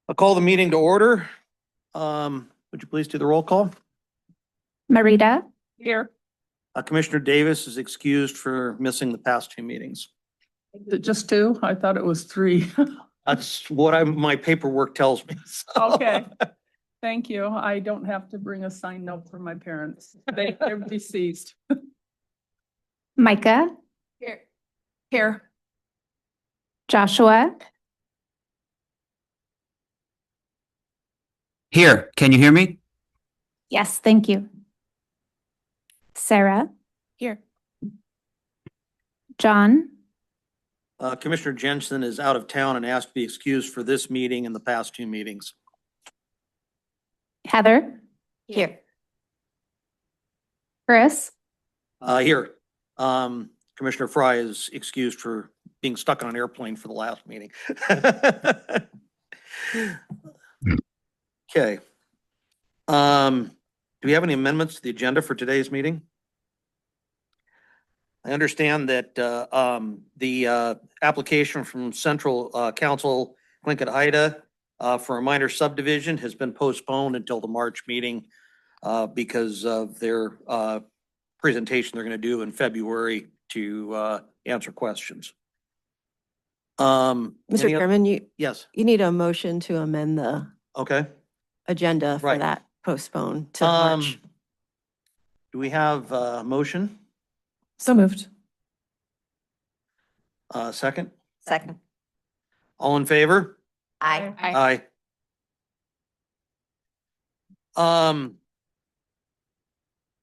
I'll call the meeting to order. Would you please do the roll call? Marita, Here. Commissioner Davis is excused for missing the past two meetings. Just two? I thought it was three. That's what my paperwork tells me. so. Okay. Thank you. I don't have to bring a signed note from my parents. They're deceased. Micah, Here. Here. Joshua, Here, can you hear me? yes, thank you. Sarah, Here. John, Commissioner Jensen is out of town and asked to be excused for this meeting and the past two meetings. Heather, Here. Chris, Here, Commissioner Fry is excused for being stuck on an airplane for the last meeting. Okay. Do we have any amendments to the agenda for today's meeting? I understand that the application from Central Council Tlingit Ida for a minor subdivision has been postponed until the March meeting because of their presentation they're going to do in February to answer questions. Mr. any oth- Chairman, Yes, you need a motion to amend the okay. agenda for Right. that postpone to March. Do we have a motion? So moved. Second? Second. All in favor? Aye. Aye.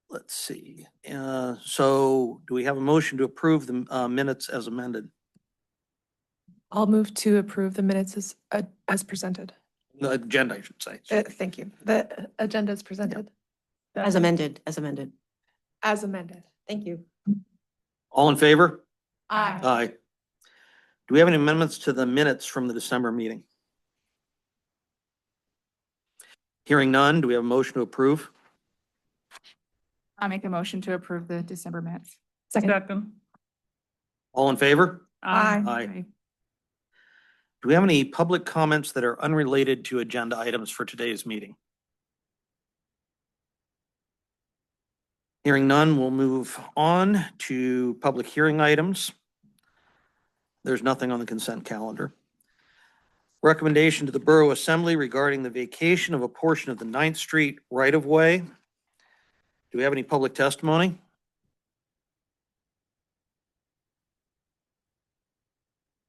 Let's see. So do we have a motion to approve the minutes as amended? I'll move to approve the minutes as presented. The agenda, I should say. Thank you. The agenda is presented As amended, as amended. as amended. Thank you. All in favor? Aye. Aye. Do we have any amendments to the minutes from the December meeting? Hearing none, do we have a motion to approve? I'll make a motion to approve the December minutes. Second. All in favor? Aye. Aye. Do we have any public comments that are unrelated to agenda items for today's meeting? Hearing none, we'll move on to public hearing items. There's nothing on the consent calendar. Recommendation to the Borough Assembly regarding the vacation of a portion of the 9th Street right-of-way. Do we have any public testimony?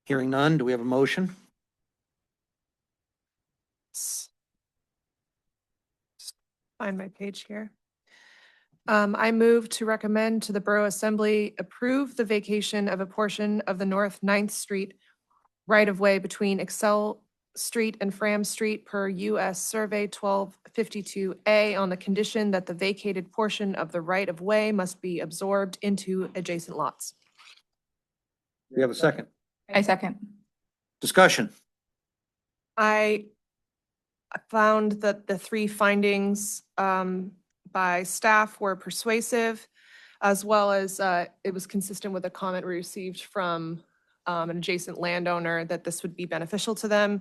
Hearing none, do we have a motion? Find my page here. I move to recommend to the Borough Assembly approve the vacation of a portion of the North 9th Street right-of-way between Excel Street and Fram Street per US Survey 1252A on the condition that the vacated portion of the right-of-way must be absorbed into adjacent lots. Do we have a second? I second. Discussion. I found that the three findings by staff were persuasive, as well as it was consistent with a comment we received from an adjacent landowner that this would be beneficial to them.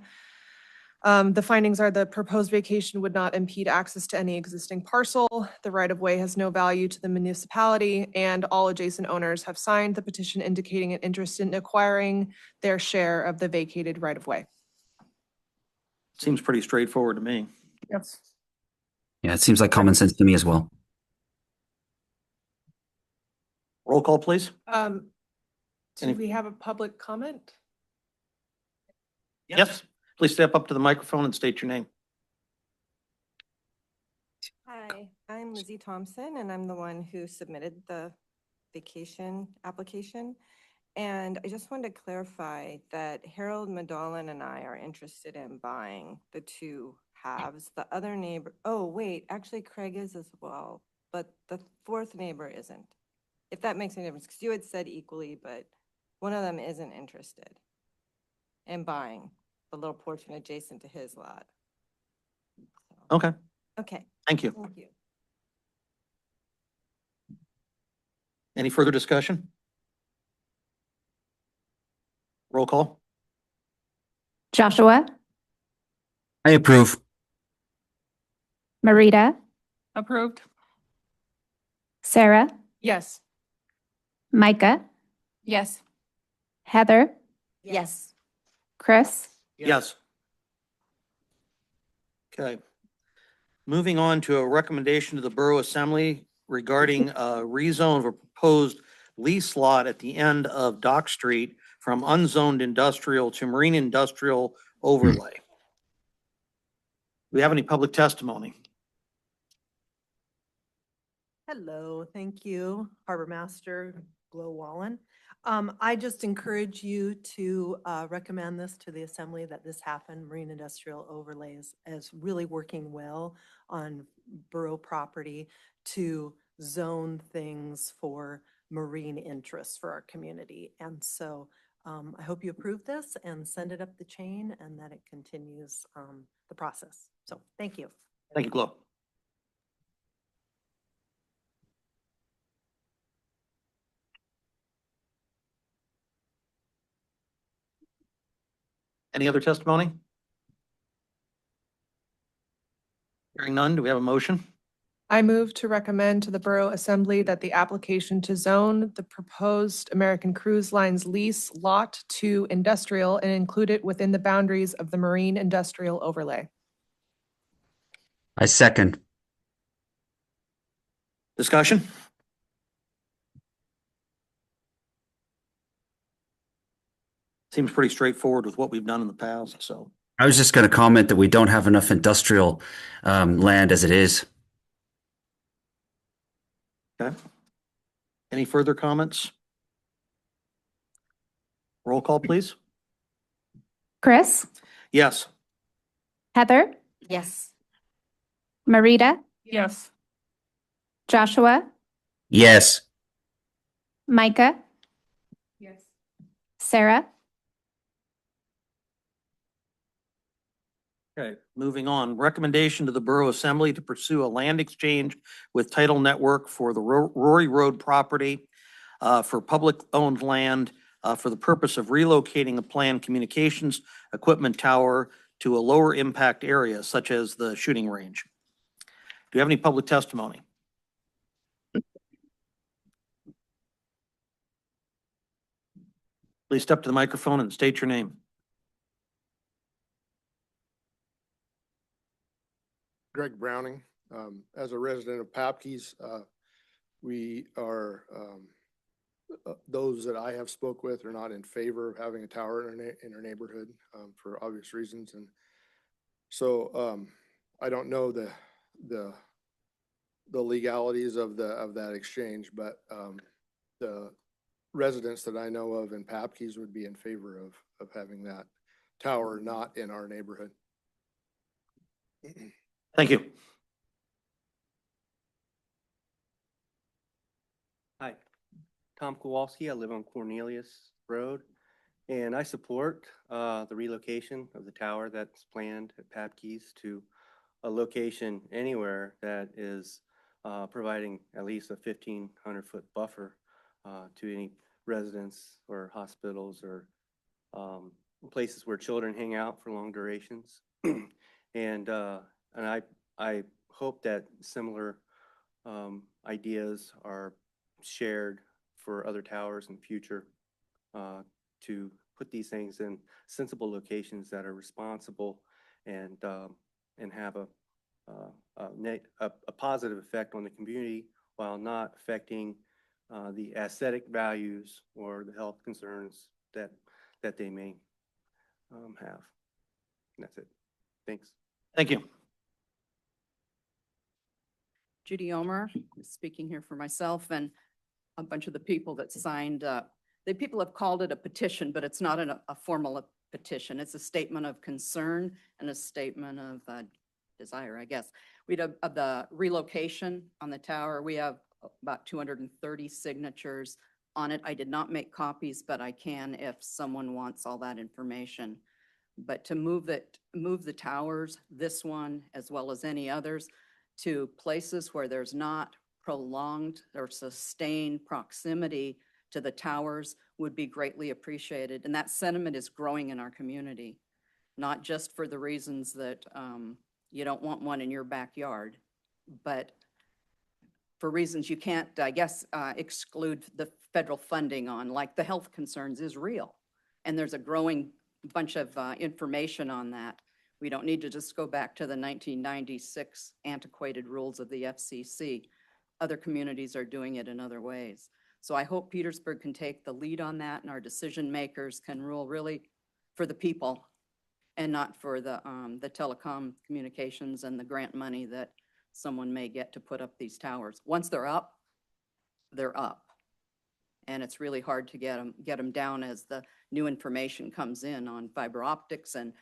The findings are the proposed vacation would not impede access to any existing parcel. The right-of-way has no value to the municipality, and all adjacent owners have signed the petition indicating an interest in acquiring their share of the vacated right-of-way. Seems pretty straightforward to me. Yes. Yeah, it seems like common sense to me as well. Roll call, please. Do Any- we have a public comment? Yes. Please step up to the microphone and state your name. Hi, I'm Lizzie Thompson, and I'm the one who submitted the vacation application. And I just wanted to clarify that Harold Madolin and I are interested in buying the two halves. The other neighbor, oh, wait, actually Craig is as well, but the fourth neighbor isn't. If that makes any difference, because you had said equally, but one of them isn't interested in buying the little portion adjacent to his lot. So, Okay, okay, thank you. thank you. Any further discussion? Roll call. Joshua, I approve. Marita, Approved? Sarah, Yes. Micah, Yes. Heather, Yes. Chris, Yes. Okay. Moving on to a recommendation to the Borough Assembly regarding rezone of a proposed lease lot at the end of Dock Street from unzoned industrial to marine industrial overlay. Do we have any public testimony? Hello, thank you, Harbor Master Glo Wallen. I just encourage you to recommend this to the Assembly, that this happen. Marine Industrial Overlays is really working well on borough property to zone things for marine interests for our community. And so I hope you approve this and send it up the chain and that it continues the process. So thank you. Thank you, Glo. Any other testimony? Hearing none, do we have a motion? I move to recommend to the Borough Assembly that the application to zone the proposed American Cruise Lines lease lot to industrial and include it within the boundaries of the marine industrial overlay. I second. Discussion? Seems pretty straightforward with what we've done in the past, so. I was just going to comment that we don't have enough industrial land as it is. Okay. Any further comments? Roll call, please. Chris, Yes. Heather, Yes. Marita, Yes. Joshua, Yes. Micah, Yes. Sarah, Okay, moving on. Recommendation to the Borough Assembly to pursue a land exchange with Title Network for the Rory Road property for public-owned land for the purpose of relocating a planned communications equipment tower to a lower impact area such as the shooting range. Do you have any public testimony? Please step to the microphone and state your name. Greg Browning. As a resident of Papkeys, we are, those that I have spoke with are not in favor of having a tower in our neighborhood for obvious reasons. And so I don't know the legalities of that exchange, but the residents that I know of in Papkeys would be in favor of having that tower not in our neighborhood. Thank you. Hi, Tom Kowalski. I live on Cornelius Road, and I support the relocation of the tower that's planned at Papkeys to a location anywhere that is providing at least a 1,500-foot buffer to any residents or hospitals or places where children hang out for long durations. And I hope that similar ideas are shared for other towers in future to put these things in sensible locations that are responsible and have a positive effect on the community while not affecting the aesthetic values or the health concerns that they may have. And that's it. Thanks. Thank you. Judy Omer, speaking here for myself and a bunch of the people that signed, the people have called it a petition, but it's not a formal petition. It's a statement of concern and a statement of desire, I guess. We have of the relocation on the tower. We have about 230 signatures on it. I did not make copies, but I can if someone wants all that information. But to move the towers, this one as well as any others, to places where there's not prolonged or sustained proximity to the towers would be greatly appreciated. And that sentiment is growing in our community. not just for the reasons that you don't want one in your backyard, but for reasons you can't, I guess, exclude the federal funding on, like the health concerns is real. And there's a growing bunch of information on that. We don't need to just go back to the 1996 antiquated rules of the FCC. Other communities are doing it in other ways. So I hope Petersburg can take the lead on that, and our decision makers can rule really for the people and not for the telecom communications and the grant money that someone may get to put up these towers. Once they're up, they're up. And it's really hard to get them down as the new information comes in on fiber optics and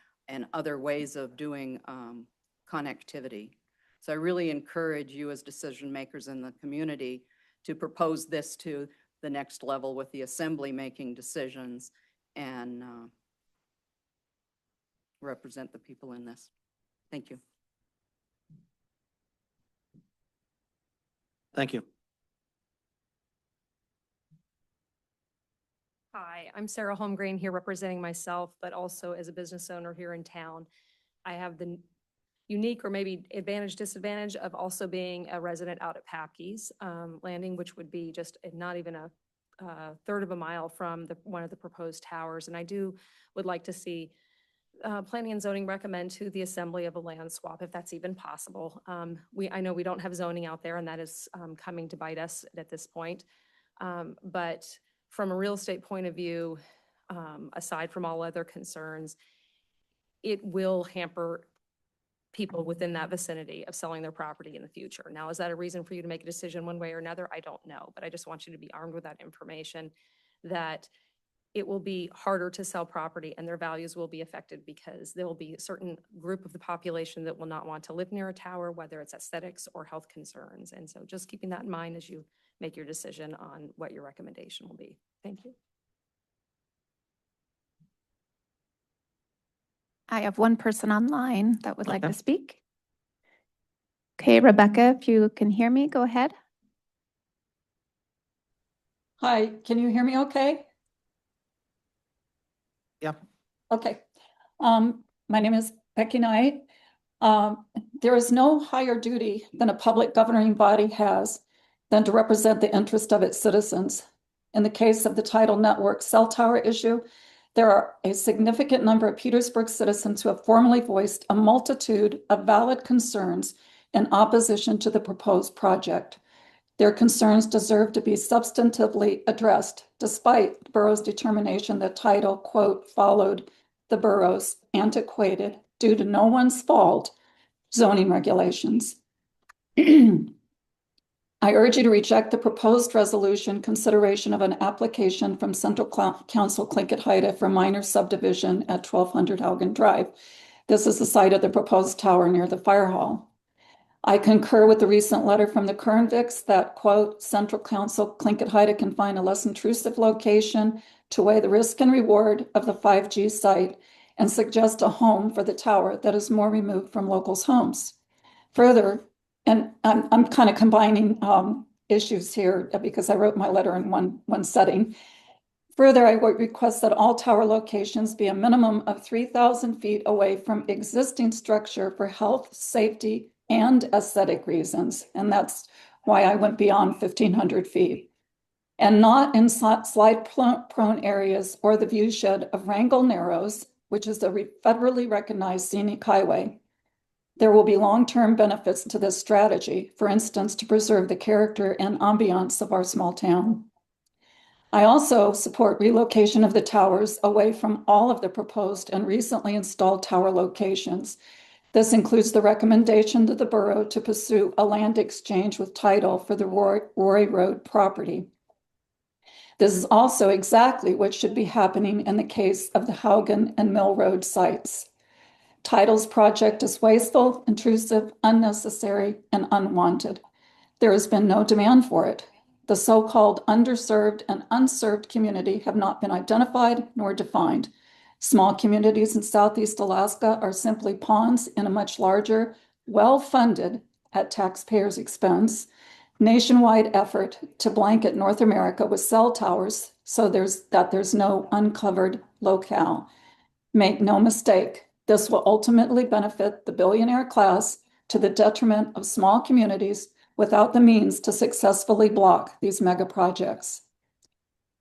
other ways of doing connectivity. So I really encourage you as decision makers in the community to propose this to the next level with the assembly making decisions and represent the people in this. Thank you. Thank you. Hi, I'm Sarah Holmgreen here representing myself, but also as a business owner here in town. I have the unique or maybe advantage, disadvantage of also being a resident out at Papke's Landing, which would be just not even a third of a mile from one of the proposed towers. And I would like to see Planning and Zoning recommend to the assembly of a land swap, if that's even possible. I know we don't have zoning out there, and that is coming to bite us at this point. But from a real estate point of view, aside from all other concerns, it will hamper people within that vicinity of selling their property in the future. Now, is that a reason for you to make a decision one way or another? I don't know, but I just want you to be armed with that information, that it will be harder to sell property and their values will be affected because there will be a certain group of the population that will not want to live near a tower, whether it's aesthetics or health concerns. And so just keeping that in mind as you make your decision on what your recommendation will be. Thank you. I have one person online that would like to speak. Okay, Rebecca, if you can hear me, go ahead. Hi, can you hear me okay? Yeah. Okay. My name is Becky Knight. There is no higher duty than a public governing body has than to represent the interest of its citizens. In the case of the Tidal Network cell tower issue, there are a significant number of Petersburg citizens who have formally voiced a multitude of valid concerns in opposition to the proposed project. Their concerns deserve to be substantively addressed, despite the borough's determination that Tidal, quote, followed the borough's antiquated, due to no one's fault, zoning regulations. I urge you to reject the proposed resolution consideration of an application from Central Council Tlingit-Haida for minor subdivision at 1200 Haugen Drive. This is the site of the proposed tower near the fire hall. I concur with the recent letter from the Kernviks that, quote, Central Council Tlingit-Haida can find a less intrusive location to weigh the risk and reward of the 5G site and suggest a home for the tower that is more removed from locals' homes. Further, and I'm kind of combining issues here because I wrote my letter in one setting. Further, I would request that all tower locations be a minimum of 3,000 feet away from existing structure for health, safety, and aesthetic reasons. And that's why I went beyond 1,500 feet. And not in slide-prone areas or the viewshed of Wrangell Narrows, which is a federally recognized scenic highway. There will be long-term benefits to this strategy, for instance, to preserve the character and ambiance of our small town. I also support relocation of the towers away from all of the proposed and recently installed tower locations. This includes the recommendation to the borough to pursue a land exchange with Tidal for the Roy Road property. This is also exactly what should be happening in the case of the Haugen and Mill Road sites. Tidal's project is wasteful, intrusive, unnecessary, and unwanted. There has been no demand for it. The so-called underserved and unserved community have not been identified nor defined. Small communities in Southeast Alaska are simply pawns in a much larger, well-funded, at taxpayers' expense, nationwide effort to blanket North America with cell towers so there's no uncovered locale. Make no mistake, This will ultimately benefit the billionaire class to the detriment of small communities without the means to successfully block these mega projects.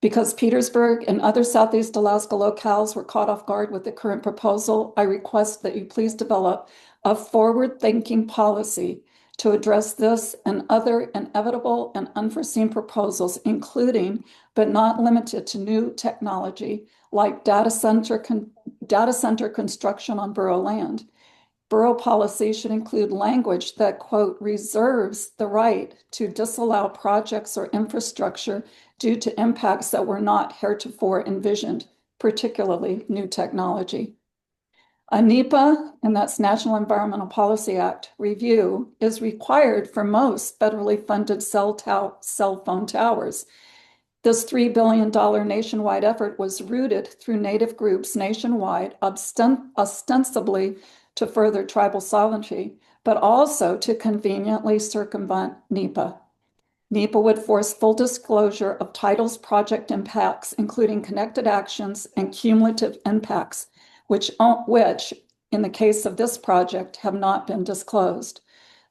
Because Petersburg and other Southeast Alaska locales were caught off guard with the current proposal, I request that you please develop a forward-thinking policy to address this and other inevitable and unforeseen proposals, including but not limited to new technology like data center construction on borough land. Borough policy should include language that, quote, reserves the right to disallow projects or infrastructure due to impacts that were not heretofore envisioned, particularly new technology. A NEPA, and that's National Environmental Policy Act, review is required for most federally funded cell phone towers. This $3 billion nationwide effort was rooted through Native groups nationwide, ostensibly to further tribal sovereignty, but also to conveniently circumvent NEPA. NEPA would force full disclosure of titles, project impacts, including connected actions and cumulative impacts, which in the case of this project have not been disclosed.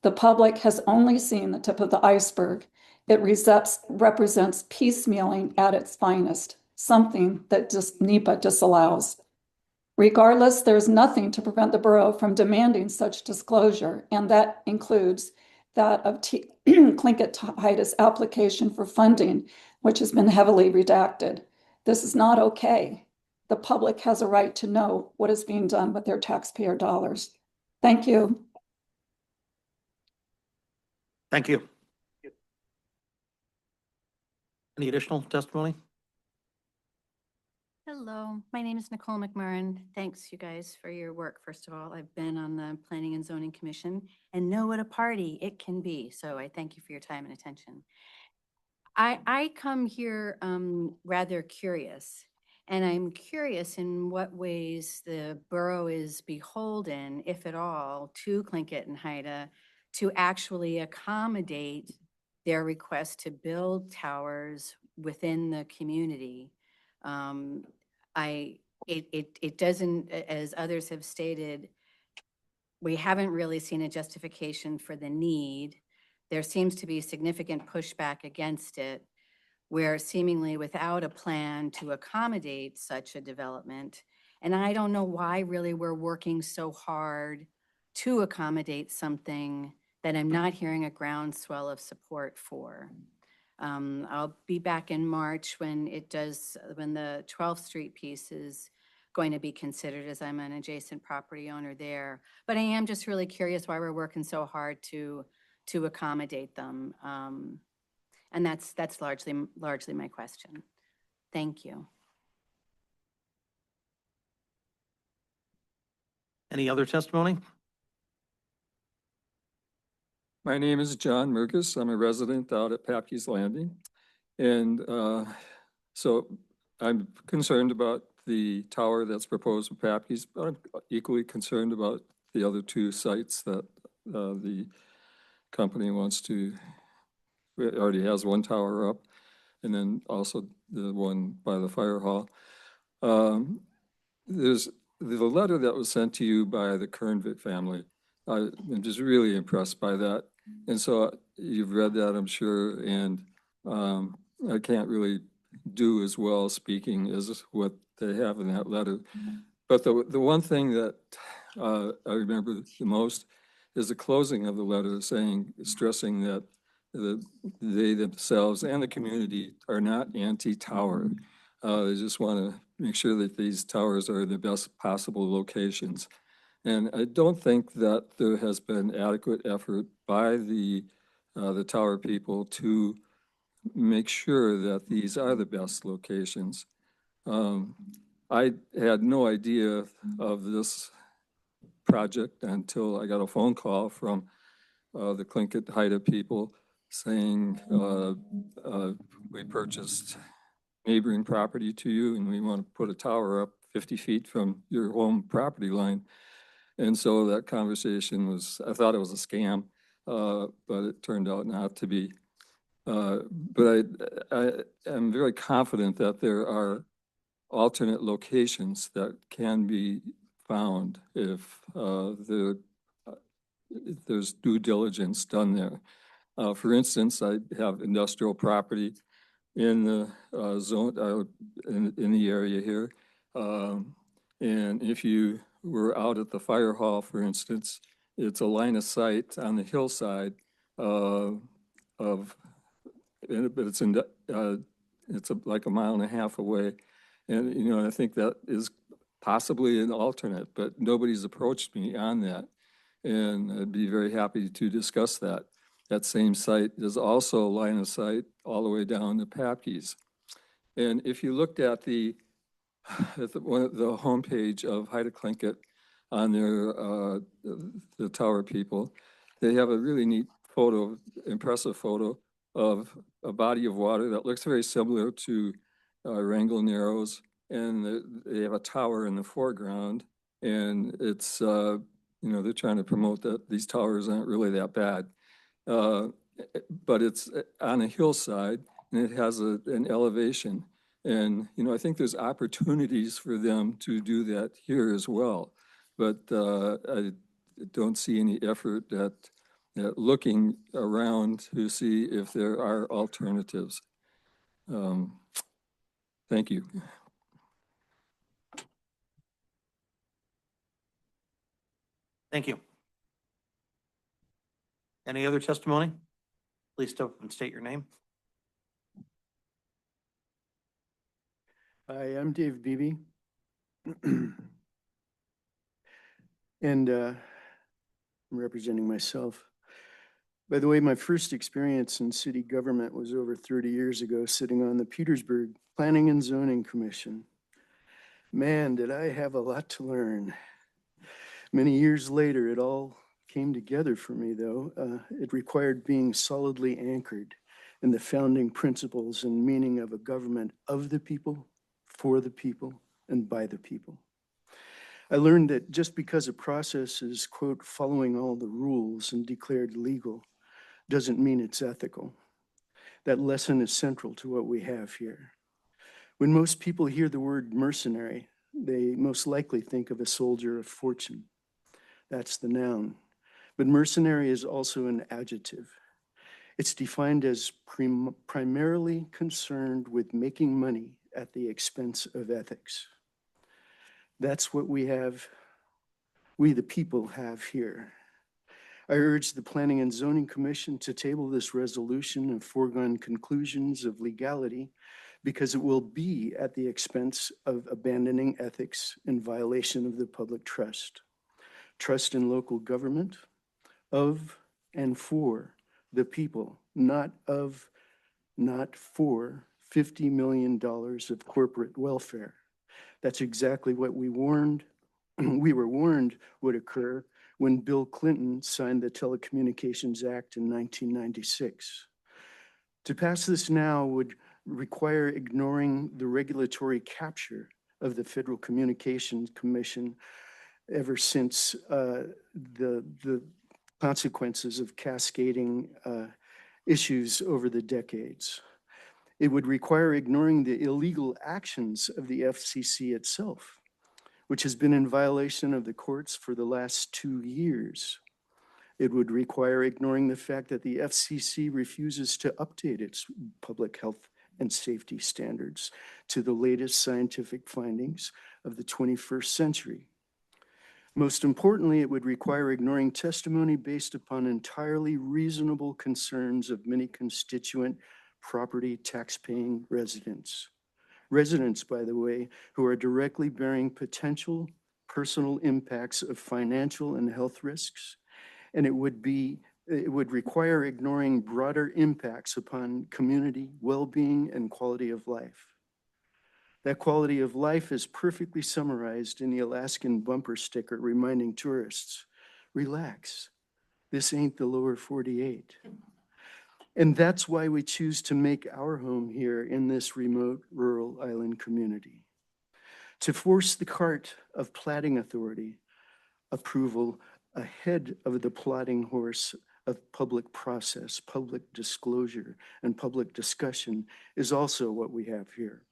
The public has only seen the tip of the iceberg. It represents piecemealing at its finest, something that NEPA disallows. Regardless, there's nothing to prevent the borough from demanding such disclosure, and that includes that of Tlingit Haida's application for funding, which has been heavily redacted. This is not okay. The public has a right to know what is being done with their taxpayer dollars. Thank you. Thank you. Any additional testimony? Hello, my name is Nicole McMurrin. Thanks, you guys, for your work. First of all, I've been on the Planning and Zoning Commission and know what a party it can be. So I thank you for your time and attention. I come here rather curious, and I'm curious in what ways the borough is beholden, if at all, to Tlingit and Haida to actually accommodate their request to build towers within the community. It doesn't, as others have stated, we haven't really seen a justification for the need. There seems to be significant pushback against it, where seemingly without a plan to accommodate such a development. And I don't know why really we're working so hard to accommodate something that I'm not hearing a groundswell of support for. I'll be back in March when the 12th Street piece is going to be considered, as I'm an adjacent property owner there. But I am just really curious why we're working so hard to accommodate them. And that's largely my question. Thank you. Any other testimony? My name is John Merkus. I'm a resident out at Papke's Landing. And so I'm concerned about the tower that's proposed for Papke's, but I'm equally concerned about the other two sites that the company wants to, it already has one tower up, and then also the one by the fire hall. There's the letter that was sent to you by the Kernvik family. I'm just really impressed by that. And so you've read that, I'm sure, and I can't really do as well speaking as what they have in that letter. But the one thing that I remember the most is the closing of the letter stressing that they themselves and the community are not anti-tower. They just want to make sure that these towers are the best possible locations. And I don't think that there has been adequate effort by the tower people to make sure that these are the best locations. I had no idea of this project until I got a phone call from the Tlingit Haida people saying, we purchased neighboring property to you and we want to put a tower up 50 feet from your home property line. And so that conversation I thought it was a scam, but it turned out not to be. But I am very confident that there are alternate locations that can be found if there's due diligence done there. For instance, I have industrial property in the zone, in the area here. And if you were out at the fire hall, for instance, it's a line of sight on the hillside but it's like a mile and a half away. And, you know, I think that is possibly an alternate, but nobody's approached me on that. And I'd be very happy to discuss that. That same site is also a line of sight all the way down to Papke's. And if you looked at the homepage of Haida Tlingit on their the tower people, they have a really neat photo, impressive photo of a body of water that looks very similar to Wrangell Narrows, and they have a tower in the foreground, and it's you know, they're trying to promote that these towers aren't really that bad, but it's on a hillside and it has an elevation, and you know, I think there's opportunities for them to do that here as well, but I don't see any effort at looking around to see if there are alternatives. Thank you. Thank you. Any other testimony? Please step up and state your name. Hi, I'm Dave Beebe. And I'm representing myself. By the way, my first experience in city government was over 30 years ago, sitting on the Petersburg Planning and Zoning Commission. Man, did I have a lot to learn. Many years later, it all came together for me, though. It required being solidly anchored in the founding principles and meaning of a government of the people, for the people, and by the people. I learned that just because a process is, quote, following all the rules and declared legal, doesn't mean it's ethical. That lesson is central to what we have here. When most people hear the word mercenary, they most likely think of a soldier of fortune. That's the noun. But mercenary is also an adjective. It's defined as primarily concerned with making money at the expense of ethics. That's what we the people have here. I urge the Planning and Zoning Commission to table this resolution of foregone conclusions of legality because it will be at the expense of abandoning ethics in violation of the public trust. Trust in local government of and for the people, not for $50 million of corporate welfare. That's exactly what we were warned would occur when Bill Clinton signed the Telecommunications Act in 1996. To pass this now would require ignoring the regulatory capture of the Federal Communications Commission ever since the consequences of cascading issues over the decades. It would require ignoring the illegal actions of the FCC itself, which has been in violation of the courts for the last 2 years. It would require ignoring the fact that the FCC refuses to update its public health and safety standards to the latest scientific findings of the 21st century. Most importantly, it would require ignoring testimony based upon entirely reasonable concerns of many constituent property tax-paying residents. Residents, by the way, who are directly bearing potential personal impacts of financial and health risks, and it would require ignoring broader impacts upon community well-being and quality of life. That quality of life is perfectly summarized in the Alaskan bumper sticker reminding tourists, relax, this ain't the lower 48. And that's why we choose to make our home here in this remote rural island community. To force the cart of platting authority approval ahead of the plodding horse of public process, public disclosure, and public discussion is also what we have here.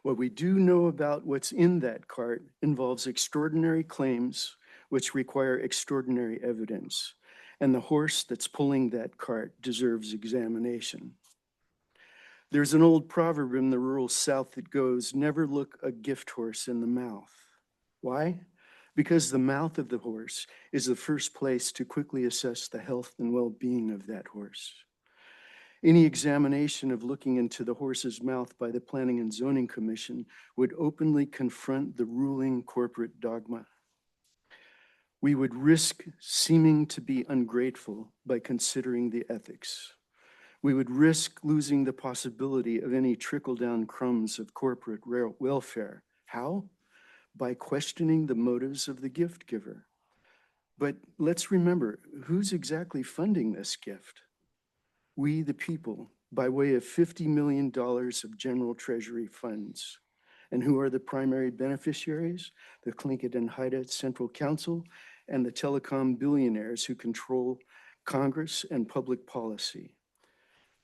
What we do know about what's in that cart involves extraordinary claims which require extraordinary evidence. And the horse that's pulling that cart deserves examination. There's an old proverb in the rural South that goes, never look a gift horse in the mouth. Why? Because the mouth of the horse is the first place to quickly assess the health and well-being of that horse. Any examination of looking into the horse's mouth by the Planning and Zoning Commission would openly confront the ruling corporate dogma. We would risk seeming to be ungrateful by considering the ethics. We would risk losing the possibility of any trickle-down crumbs of corporate welfare. How? By questioning the motives of the gift giver. But let's remember, who's exactly funding this gift? We, the people, by way of $50 million of general treasury funds. And who are the primary beneficiaries? The Tlingit and Haida Central Council and the telecom billionaires who control Congress and public policy.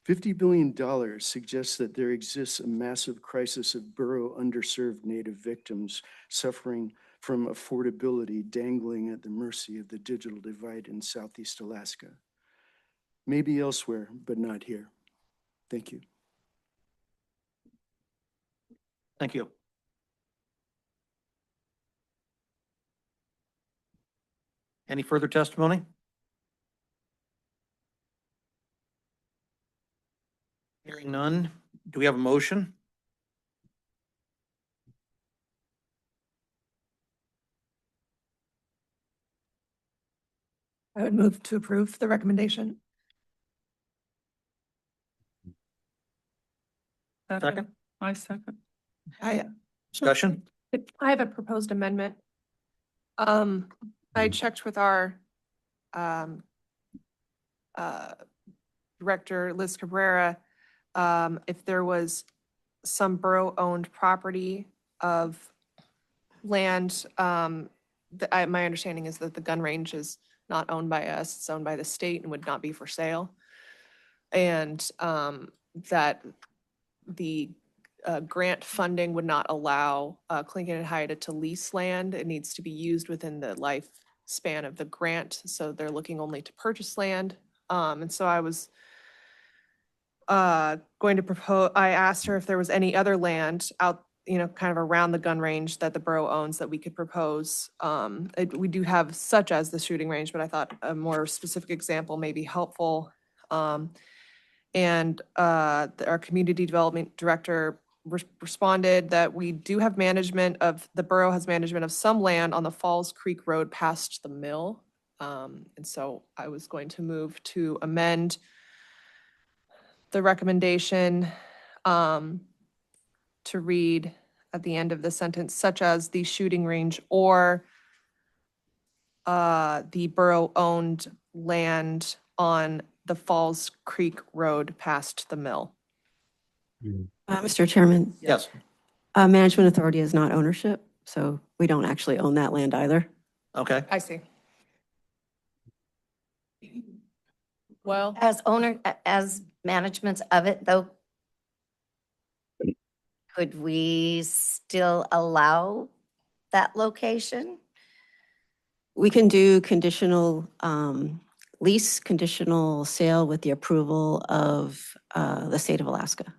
$50 billion suggests that there exists a massive crisis of borough underserved Native victims suffering from affordability dangling at the mercy of the digital divide in Southeast Alaska. Maybe elsewhere, but not here. Thank you. Thank you. Any further testimony? Hearing none, do we have a motion? I would move to approve the recommendation. Second? I second. Discussion? I have a proposed amendment. I checked with our Director Liz Cabrera, if there was some borough-owned property of land. My understanding is that the gun range is not owned by us, it's owned by the state and would not be for sale. And that the grant funding would not allow Tlingit and Haida to lease land. It needs to be used within the lifespan of the grant. So they're looking only to purchase land. And so I was going to propose, I asked her if there was any other land out, kind of around the gun range that the borough owns that we could propose. We do have such as the shooting range, but I thought a more specific example may be helpful. And our community development director responded that we do have the borough has management of some land on the Falls Creek Road past the mill. And so I was going to move to amend the recommendation to read at the end of the sentence, such as the shooting range or the borough-owned land on the Falls Creek Road past the mill. Mr. Chairman, Yes. management authority is not ownership, so we don't actually own that land either. Okay. I see. Well, as management of it, though, could we still allow that location? We can do conditional lease, conditional sale with the approval of the state of Alaska.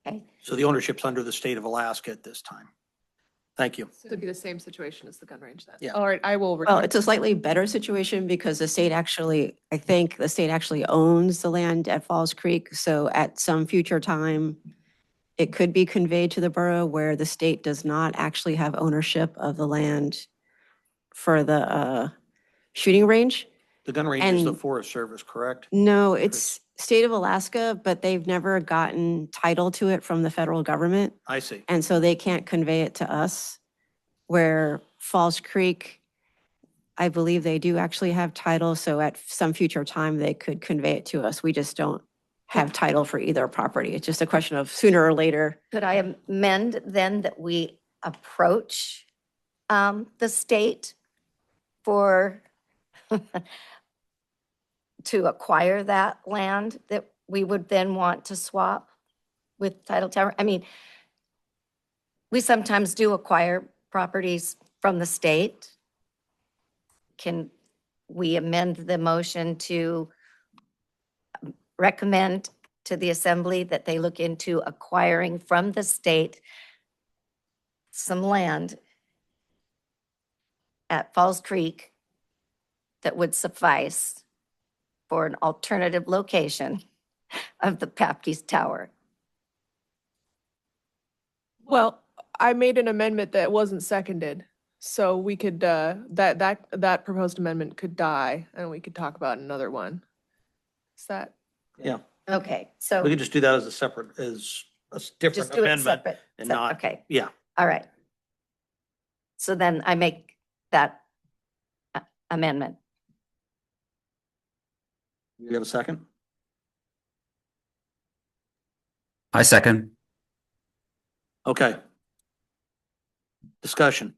Okay. So the ownership's under the state of Alaska at this time. Thank you. So it'd be the same situation as the gun range then? Yeah. All right, I will. Well, it's a slightly better situation because the state actually, I think the state actually owns the land at Falls Creek. So at some future time, it could be conveyed to the borough where the state does not actually have ownership of the land for the shooting range. The gun range is the And- Forest Service, correct? No, it's state of Alaska, but they've never gotten title to it from the federal government. I see. And so they can't convey it to us. Where Falls Creek, I believe they do actually have title. So at some future time, they could convey it to us. We just don't have title for either property. It's just a question of sooner or later. Could I amend then that we approach the state for to acquire that land that we would then want to swap with Title Tower? I mean, we sometimes do acquire properties from the state. Can we amend the motion to recommend to the assembly that they look into acquiring from the state some land at Falls Creek that would suffice for an alternative location of the Papke's Tower? Well, I made an amendment that wasn't seconded, so we could, that proposed amendment could die, and we could talk about another one. Is that? Yeah, Okay, so we could just do that as a separate, as a different just do it amendment separate. and Se- not, Okay, yeah. all right. So then I make that amendment. You have a second? I second. Okay. Discussion.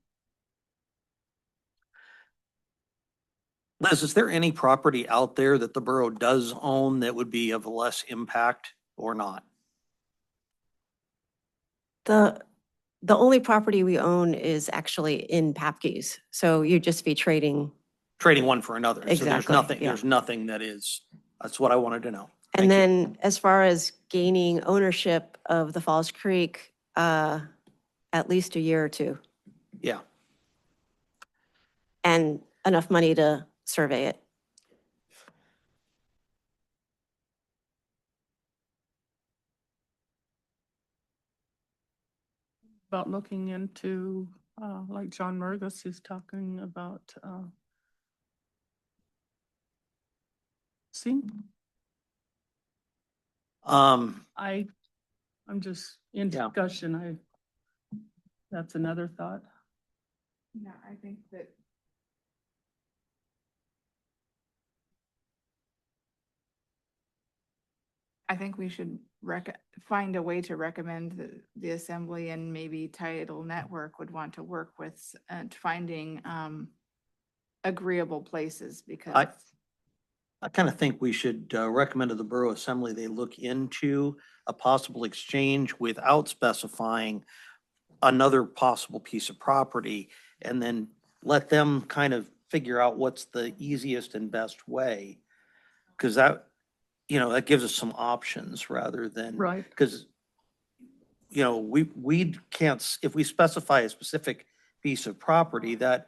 Liz, is there any property out there that the borough does own that would be of less impact or not? The only property we own is actually in Papke's, so you'd just be trading. Trading one for another. So there's Exactly, nothing, yeah. there's nothing that is, that's what I wanted to know. And then as far as gaining ownership of the Falls Creek, at least a year or two, Yeah. and enough money to survey it. About looking into, like John Murgus is talking about, see, I'm just in Yeah. discussion. That's another thought. Yeah, I think that. I think we should find a way to recommend the assembly, and maybe Tidal Network would want to work with finding agreeable places, because. I kind of think we should recommend to the Borough Assembly they look into a possible exchange without specifying another possible piece of property, and then let them kind of figure out what's the easiest and best way. Because that, that gives us some options rather than. Right. Because, we can't, if we specify a specific piece of property, that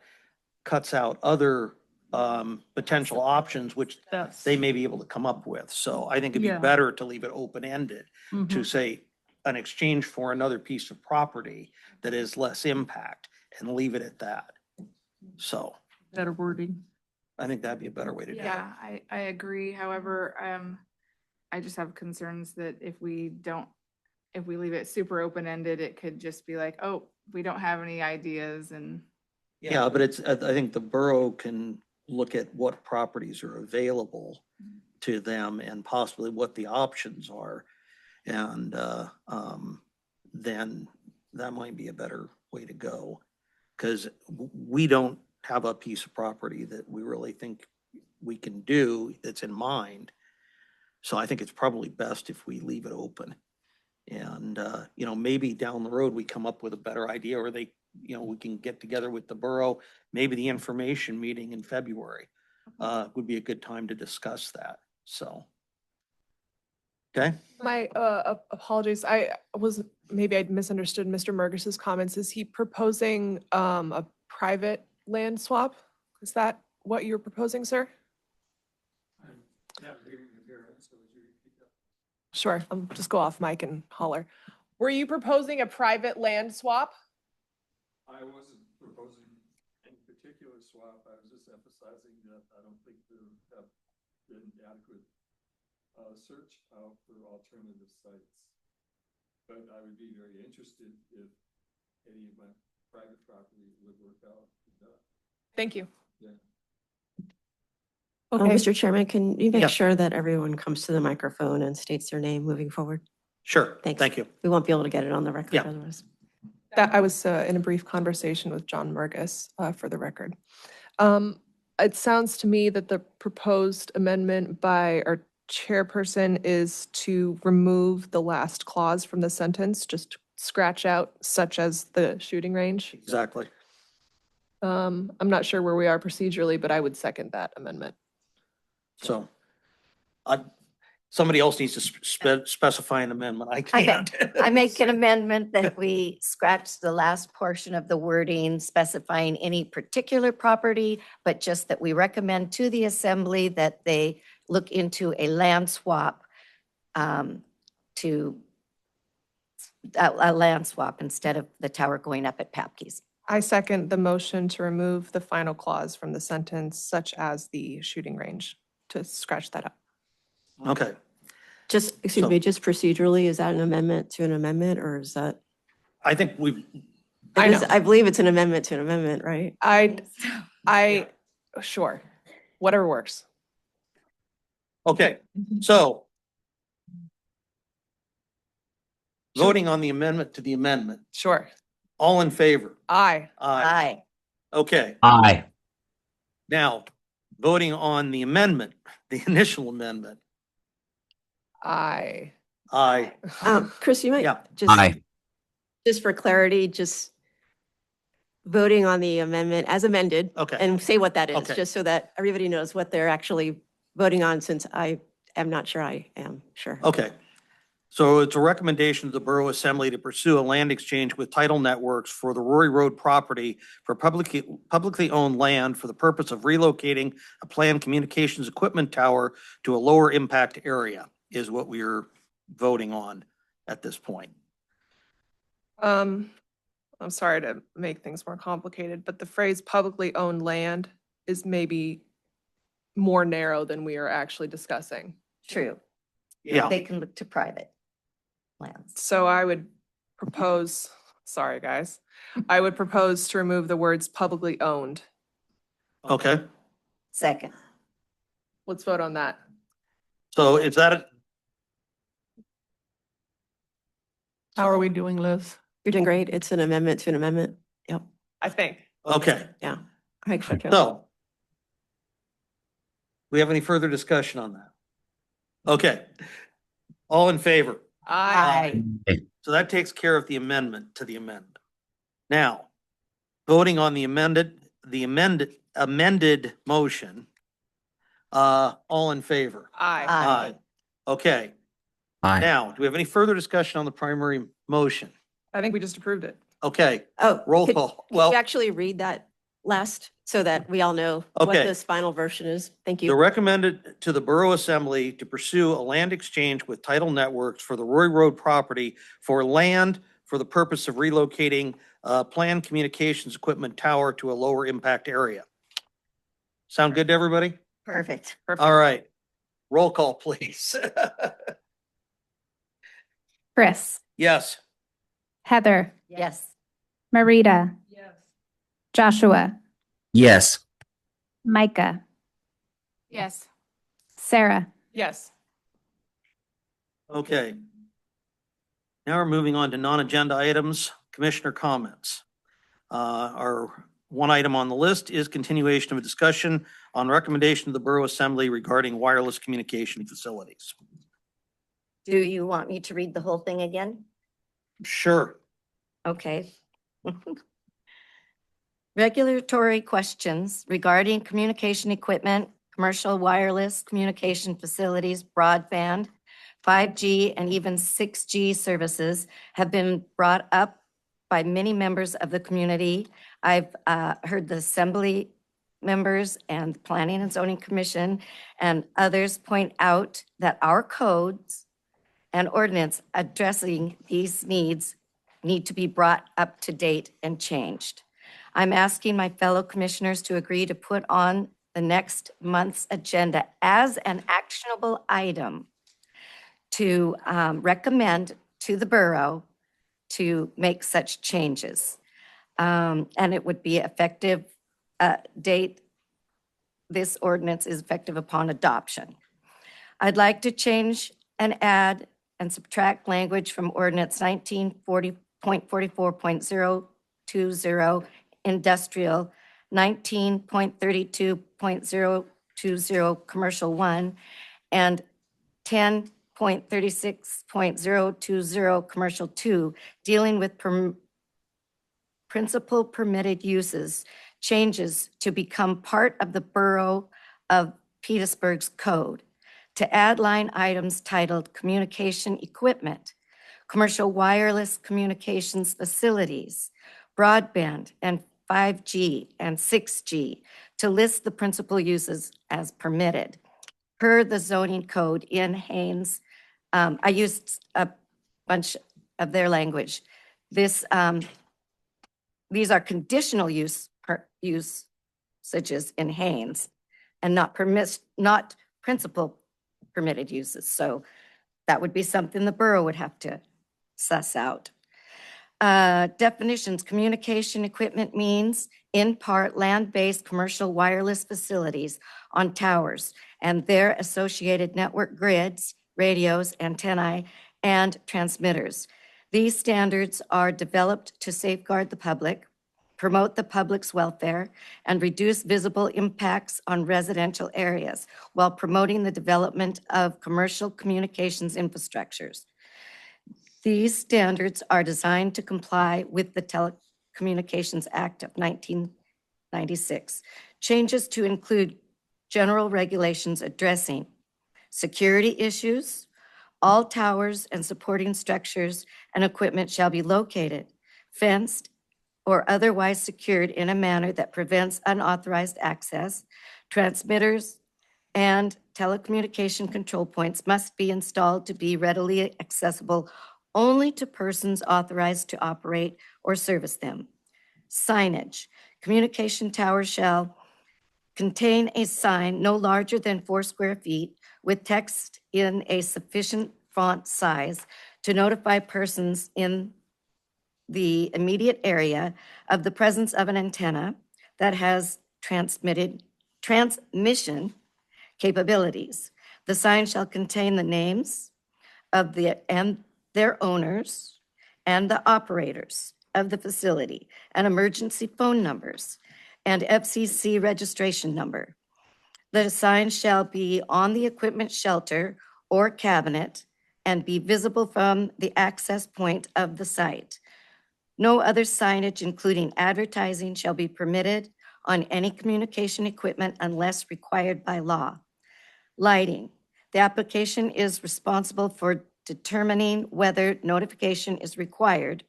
cuts out other potential options, which they may be able to come up with. So I think it'd be Yeah. better to leave it open-ended, to Mhm. say an exchange for another piece of property that is less impact, and leave it at that. So Better wording. I think that'd be a better way to do it. Yeah, I agree. However, I just have concerns that if we leave it super open-ended, it could just be like, oh, we don't have any ideas, and. Yeah, but I think the borough can look at what properties are available to them and possibly what the options are. And then that might be a better way to go. Because we don't have a piece of property that we really think we can do that's in mind. So I think it's probably best if we leave it open. And, maybe down the road, we come up with a better idea, or we can get together with the borough. Maybe the information meeting in February would be a good time to discuss that. So. Okay. My apologies, maybe I misunderstood Mr. Murgis's comments. Is he proposing a private land swap? Is that what you're proposing, sir? Sure, I'll just go off mic and holler. Were you proposing a private land swap? I wasn't proposing any particular swap. I was just emphasizing that I don't think there have been adequate search out for alternative sites. But I would be very interested if any of my private property would work out. Thank you. Yeah. Okay. Mr. Chairman, can you make Yeah. sure that everyone comes to the microphone and states their name moving forward? Sure. Thanks. Thank you. We won't be able to get it on the record Yeah. otherwise. That I was in a brief conversation with John Murgis for the record. It sounds to me that the proposed amendment by our chairperson is to remove the last clause from the sentence, just scratch out such as the shooting range. Exactly. I'm not sure where we are procedurally, but I would second that amendment. So somebody else needs to specify an amendment. I Okay, can't. I make an amendment that we scratch the last portion of the wording specifying any particular property, but just that we recommend to the assembly that they look into a land swap to a land swap instead of the tower going up at Papke's. I second the motion to remove the final clause from the sentence such as the shooting range, to scratch that up. Okay. Just, excuse So- me, just procedurally, is that an amendment to an amendment or is that? I think we've, I It is- know. I believe it's an amendment to an amendment, right? Sure, whatever works. okay, so voting on the amendment to the amendment. Sure. All in favor? Aye. Aye. Okay, Aye. now, voting on the amendment, the initial amendment. Aye. Aye. Chris, you might Yeah. just for clarity, just voting on the amendment as amended. Okay. And say what that is, Okay. just so that everybody knows what they're actually voting on, since I am not sure I am sure. Okay. So it's a recommendation to the Borough Assembly to pursue a land exchange with Title Networks for the Rory Road property for publicly owned land for the purpose of relocating a planned communications equipment tower to a lower impact area is what we are voting on at this point. I'm sorry to make things more complicated, but the phrase publicly owned land is maybe more narrow than we are actually discussing. True. Yeah. They can look to private lands. So I would propose, sorry, guys, I would propose to remove the words publicly owned. Okay, Second. Let's vote on that. so is that, How are we doing, Liz? You're doing great. It's an amendment to an amendment. Yep. I think. okay, Yeah. Craig Sheffield. so. We have any further discussion on that? Okay, all in favor? Aye. So that takes care of the amendment to the amendment. Now, voting on the amended motion. All in favor? Aye. Aye. Okay, Aye. now, do we have any further discussion on the primary motion? I think we just approved it. Okay, Oh. roll could- call. Could Well, you actually read that last so that we all know what Okay. this final version is? Thank the you. recommended to the Borough Assembly to pursue a land exchange with Title Networks for the Roy Road property for land for the purpose of relocating a planned communications equipment tower to a lower impact area. Sound good to everybody? Perfect. All right. Roll call, please. Chris, Yes. Heather, Yes. Marita, Yes. Joshua, Yes. Micah, Yes. Sarah. Yes. Okay. Now we're moving on to non-agenda items, commissioner comments. Our one item on the list is continuation of a discussion on recommendation of the Borough Assembly regarding wireless communication facilities. Do you want me to read the whole thing again? Sure. Okay. Regulatory questions regarding communication equipment, commercial wireless communication facilities, broadband, 5G, and even 6G services have been brought up by many members of the community. I've heard the Assembly members and the Planning and Zoning Commission and others point out that our codes and ordinance addressing these needs need to be brought up to date and changed. I'm asking my fellow commissioners to agree to put on the next month's agenda as an actionable item to recommend to the borough to make such changes. And it would be effective date, this ordinance is effective upon adoption. I'd like to change and add and subtract language from ordinance 1940.44.020 industrial, 19.32.020 commercial 1, and 10 8.36.020, commercial 2, dealing with principal permitted uses, changes to become part of the Borough of Petersburg's code, to add line items titled Communication Equipment, Commercial Wireless Communications Facilities, Broadband, and 5G and 6G, to list the principal uses as permitted per the zoning code in Haynes. I used a bunch of their language. These are conditional usages in Haynes and not principal permitted uses. So that would be something the borough would have to suss out. Definitions: communication equipment means, in part, land-based commercial wireless facilities on towers and their associated network grids, radios, antennae, and transmitters. These standards are developed to safeguard the public, promote the public's welfare, and reduce visible impacts on residential areas while promoting the development of commercial communications infrastructures. These standards are designed to comply with the Telecommunications Act of 1996. Changes to include general regulations addressing security issues. All towers and supporting structures and equipment shall be located, fenced, or otherwise secured in a manner that prevents unauthorized access. Transmitters and telecommunication control points must be installed to be readily accessible only to persons authorized to operate or service them. Signage: communication towers shall contain a sign no larger than 4 square feet with text in a sufficient font size to notify persons in the immediate area of the presence of an antenna that has transmission capabilities. The sign shall contain the names of their owners and the operators of the facility, and emergency phone numbers, and FCC registration number. The sign shall be on the equipment shelter or cabinet and be visible from the access point of the site. No other signage, including advertising, shall be permitted on any communication equipment unless required by law. Lighting: the application is responsible for determining whether notification is required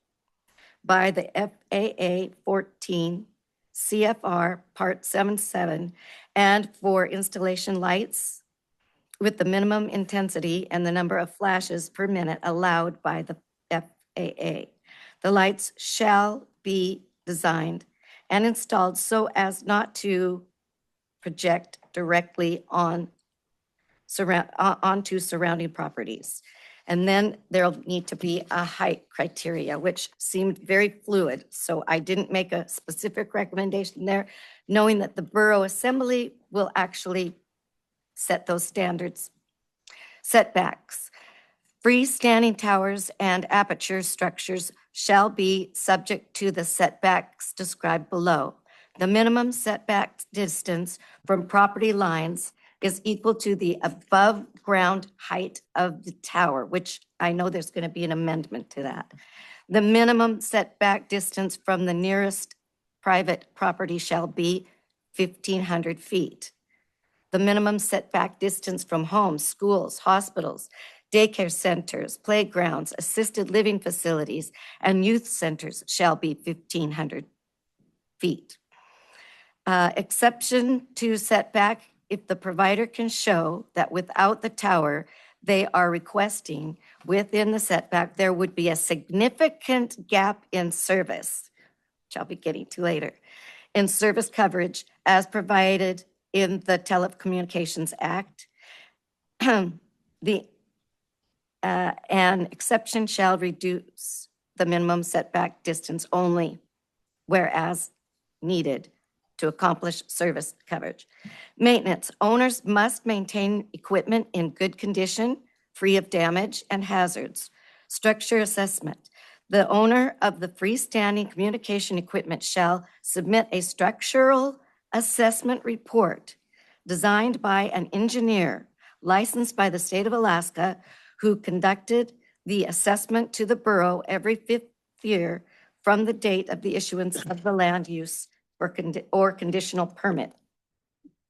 by the FAA 14 CFR Part 77 and for installation lights with the minimum intensity and the number of flashes per minute allowed by the FAA. The lights shall be designed and installed so as not to project directly onto surrounding properties. And then there'll need to be a height criteria, which seemed very fluid. So I didn't make a specific recommendation there, knowing that the Borough Assembly will actually set those standards. Setbacks: freestanding towers and aperture structures shall be subject to the setbacks described below. The minimum setback distance from property lines is equal to the above-ground height of the tower, which I know there's going to be an amendment to that. The minimum setback distance from the nearest private property shall be 1,500 feet. The minimum setback distance from homes, schools, hospitals, daycare centers, playgrounds, assisted living facilities, and youth centers shall be 1,500 feet. Exception to setback: if the provider can show that without the tower they are requesting within the setback, there would be a significant gap in service, which I'll be getting to later, in service coverage as provided in the Telecommunications Act. An exception shall reduce the minimum setback distance only, whereas needed to accomplish service coverage. Maintenance: owners must maintain equipment in good condition, free of damage and hazards. Structure assessment: the owner of the freestanding communication equipment shall submit a structural assessment report designed by an engineer licensed by the state of Alaska, who conducted the assessment to the borough every 5th year from the date of the issuance of the land use or conditional permit.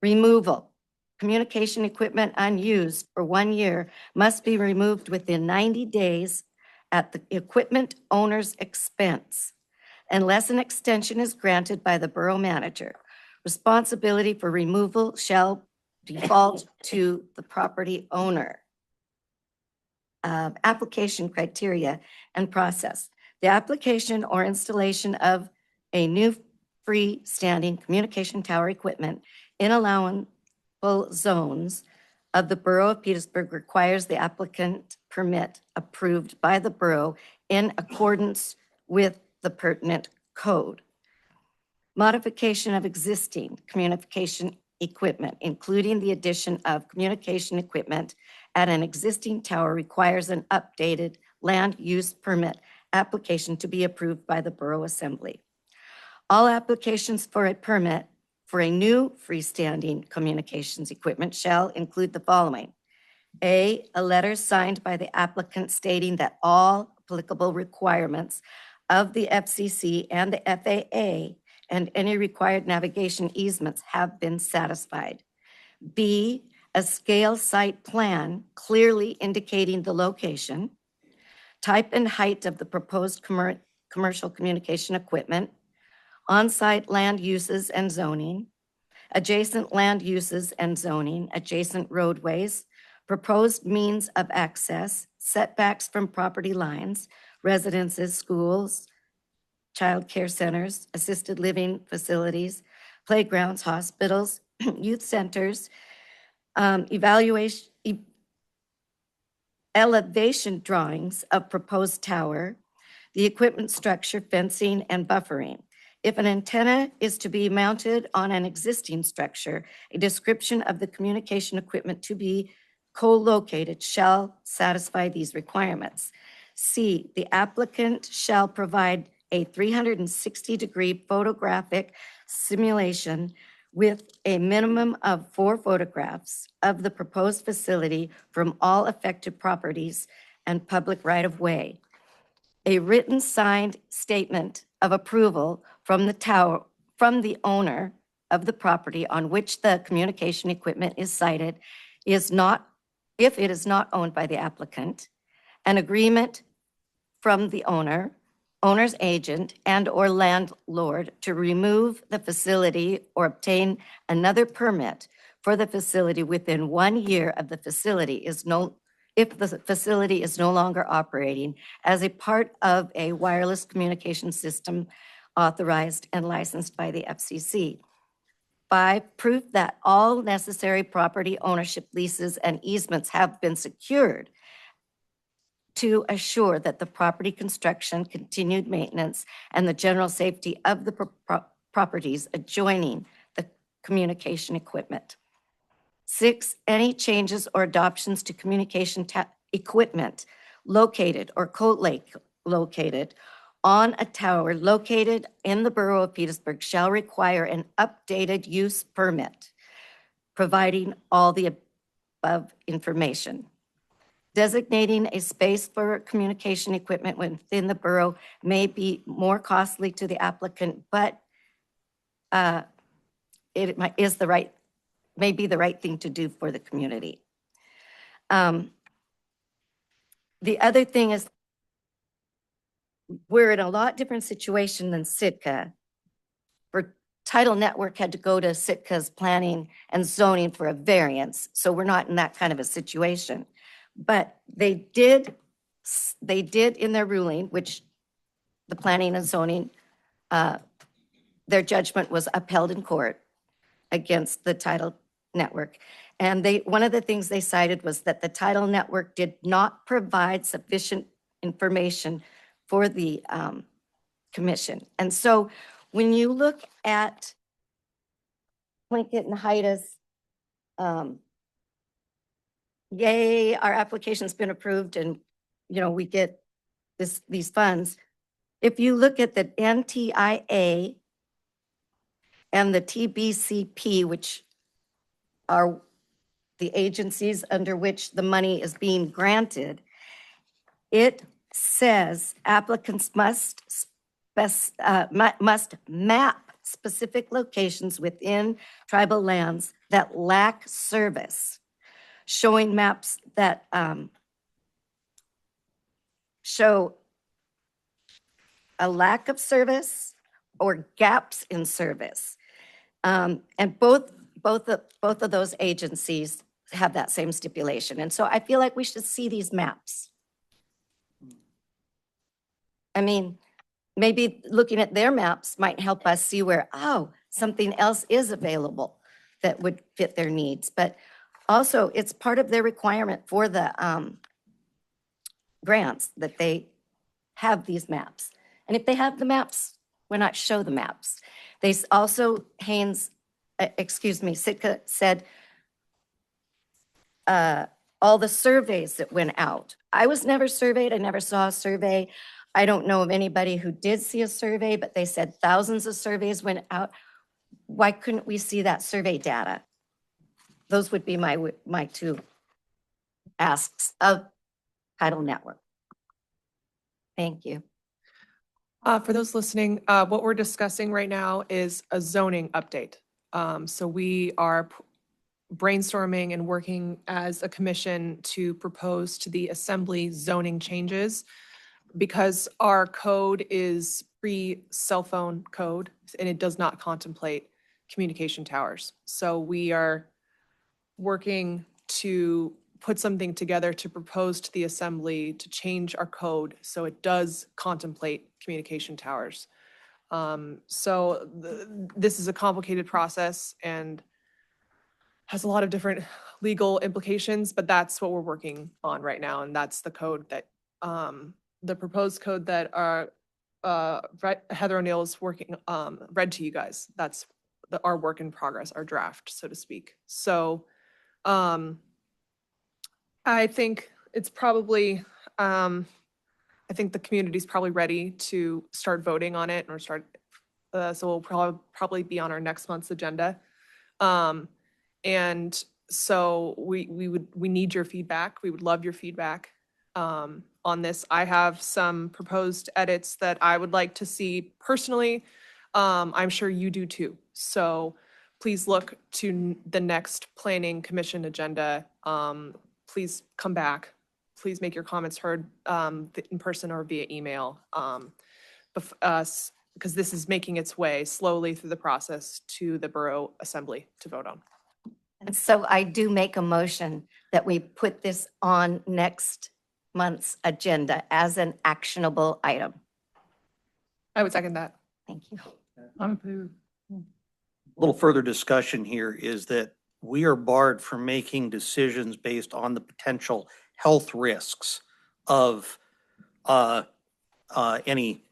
Removal. Communication equipment unused for 1 year must be removed within 90 days at the equipment owner's expense, unless an extension is granted by the borough manager. Responsibility for removal shall default to the property owner. Application criteria and process. The application or installation of a new freestanding communication tower equipment in allowable zones of the Borough of Petersburg requires the applicant permit approved by the borough in accordance with the pertinent code. Modification of existing communication equipment, including the addition of communication equipment at an existing tower, requires an updated land use permit application to be approved by the Borough Assembly. All applications for a permit for a new freestanding communications equipment shall include the following. A letter signed by the applicant stating that all applicable requirements of the FCC and the FAA and any required navigation easements have been satisfied. B, a scale site plan clearly indicating the location, type and height of the proposed commercial communication equipment, on-site land uses and zoning, adjacent land uses and zoning, adjacent roadways, proposed means of access, setbacks from property lines, residences, schools, child care centers, assisted living facilities, playgrounds, hospitals, youth centers, elevation drawings of proposed tower, the equipment structure, fencing, and buffering. If an antenna is to be mounted on an existing structure, a description of the communication equipment to be co-located shall satisfy these requirements. C, the applicant shall provide a 360-degree photographic simulation with a minimum of 4 photographs of the proposed facility from all affected properties and public right-of-way. A written signed statement of approval from the owner of the property on which the communication equipment is sited is not, if it is not owned by the applicant, an agreement from the owner's agent and/or landlord to remove the facility or obtain another permit for the facility within 1 year of the facility if the facility is no longer operating as a part of a wireless communication system authorized and licensed by the FCC. 5, proof that all necessary property ownership leases and easements have been secured to assure that the property construction, continued maintenance, and the general safety of the properties adjoining the communication equipment. 6, any changes or adoptions to communication equipment located or co-located on a tower located in the Borough of Petersburg shall require an updated use permit, providing all the above information. Designating a space for communication equipment within the borough may be more costly to the applicant, but it may be the right thing to do for the community. The other thing is we're in a lot different situation than Sitka. For Tidal Network had to go to Sitka's planning and zoning for a variance, so we're not in that kind of a situation. But they did in their ruling, which the planning and zoning, their judgment was upheld in court against the Tidal Network. And one of the things they cited was that the Tidal Network did not provide sufficient information for the commission. And so when you look at Tlingit and Haida's, yay, our application's been approved and, we get these funds. If you look at the NTIA and the TBCP, which are the agencies under which the money is being granted, it says applicants must map specific locations within tribal lands that lack service, showing maps that show a lack of service or gaps in service. And both of those agencies have that same stipulation. And so I feel like we should see these maps. I mean, maybe looking at their maps might help us see where, oh, something else is available that would fit their needs. But also, it's part of their requirement for the grants that they have these maps. And if they have the maps, why not show the maps? They also, Sitka said all the surveys that went out. I was never surveyed. I never saw a survey. I don't know of anybody who did see a survey, but they said thousands of surveys went out. Why couldn't we see that survey data? Those would be my two asks of Tidal Network. Thank you. For those listening, what we're discussing right now is a zoning update. So we are brainstorming and working as a commission to propose to the assembly zoning changes because our code is pre-cell phone code and it does not contemplate communication towers. So we are working to put something together to propose to the assembly to change our code so it does contemplate communication towers. This is a complicated process and has a lot of different legal implications, but that's what we're working on right now. And that's the code that, the proposed code that Heather O'Neill is working, read to you guys. That's our work in progress, our draft, so to speak. So I think it's probably, I think the community's probably ready to start voting on it or start, so we'll probably be on our next month's agenda. And so we need your feedback. We would love your feedback on this. I have some proposed edits that I would like to see personally. I'm sure you do too. So please look to the next planning commission agenda. Please come back. Please make your comments heard in person or via email. Because this is making its way slowly through the process to the Borough Assembly to vote on. And so I do make a motion that we put this on next month's agenda as an actionable item. I would second that. Thank you. I'm approved. A little further discussion here is that we are barred from making decisions based on the potential health risks of any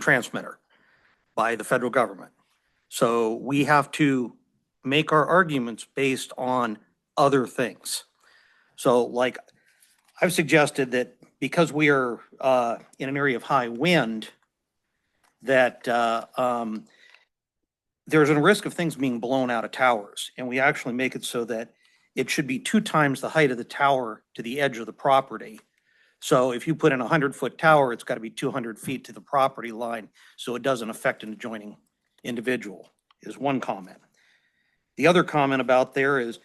transmitter by the federal government. So we have to make our arguments based on other things. So like I've suggested that because we are in an area of high wind, that there's a risk of things being blown out of towers. And we actually make it so that it should be 2 times the height of the tower to the edge of the property. So if you put in a 100-foot tower, it's got to be 200 feet to the property line so it doesn't affect an adjoining individual, is one comment. The other comment about there is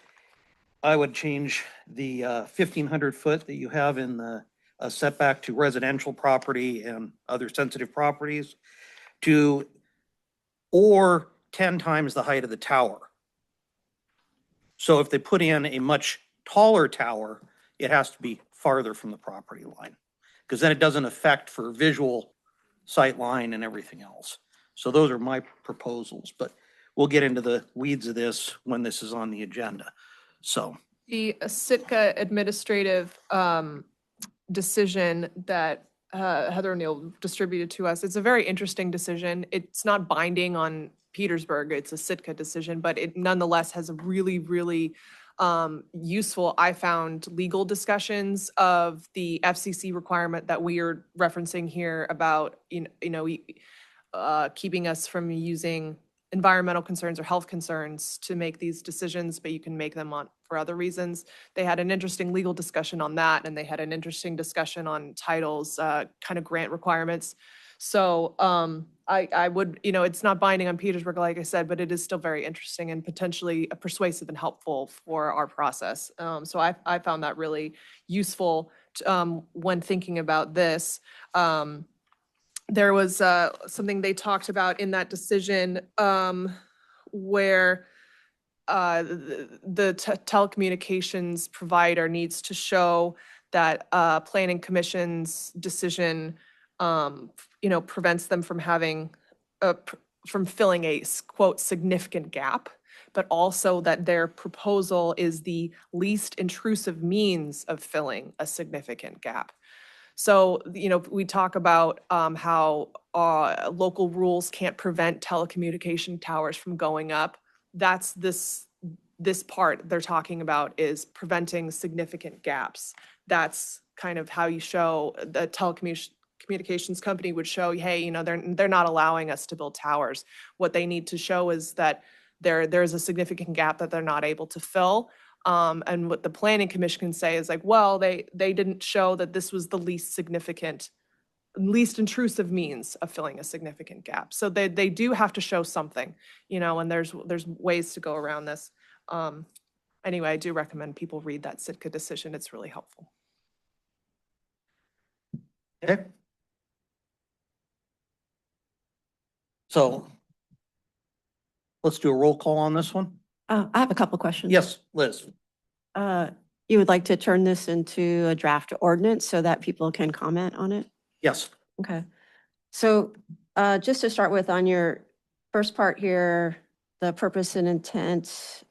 I would change the 1,500 foot that you have in the setback to residential property and other sensitive properties to or 10 times the height of the tower. So if they put in a much taller tower, it has to be farther from the property line because then it doesn't affect for visual sight line and everything else. So those are my proposals, but we'll get into the weeds of this when this is on the agenda. So The Sitka administrative decision that Heather O'Neill distributed to us, it's a very interesting decision. It's not binding on Petersburg, it's a Sitka decision, but it nonetheless has a really, really useful, I found, legal discussions of the FCC requirement that we are referencing here about, keeping us from using environmental concerns or health concerns to make these decisions, but you can make them for other reasons. They had an interesting legal discussion on that, and they had an interesting discussion on titles, kind of grant requirements. So I would, it's not binding on Petersburg, like I said, but it is still very interesting and potentially persuasive and helpful for our process. So I found that really useful when thinking about this. There was something they talked about in that decision where the telecommunications provider needs to show that planning commission's decision prevents them from having from filling a quote significant gap, but also that their proposal is the least intrusive means of filling a significant gap. So, we talk about how local rules can't prevent telecommunication towers from going up. That's this part they're talking about is preventing significant gaps. That's kind of how you show the telecommunications company would show, hey, they're not allowing us to build towers. What they need to show is that there's a significant gap that they're not able to fill. And what the planning commission can say is like, well, they didn't show that this was the least intrusive means of filling a significant gap. So they do have to show something, and there's ways to go around this. Anyway, I do recommend people read that Sitka decision. It's really helpful. Okay. So let's do a roll call on this one. I have a couple questions. Yes, Liz. You would like to turn this into a draft ordinance so that people can comment on it? Yes. Okay. So just to start with, on your first part here, the purpose and intent,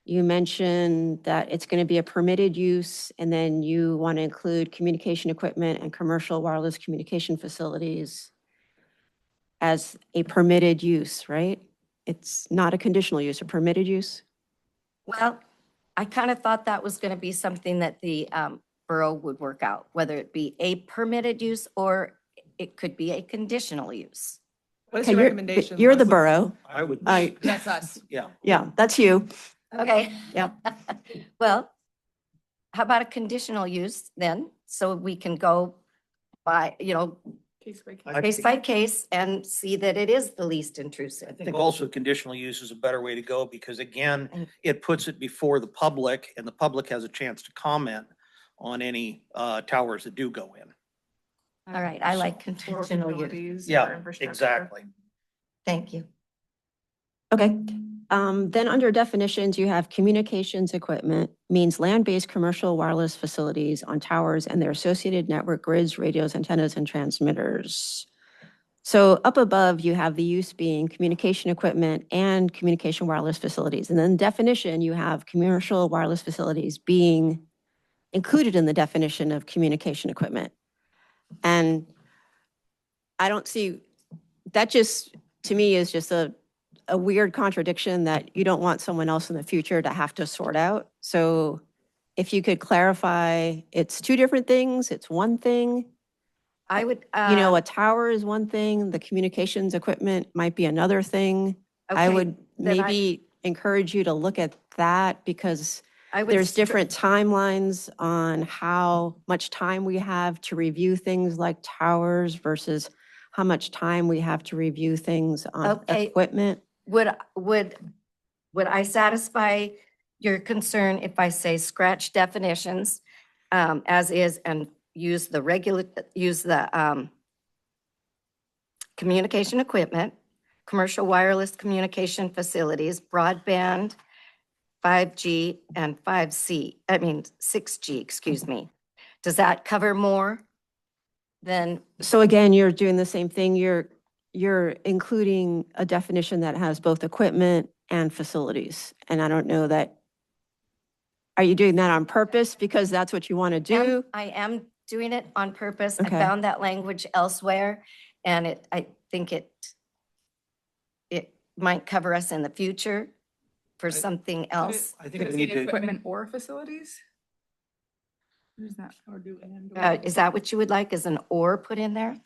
you mentioned that it's going to be a permitted use, and then you want to include communication equipment and commercial wireless communication facilities as a permitted use, right? It's not a conditional use, a permitted use? Well, I kind of thought that was going to be something that the borough would work out, whether it be a permitted use or it could be a conditional use. What is Okay, your you're- recommendation? You're the Leslie? borough. I would. That's us. Yeah. Yeah, that's you. Okay. Yeah. Well, how about a conditional use then? So we can go by, Case by case. case by case and see that it is the least intrusive. I think also conditional use is a better way to go because again, it puts it before the public and the public has a chance to comment on any towers that do go in. All right, I like conditional use. Facilities or Yeah, infrastructure. exactly. Thank you. Okay. Then under definitions, you have communications equipment means land-based commercial wireless facilities on towers and their associated network grids, radios, antennas, and transmitters. So up above, you have the use being communication equipment and communication wireless facilities. And then definition, you have commercial wireless facilities being included in the definition of communication equipment. And I don't see, that just, to me, is just a weird contradiction that you don't want someone else in the future to have to sort out. So if you could clarify, it's two different things, it's one thing. I would, A tower is one thing, the communications equipment might be another thing. I Okay, would then maybe encourage you to look at that because I would there's stri- different timelines on how much time we have to review things like towers versus how much time we have to review things on Okay. equipment. Would I satisfy your concern if I say scratch definitions as is and use the communication equipment, commercial wireless communication facilities, broadband, 5G and 6G, excuse me. Does that cover more than, So again, you're doing the same thing. You're including a definition that has both equipment and facilities. And I don't know that, are you doing that on purpose because that's what you want to do? I am doing it on purpose. I Okay. found that language elsewhere and I think it might cover us in the future for something else. I Could think it we say need to. equipment or facilities? Or is that? Or do and. Is that what you would like, as an or put in there?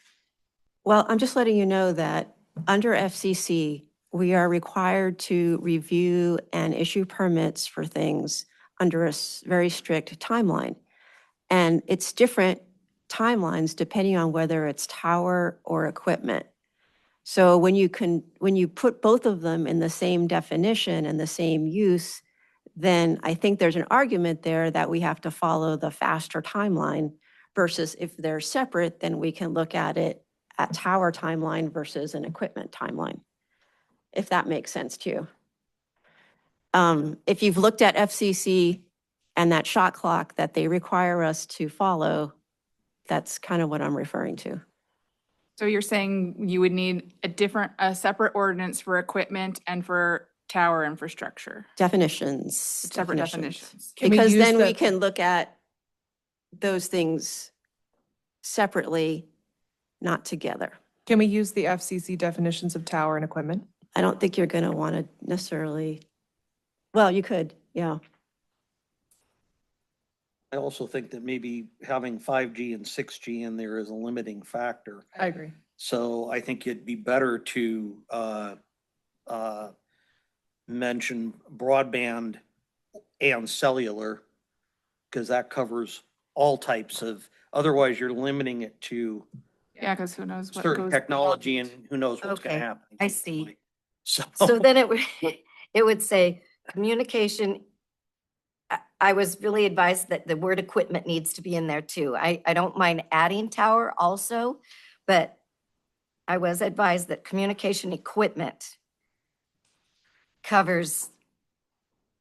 Well, I'm just letting you know that under FCC, we are required to review and issue permits for things under a very strict timeline. And it's different timelines depending on whether it's tower or equipment. So when you put both of them in the same definition and the same use, then I think there's an argument there that we have to follow the faster timeline versus if they're separate, then we can look at it at tower timeline versus an equipment timeline, if that makes sense to you. If you've looked at FCC and that shot clock that they require us to follow, that's kind of what I'm referring to. So you're saying you would need a separate ordinance for equipment and for tower infrastructure? Definitions. Separate definitions. Because then we can look at those things separately, not together. Can we use the FCC definitions of tower and equipment? I don't think you're going to want to necessarily, well, you could, yeah. I also think that maybe having 5G and 6G in there is a limiting factor. I agree. So I think it'd be better to mention broadband and cellular, because that covers all types of, otherwise you're limiting it to Yeah, because who knows what certain goes. technology and who knows what's going Okay, to happen. I see. So, So then it would, it would say communication. I was really advised that the word equipment needs to be in there too. I don't mind adding tower also, but I was advised that communication equipment covers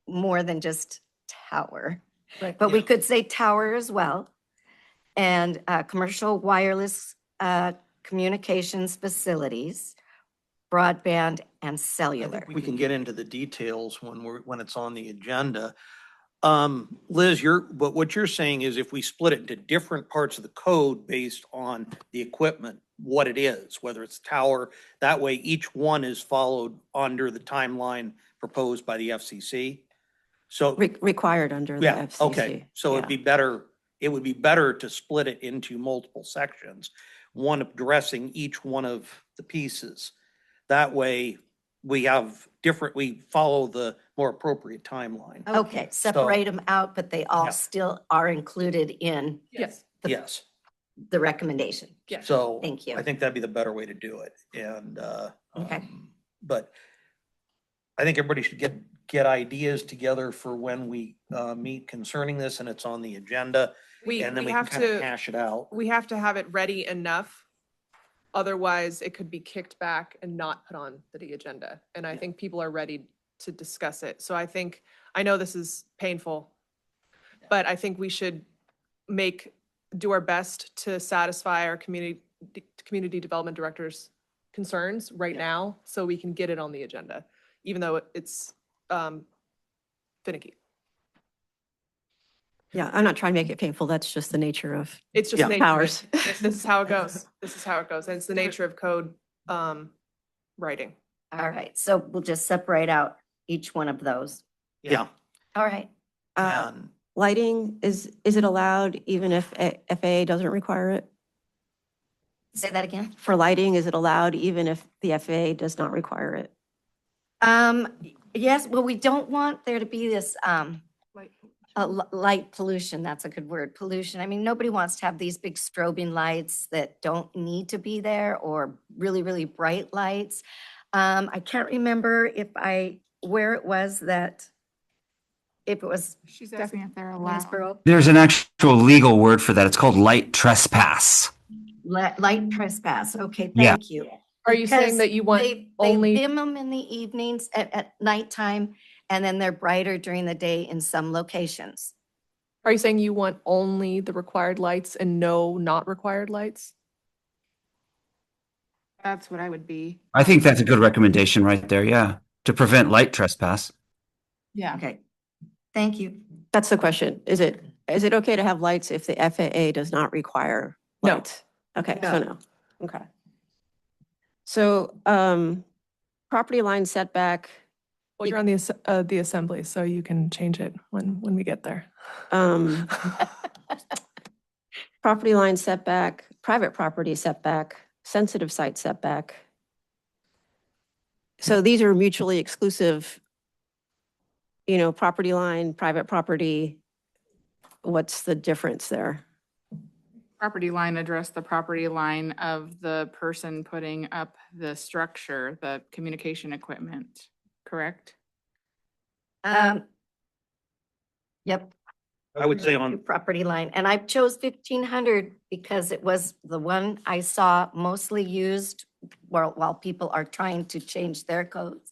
more than just tower. Right. But we could say tower as well. And commercial wireless communications facilities, broadband and I cellular. think we can get into the details when it's on the agenda. Liz, what you're saying is if we split it into different parts of the code based on the equipment, what it is, whether it's tower, that way each one is followed under the timeline proposed by the FCC. So, Required under the yeah, FCC. okay. So it would be better to split it into multiple sections, one addressing each one of the pieces. That way we follow the more appropriate timeline. Okay, separate them out, but they all Yeah. still are included in Yes. Yes. the recommendation. Yeah. So Thank you. I think that'd be the better way to do it. And, Okay. but I think everybody should get ideas together for when we meet concerning this and it's on the agenda. And then we can have kind of to, hash it out. we have to have it ready enough. Otherwise, it could be kicked back and not put on the agenda. And I think people are ready to discuss it. So I know this is painful, but I think we should do our best to satisfy our community development director's concerns right now, so we can get it on the agenda, even though it's finicky. Yeah, I'm not trying to make it painful. That's just the nature of It's just nature. powers. This is how it goes. This is how it goes. And it's the nature of code writing. All right, so we'll just separate out each one of those. Yeah. All right. And Lighting, is it allowed even if FAA doesn't require it? Say that again. For lighting, is it allowed even if the FAA does not require it? Yes, well, we don't want there to be this light pollution. That's a good word, pollution. I mean, nobody wants to have these big strobing lights that don't need to be there, or really, really bright lights. I can't remember where it was that, if it was She's asking if they're allowed. Waynesboro. There's an actual legal word for that. It's called light trespass. Light trespass. Okay, Yeah. thank you. Are you saying Because that you want they only? dim them in the evenings at nighttime, and then they're brighter during the day in some locations. Are you saying you want only the required lights and no not required lights? That's what I would be. I think that's a good recommendation right there. Yeah. To prevent light trespass. Yeah. Okay, thank you. That's the question. Is it okay to have lights if the FAA does not require No. lights? Okay, so no. Okay. So, property line setback, Well, you're on the assembly, so you can change it when we get there. property line setback, private property setback, sensitive site setback. So these are mutually exclusive, property line, private property. What's the difference there? Property line address, the property line of the person putting up the structure, the communication equipment, correct? Yep. I would say Your on, property line, and I chose 1,500 because it was the one I saw mostly used while people are trying to change their codes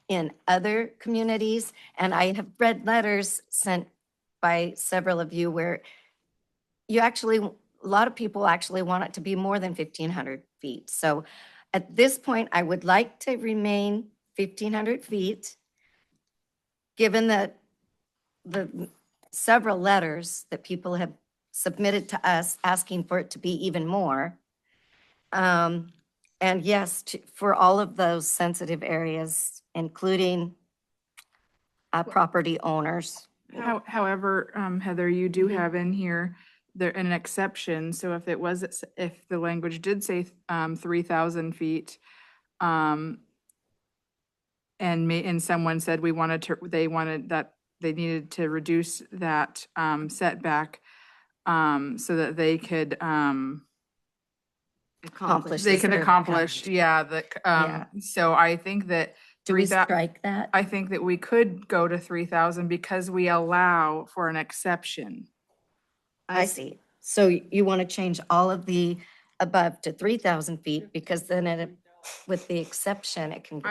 in other communities. And I have read letters sent by several of you where a lot of people actually want it to be more than 1,500 feet. So at this point, I would like to remain 1,500 feet, given that the several letters that people have submitted to us asking for it to be even more. And yes, for all of those sensitive areas, including property owners. However, Heather, you do have in here an exception. So if the language did say 3,000 feet, and someone said they needed to reduce that setback so that they could Accomplish. accomplish, so I think that Do we strike that? I think that we could go to 3,000 because we allow for an exception. I see. So you want to change all of the above to 3,000 feet because then with the exception, it can.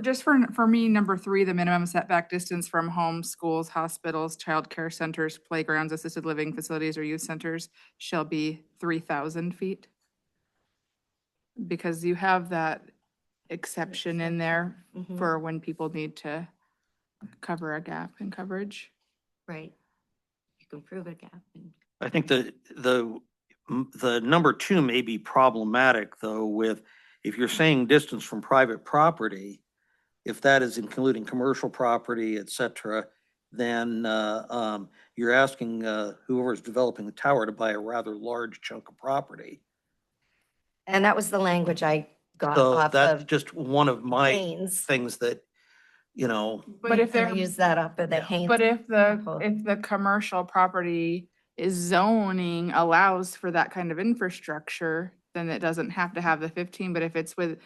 Just for me, number 3, the minimum setback distance from homes, schools, hospitals, childcare centers, playgrounds, assisted living facilities, or youth centers shall be 3,000 feet. Because you have that exception in there for when people need to cover a gap in coverage. Right. You can prove a gap. I think the number 2 may be problematic though with, if you're saying distance from private property, if that is including commercial property, et cetera, then you're asking whoever's developing the tower to buy a rather large chunk of property. And that was the language I got So off that's of just one of my Haynes. things that, But if I they're use that up of the Haynes. But if the commercial property is zoning allows for that kind of infrastructure, then it doesn't have to have the 15, but if it's within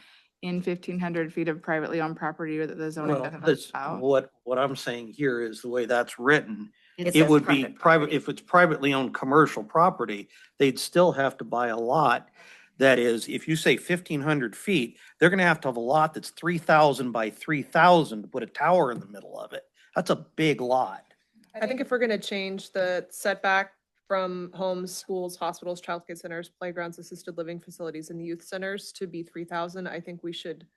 1,500 feet of privately owned property or that the zoning well, doesn't that's allow. what I'm saying here is the way that's written. It It says would be private private, if it's privately owned commercial property, they'd still have to buy a lot. That is, if you say 1,500 feet, they're gonna have to have a lot that's 3,000 by 3,000 to put a tower in the middle of it. That's a big lot. I think if we're gonna change the setback from homes, schools, hospitals, childcare centers, playgrounds, assisted living facilities, and youth centers to be 3,000, I think we should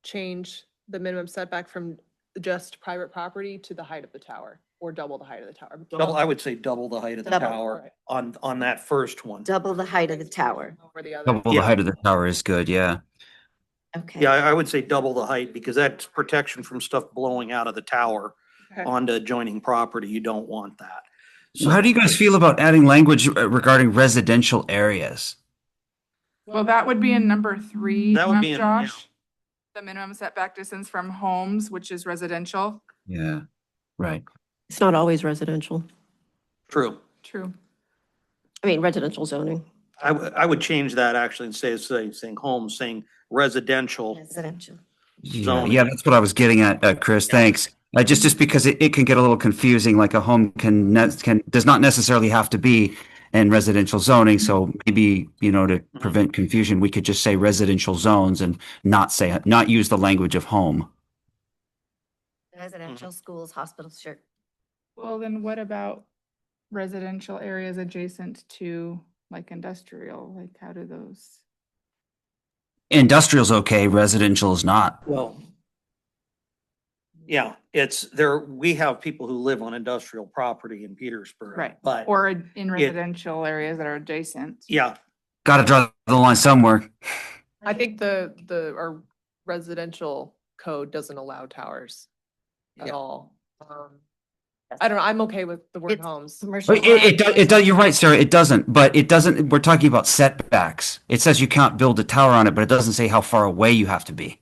change the minimum setback from just private property to the height of the tower, or double the height of the tower. I would say double the height of the Double. tower on that first one. Double the height of the tower. Over the other. Double the height of the tower is good, yeah. Okay. Yeah, I would say double the height because that's protection from stuff blowing out of the tower Okay. onto adjoining property. You don't want that. So how do you guys feel about adding language regarding residential areas? Well, that would be in number 3, That would be in- Josh. The minimum setback distance from homes, which is residential. Yeah, right. It's not always residential. True. True. I mean, residential zoning. I would change that actually and saying home, saying residential. Residential. Yeah, Zoning. yeah, that's what I was getting at, Chris. Thanks. Just because it can get a little confusing, like a home does not necessarily have to be in residential zoning. So maybe, to prevent confusion, we could just say residential zones and not use the language of home. Residential, schools, hospitals, sure. Well, then what about residential areas adjacent to like industrial? Like how do those? Industrial's okay, residential is not. Well, yeah, we have people who live on industrial property in Petersburg. Right. But Or in residential areas that are adjacent. yeah, Got to draw the line somewhere. I think our residential code doesn't allow towers at all. I don't know, I'm okay with the word It's homes. commercial. It does. You're right, Sarah. It doesn't, but it doesn't. We're talking about setbacks. It says you can't build a tower on it, but it doesn't say how far away you have to be.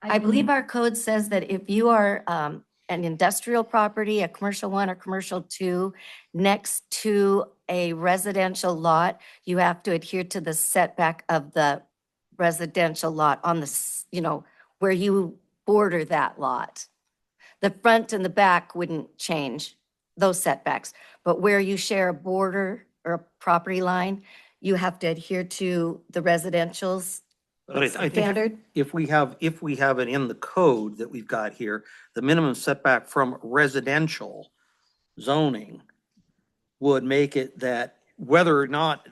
I believe our code says that if you are an industrial property, a commercial 1 or commercial 2, next to a residential lot, you have to adhere to the setback of the residential lot on the, where you border that lot. The front and the back wouldn't change those setbacks, but where you share a border or a property line, you have to adhere to the residential's But I think standard. if we have it in the code that we've got here, the minimum setback from residential zoning would make it that whether or not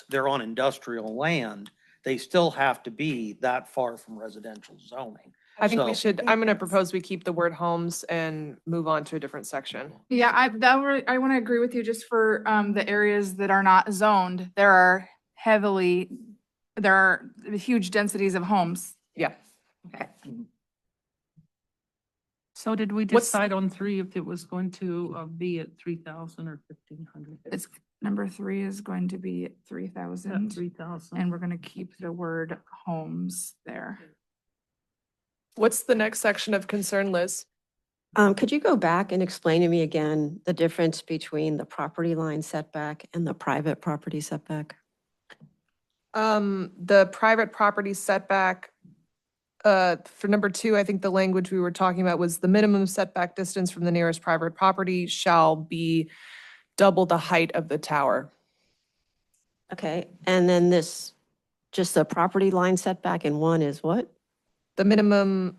they're on industrial land, they still have to be that far from residential zoning. I think we So- should, I'm going to propose we keep the word homes and move on to a different section. Yeah, I want to agree with you just for the areas that are not zoned. There are huge densities of homes. Yeah. So did we What's- decide on 3 if it was going to be at 3,000 or 1,500? It's number 3 is going to be 3,000. 3,000. And we're going to keep the word homes there. What's the next section of concern, Liz? Could you go back and explain to me again the difference between the property line setback and the private property setback? The private property setback, for number 2, I think the language we were talking about was the minimum setback distance from the nearest private property shall be double the height of the tower. Okay, and then just the property line setback in 1 is what? The minimum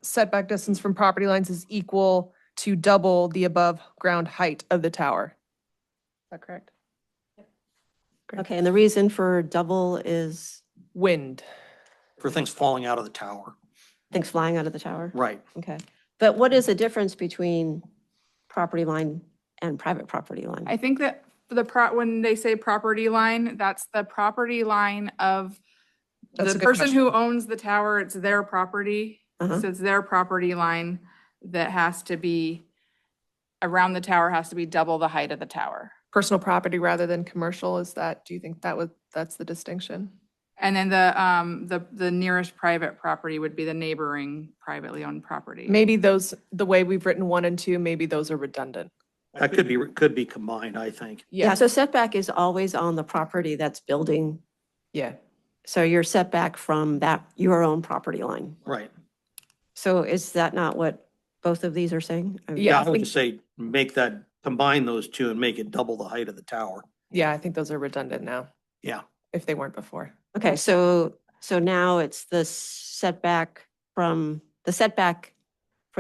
setback distance from property lines is equal to double the above ground height of the tower. Is that correct? Okay, and the reason for double is Wind. For things falling out of the tower. things flying out of the tower? Right. Okay. But what is the difference between property line and private property line? I think that for when they say property line, that's the property line of That's the a good person question. who owns the tower. It's their property. Uh-huh. So it's their property line that has to be, around the tower has to be double the height of the tower. Personal property rather than commercial, do you think that's the distinction? And then the nearest private property would be the neighboring privately owned property. Maybe the way we've written 1 and 2, maybe those are redundant. That could be combined, I think. Yeah, so setback is always on the property that's building. Yeah. So you're setback from your own property line. Right. So is that not what both of these are saying? Yeah, I would just say combine those two and make it double the height of the tower. Yeah, I think those are redundant now, Yeah. if they weren't before. Okay, so now it's the setback for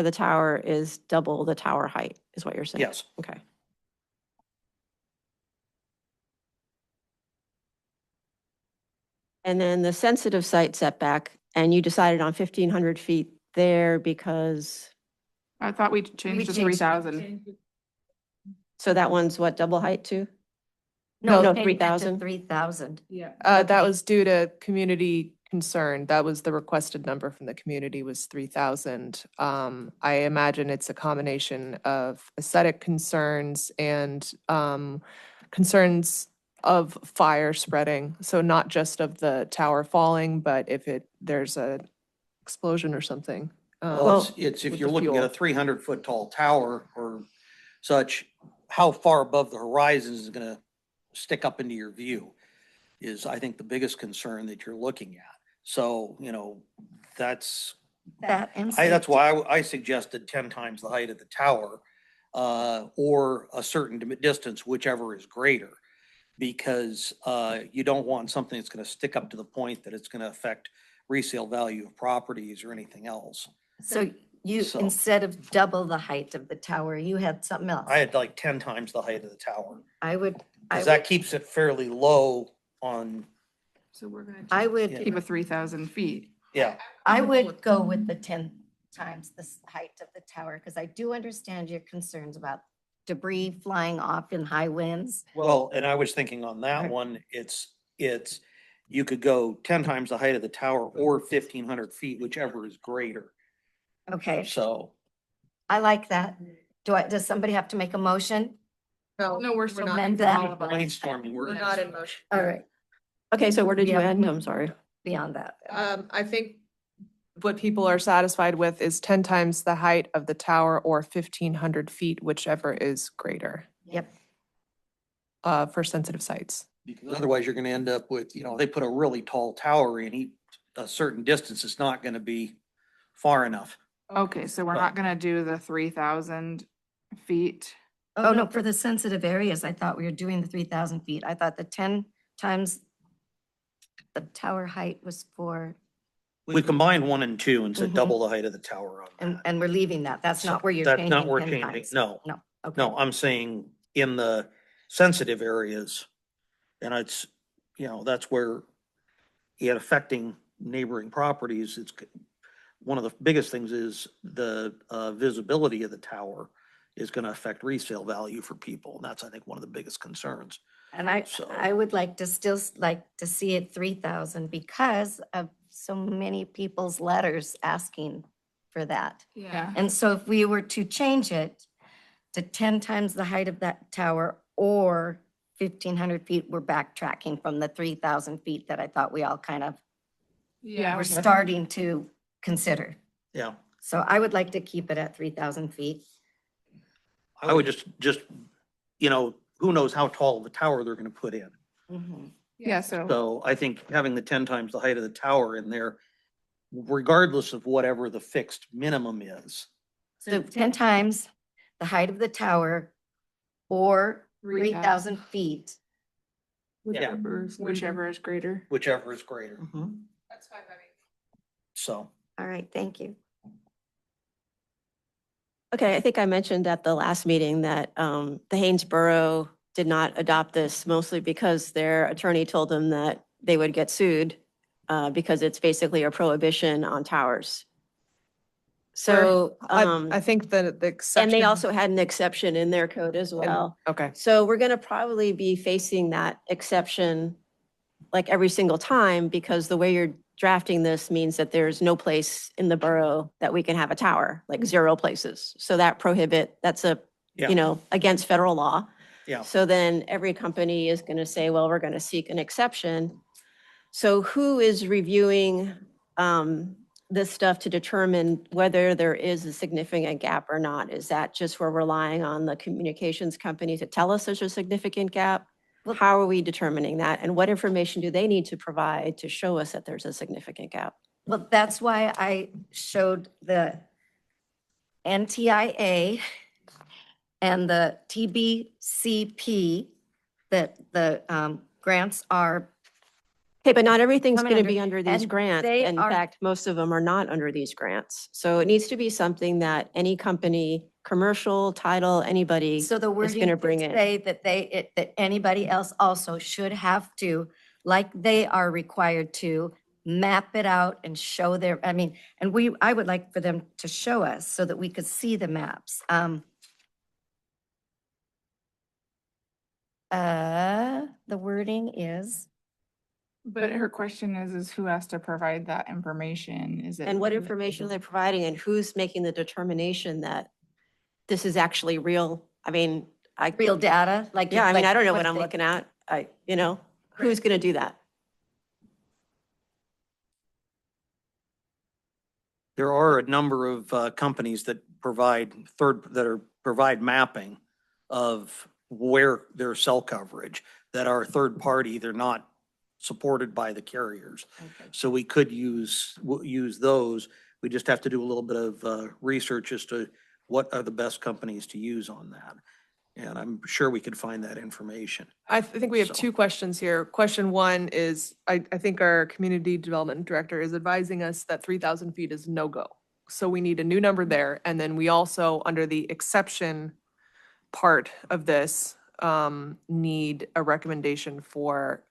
the tower is double the tower height, is what you're saying? Yes. Okay. And then the sensitive site setback, and you decided on 1,500 feet there because, I thought we changed to 3,000. so that one's what, double height too? No, No, change that to 3,000? 3,000. Yeah. That was due to community concern. That was the requested number from the community was 3,000. I imagine it's a combination of aesthetic concerns and concerns of fire spreading. So not just of the tower falling, but if there's a explosion or something. Well, it's if with you're the looking at a fuel. 300-foot tall tower or such, how far above the horizon is it going to stick up into your view is, I think, the biggest concern that you're looking at. So, that's that's why I suggested 10 times the height of the tower, or a certain distance, whichever is greater, because you don't want something that's going to stick up to the point that it's going to affect resale value of properties or anything else. So So- instead of double the height of the tower, you had something else. I had like 10 times the height of the tower, I would, because that keeps it fairly low on, So we're going I to would, keep a 3,000 feet. yeah. I would go with the 10 times the height of the tower, because I do understand your concerns about debris flying off in high winds. Well, and I was thinking on that one, you could go 10 times the height of the tower or 1,500 feet, whichever is greater. Okay, So, I like that. Does somebody have to make a motion? No, we're still not- amending all of them. brainstorming. We're not in motion. All right, Okay, so where did you Yeah. end? I'm sorry. beyond that. I think what people are satisfied with is 10 times the height of the tower or 1,500 feet, whichever is greater. Yep. For sensitive sites. Because otherwise you're gonna end up with, they put a really tall tower in, a certain distance, it's not gonna be far enough. Okay, so we're not gonna do the 3,000 feet. Oh, no, for the sensitive areas, I thought we were doing the 3,000 feet. I thought the 10 times the tower height was for, We combined 1 and 2 and said Mhm. double the height of the tower on that. and we're leaving that. That's not where you're That's changing not where 10 changing, times. no. No, okay. No, I'm saying in the sensitive areas, and it's, that's where it affecting neighboring properties, one of the biggest things is the visibility of the tower is gonna affect resale value for people, and that's, I think, one of the biggest concerns. And I So- would like to still like to see it 3,000 because of so many people's letters asking for that. Yeah. And so if we were to change it to 10 times the height of that tower or 1,500 feet, we're backtracking from the 3,000 feet that I thought we all kind of Yeah. were starting to consider. Yeah, So I would like to keep it at 3,000 feet. I would just, who knows how tall of a tower they're gonna put in. Mhm. Yeah, so, So I think having the 10 times the height of the tower in there, regardless of whatever the fixed minimum is. So 10 times the height of the tower or 3,000 feet. Yeah. whichever is greater. Whichever is greater. That's fine by me. So, All right, thank you. Okay, I think I mentioned at the last meeting that the Haynes Borough did not adopt this mostly because their attorney told them that they would get sued because it's basically a prohibition on towers. So, I think that the exception. and they also had an exception in their code as well. Okay. So we're going to probably be facing that exception like every single time because the way you're drafting this means that there's no place in the borough that we can have a tower, like 0 places. So that's Yeah. against federal law. yeah. So then every company is going to say, well, we're going to seek an exception. So who is reviewing this stuff to determine whether there is a significant gap or not? Is that just we're relying on the communications company to tell us there's a significant gap? How are we determining that? And what information do they need to provide to show us that there's a significant gap? Well, that's why I showed the NTIA and the TBCP that the grants are. Okay, but not everything's coming going to be under these and grants. they In are- fact, most of them are not under these grants. So it needs to be something that any company, commercial, title, anybody So the is wording going to could bring in. say that that anybody else also should have to, like they are required to, map it out and show their, and I would like for them to show us so that we could see the maps. The wording is, But her question is who has to provide that information? Is it? And what information are they providing and who's making the determination that this is actually real? real data, like. Yeah, I don't know what if I'm they- looking at. Who's going to do that? There are a number of companies that provide mapping of where their cell coverage that are third party. They're not supported by the carriers. So we could use those. We just have to do a little bit of research as to what are the best companies to use on that. And I'm sure we could find that information. I think we have So- 2 questions here. Question 1 is, I think our community development director is advising us that 3,000 feet is no-go. So we need a new number there. And then we also, under the exception part of this, need a recommendation for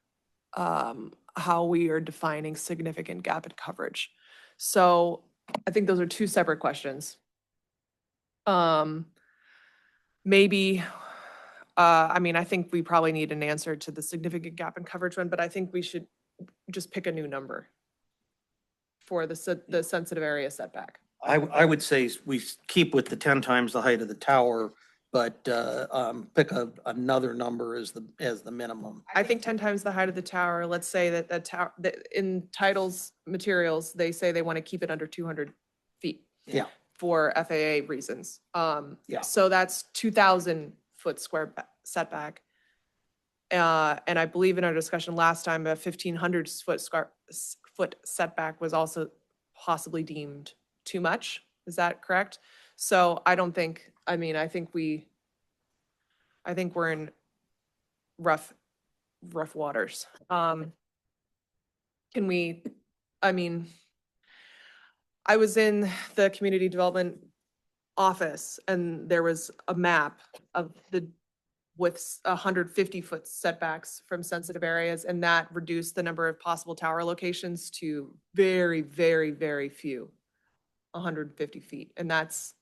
how we are defining significant gap in coverage. So I think those are 2 separate questions. Maybe, I think we probably need an answer to the significant gap in coverage one, but I think we should just pick a new number for the sensitive area setback. I would say we keep with the 10 times the height of the tower but, pick another number as the minimum. I think 10 times the height of the tower, let's say that the tower, in titles materials, they say they want to keep it under 200 feet Yeah. for FAA reasons. Yeah. So that's 2,000 foot square setback. And I believe in our discussion last time, a 1,500 foot setback was also possibly deemed too much. Is that correct? So I don't think, I mean, I think we're in rough waters. Can we, I mean, I was in the community development office and there was a map of with 150-foot setbacks from sensitive areas, and that reduced the number of possible tower locations to very, very, very few, 150 feet. And that's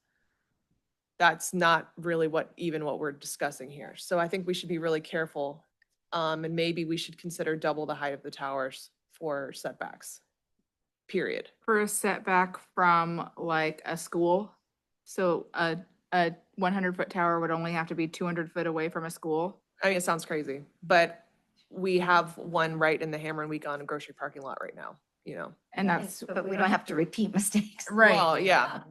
not really what we're discussing here. So I think we should be really careful. And maybe we should consider double the height of the towers for setbacks, period. For a setback from like a school, so a 100-foot tower would only have to be 200 foot away from a school. I mean, it sounds crazy, but we have one right in the Hammer and Weekon grocery parking lot right now, you know? And that's, But we don't have to repeat mistakes. right. Well, yeah.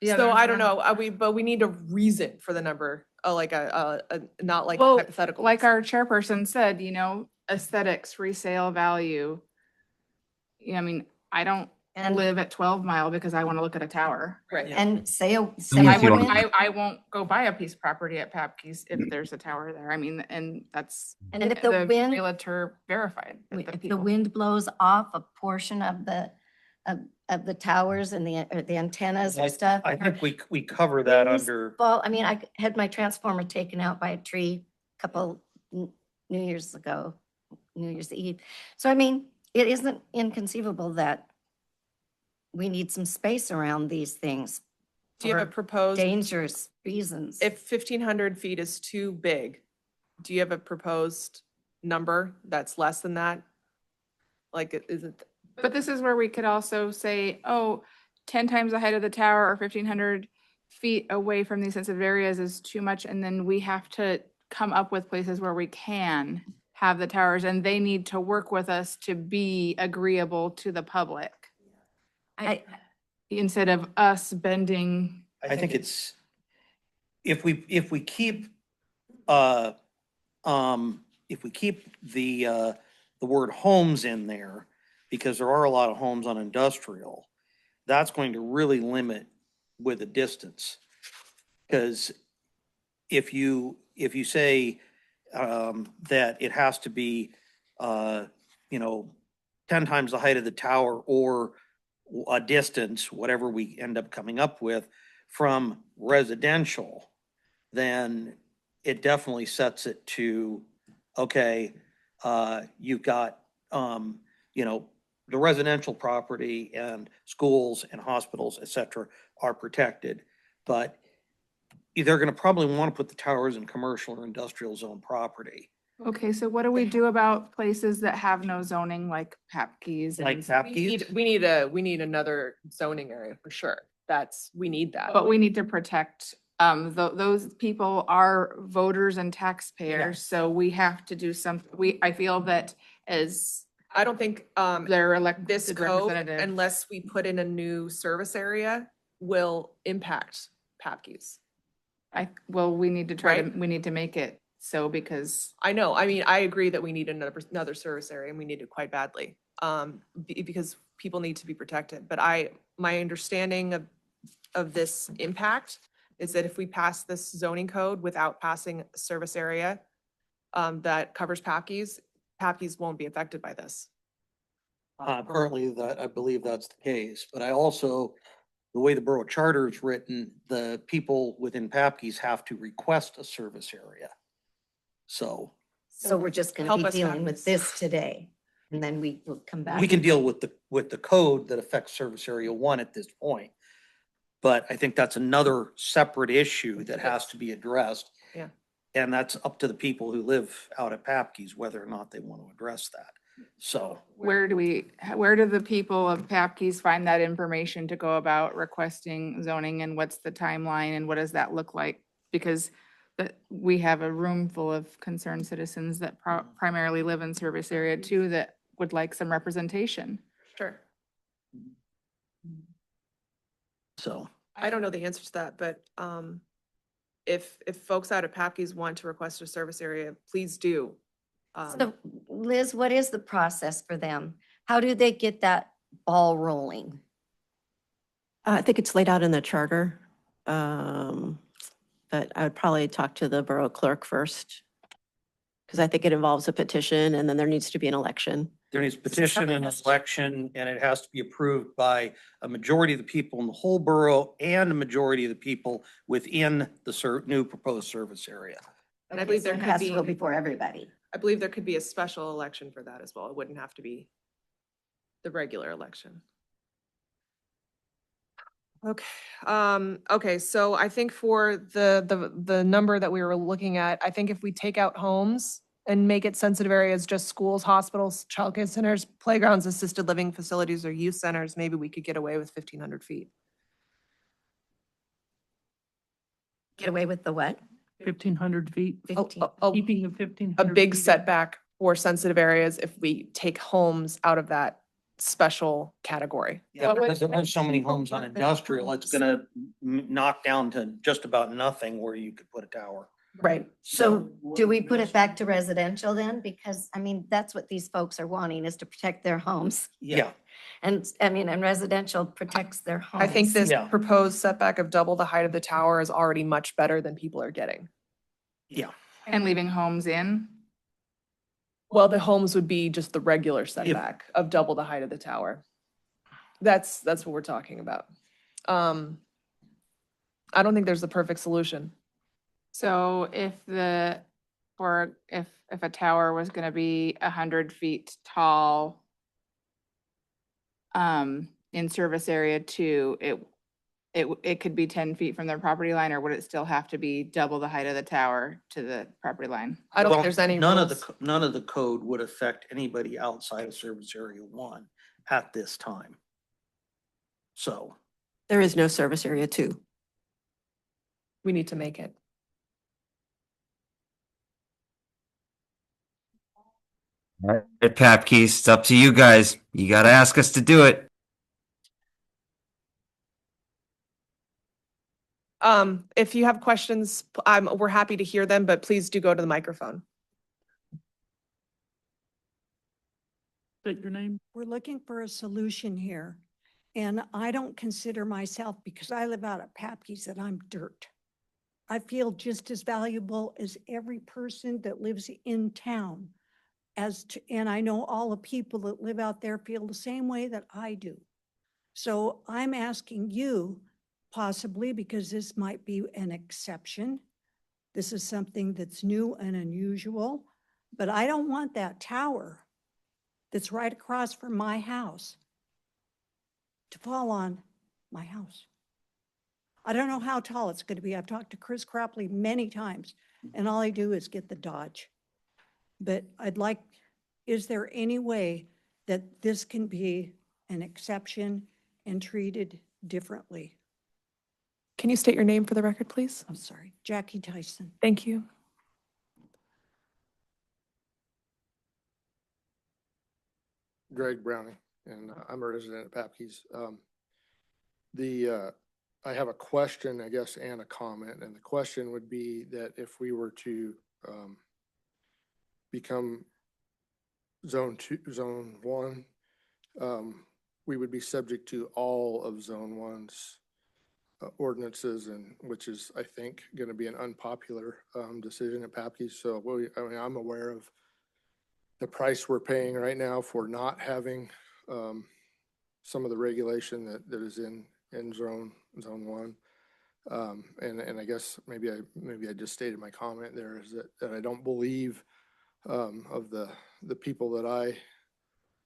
Yeah, So there's I don't one- know, but we need a reason for the number, like not like Well, hypothetical. like our chairperson said, you know, aesthetics, resale value. Yeah, I mean, I don't And- live at 12 Mile because I want to look at a tower. Right. And say And if you don't- I won't go buy a piece of property at Papke's if there's a tower there. I mean, and that's And if the wind- realtor verified. that If the people- wind blows off a portion of the towers and the antennas and stuff. I think we cover that Things under, fall, I mean, I had my transformer taken out by a tree a couple New Year's ago, New Year's Eve. So I mean, it isn't inconceivable that we need some space around these things. Do you have a for proposed, dangerous reasons? if 1,500 feet is too big, do you have a proposed number that's less than that? Like, is it? But this is where we could also say, oh, 10 times the height of the tower or 1,500 feet away from these sensitive areas is too much. And then we have to come up with places where we can have the towers and they need to work with us to be agreeable to the public. Instead of us bending. I think it's, if we keep, if we keep the word homes in there, because there are a lot of homes on industrial, that's going to really limit with a distance. Because if you say that it has to be, 10 times the height of the tower or a distance, whatever we end up coming up with, from residential, then it definitely sets it to, okay, you've got, the residential property and schools and hospitals, et cetera, are protected. But they're going to probably want to put the towers in commercial or industrial zone property. Okay, so what do we do about places that have no zoning like Papke's? Like and- Papke's? We need another zoning area for sure. We need that. But we need to protect, those people are voters and taxpayers, so we have to do I feel that as I don't think, their elected this code, representative. unless we put in a new service area, will impact Papke's. We need to try to, Right? we need to make it so because I know, I mean, I agree that we need another service area and we need it quite badly. Because people need to be protected, but my understanding of this impact is that if we pass this zoning code without passing a service area that covers Papke's won't be affected by this. Currently, I believe that's the case, but I also, the way the borough charter is written, the people within Papke's have to request a service area. So So we're just going to Help be us dealing back. with this today, and then we will come back. we can deal with the code that affects service area 1 at this point. But I think that's another separate issue that has to be addressed. Yeah. And that's up to the people who live out at Papke's, whether or not they want to address that. So, Where do the people of Papkeys find that information to go about requesting zoning, and what's the timeline and what does that look like? Because we have a room full of concerned citizens that primarily live in service area too, that would like some representation. Sure. so. I don't know the answer to that, but if folks out at Papkeys want to request a service area, please do. So Liz, what is the process for them? How do they get that ball rolling? I think it's laid out in the charter. But I would probably talk to the borough clerk first. Because I think it involves a petition and then there needs to be an election. There needs petition and election, and it has to be approved by a majority of the people in the whole borough and a majority of the people within the new proposed service area. And I believe So there it could has to be, go before everybody. I believe there could be a special election for that as well. It wouldn't have to be the regular election. Okay, okay, so I think for the number that we were looking at, I think if we take out homes and make it sensitive areas, just schools, hospitals, childcare centers, playgrounds, assisted living facilities, or youth centers, maybe we could get away with 1,500 feet. Get away with the what? 1,500 feet. Keeping the 1,500. A big feet in. setback for sensitive areas if we take homes out of that special category. Yeah, because there's so many homes on industrial, it's gonna knock down to just about nothing where you could put a tower. Right. So do we put it back to residential then? Because, I mean, that's what these folks are wanting, is to protect their homes. Yeah, And, I mean, and residential protects their homes. I think this Yeah. proposed setback of double the height of the tower is already much better than people are getting. yeah. And leaving homes in? Well, the homes would be just the regular setback of double the height of the tower. That's what we're talking about. I don't think there's the perfect solution. So if if a tower was gonna be 100 feet tall, in service area 2, it could be 10 feet from their property line, or would it still have to be double the height of the tower to the property line? I don't Well, think there's any none of rules. none of the code would affect anybody outside of service area 1 at this time. So, There is no service area 2. We need to make it. At Papkeys, it's up to you guys. You gotta ask us to do it. If you have questions, we're happy to hear them, but please do go to the microphone. State your name. We're looking for a solution here. And I don't consider myself, because I live out at Papkeys, that I'm dirt. I feel just as valuable as every person that lives in town. And I know all the people that live out there feel the same way that I do. So I'm asking you, possibly because this might be an exception. This is something that's new and unusual, but I don't want that tower that's right across from my house to fall on my house. I don't know how tall it's going to be. I've talked to Chris Cropley many times, and all I do is get the Dodge. But is there any way that this can be an exception and treated differently? Can you state your name for the record, please? I'm sorry, Jackie Tyson. Thank you. Greg Browning, and I'm a resident of Papkeys. I have a question, I guess, and a comment, and the question would be that if we were to become zone 1, we would be subject to all of zone 1's ordinances, and which is, I think, going to be an unpopular decision at Papkeys. So, I'm aware of the price we're paying right now for not having some of the regulation that is in zone 1. And I guess maybe I just stated my comment there is that I don't believe of the people that I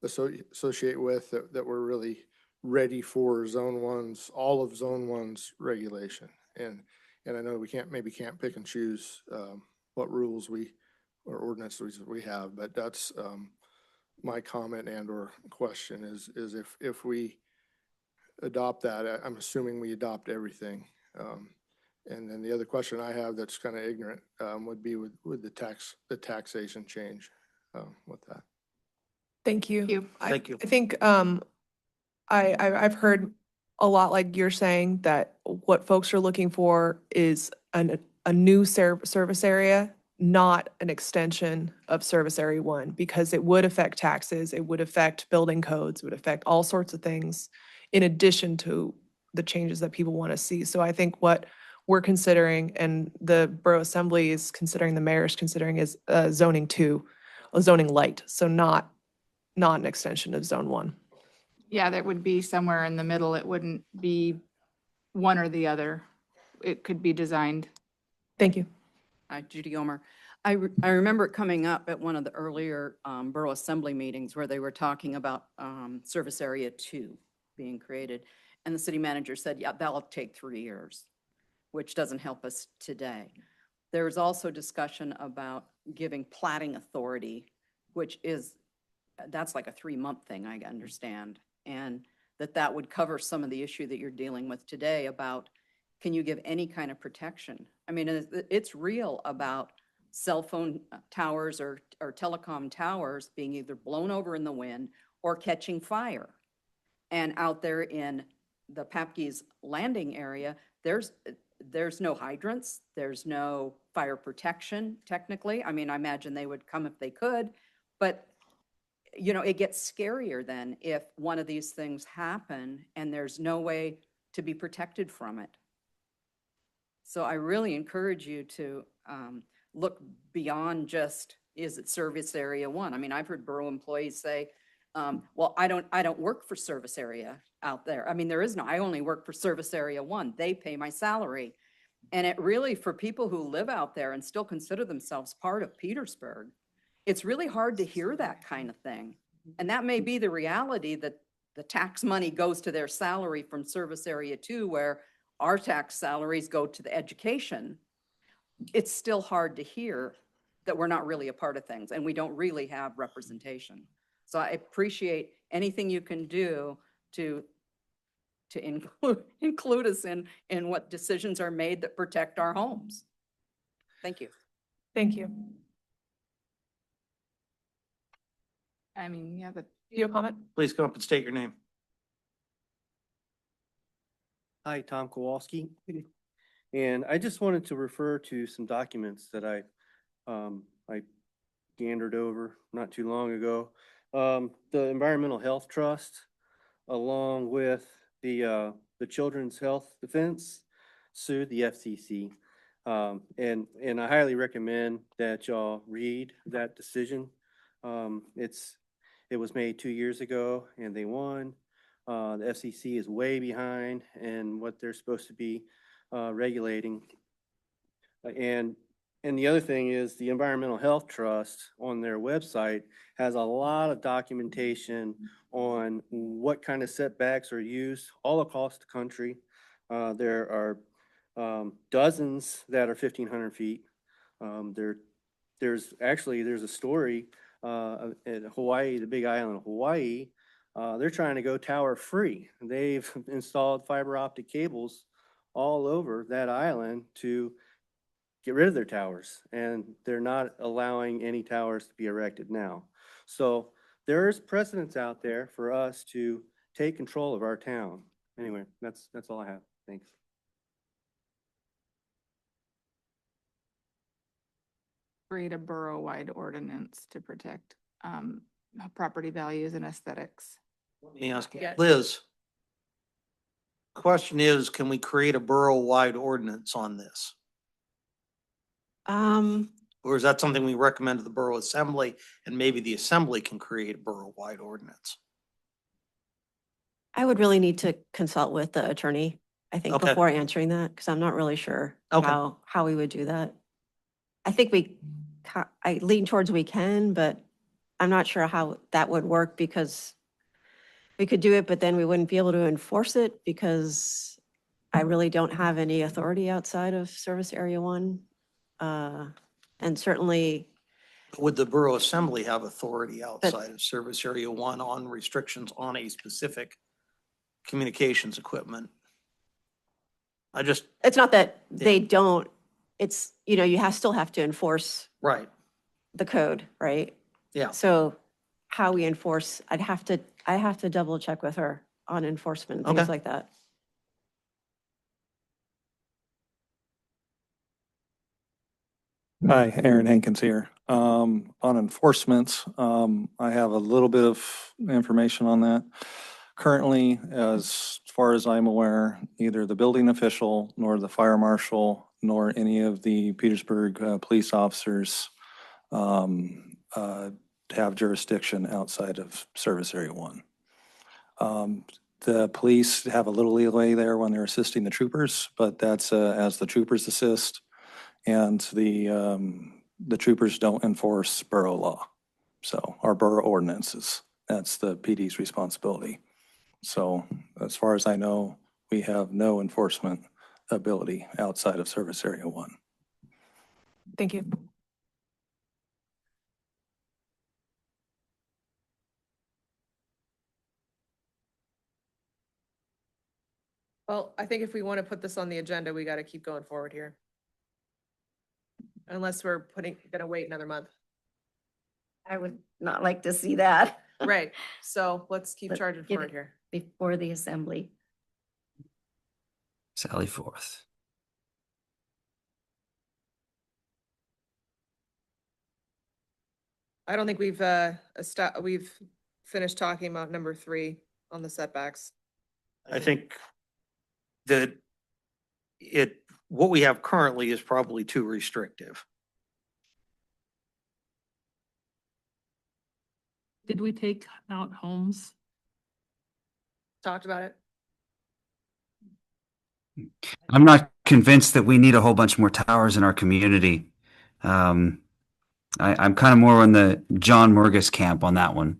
associate with that we're really ready for all of zone 1's regulation. And I know we can't pick and choose what rules or ordinances we have, but that's my comment and or question is if we adopt that, I'm assuming we adopt everything. And then the other question I have that's kind of ignorant would be with the taxation change with that. Thank you. Thank you. I think I've heard a lot like you're saying that what folks are looking for is a new service area, not an extension of Service Area 1, because it would affect taxes, it would affect building codes, it would affect all sorts of things in addition to the changes that people want to see. So I think what we're considering and the Borough Assembly is considering, the mayor is considering is zoning 2, a zoning light. So not an extension of Zone 1. Yeah, that would be somewhere in the middle. It wouldn't be one or the other. It could be designed. Thank you. Hi, Judy Omer. I remember it coming up at one of the earlier Borough Assembly meetings where they were talking about Service Area 2 being created. And the city manager said, yeah, that'll take 3 years, which doesn't help us today. There was also discussion about giving platting authority, which is, that's like a 3-month thing, I understand. And that would cover some of the issue that you're dealing with today about, can you give any kind of protection? I mean, it's real about cell phone towers or telecom towers being either blown over in the wind or catching fire. And out there in the Papke's landing area, there's no hydrants, there's no fire protection technically. I mean, I imagine they would come if they could, but you know, it gets scarier then if one of these things happen and there's no way to be protected from it. So I really encourage you to look beyond just, is it Service Area 1? I mean, I've heard borough employees say, well, I don't work for Service Area out there. I mean, there is no, I only work for Service Area 1. They pay my salary. And it really, for people who live out there and still consider themselves part of Petersburg, it's really hard to hear that kind of thing. And that may be the reality, that the tax money goes to their salary from Service Area 2, where our tax salaries go to the education. It's still hard to hear that we're not really a part of things and we don't really have representation. So I appreciate anything you can do to include us in what decisions are made that protect our homes. Thank you. Thank you. I mean, yeah, Your comment? Please come up and state your name. Hi, Tom Kowalski. And I just wanted to refer to some documents that I gandered over not too long ago. The Environmental Health Trust, along with the Children's Health Defense, sued the FCC. And I highly recommend that y'all read that decision. It was made 2 years ago and they won. The FCC is way behind in what they're supposed to be regulating. And the other thing is the Environmental Health Trust on their website has a lot of documentation on what kind of setbacks are used all across the country. There are dozens that are 1,500 feet. There's a story in Hawaii, the Big Island of Hawaii. They're trying to go tower free. They've installed fiber optic cables all over that island to get rid of their towers, and they're not allowing any towers to be erected now. So there's precedents out there for us to take control of our town. Anyway, that's all I have. Thanks. Create a borough-wide ordinance to protect property values and aesthetics. Let me ask Yes. Liz. Question is, can we create a borough-wide ordinance on this? Or is that something we recommend to the Borough Assembly and maybe the Assembly can create a borough-wide ordinance? I would really need to consult with the attorney, I think, Okay. before answering that, because I'm not really sure Okay. how we would do that. I think I lean towards we can, but I'm not sure how that would work, because we could do it, but then we wouldn't be able to enforce it because I really don't have any authority outside of Service Area 1. And certainly Would the Borough Assembly have authority outside of Service Area 1 on restrictions on a specific communications equipment? It's not that Yeah. they don't, it's, you still have to enforce Right, the code, right? yeah. So how we enforce, I have to double check with her on enforcement, and things Okay. like that. Hi, Aaron Hankins here. On enforcement, I have a little bit of information on that. Currently, as far as I'm aware, neither the building official nor the fire marshal nor any of the Petersburg police officers have jurisdiction outside of Service Area 1. The police have a little leeway there when they're assisting the troopers, but that's as the troopers assist. And the troopers don't enforce borough law. So our borough ordinances, that's the PD's responsibility. So as far as I know, we have no enforcement ability outside of Service Area 1. Thank you. Well, I think if we want to put this on the agenda, we got to keep going forward here. Unless we're gonna wait another month. I would not like to see that. Right, so let's keep Let's charging get forward it here. Before the assembly. Sally Forth. I don't think we've finished talking about number 3 on the setbacks. I think that what we have currently is probably too restrictive. Did we take out homes? Talked about it. I'm not convinced that we need a whole bunch more towers in our community. I'm kind of more on the John Murgis camp on that one.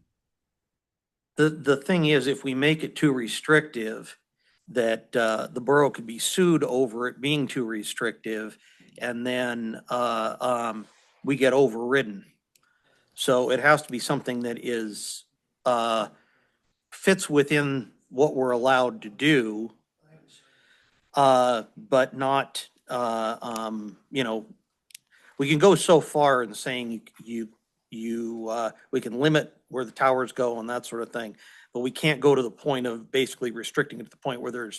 The thing is, if we make it too restrictive, that the borough could be sued over it being too restrictive, and then we get overridden. So it has to be something that is fits within what we're allowed to do, but not we can go so far in saying we can limit where the towers go and that sort of thing, but we can't go to the point of basically restricting it to the point where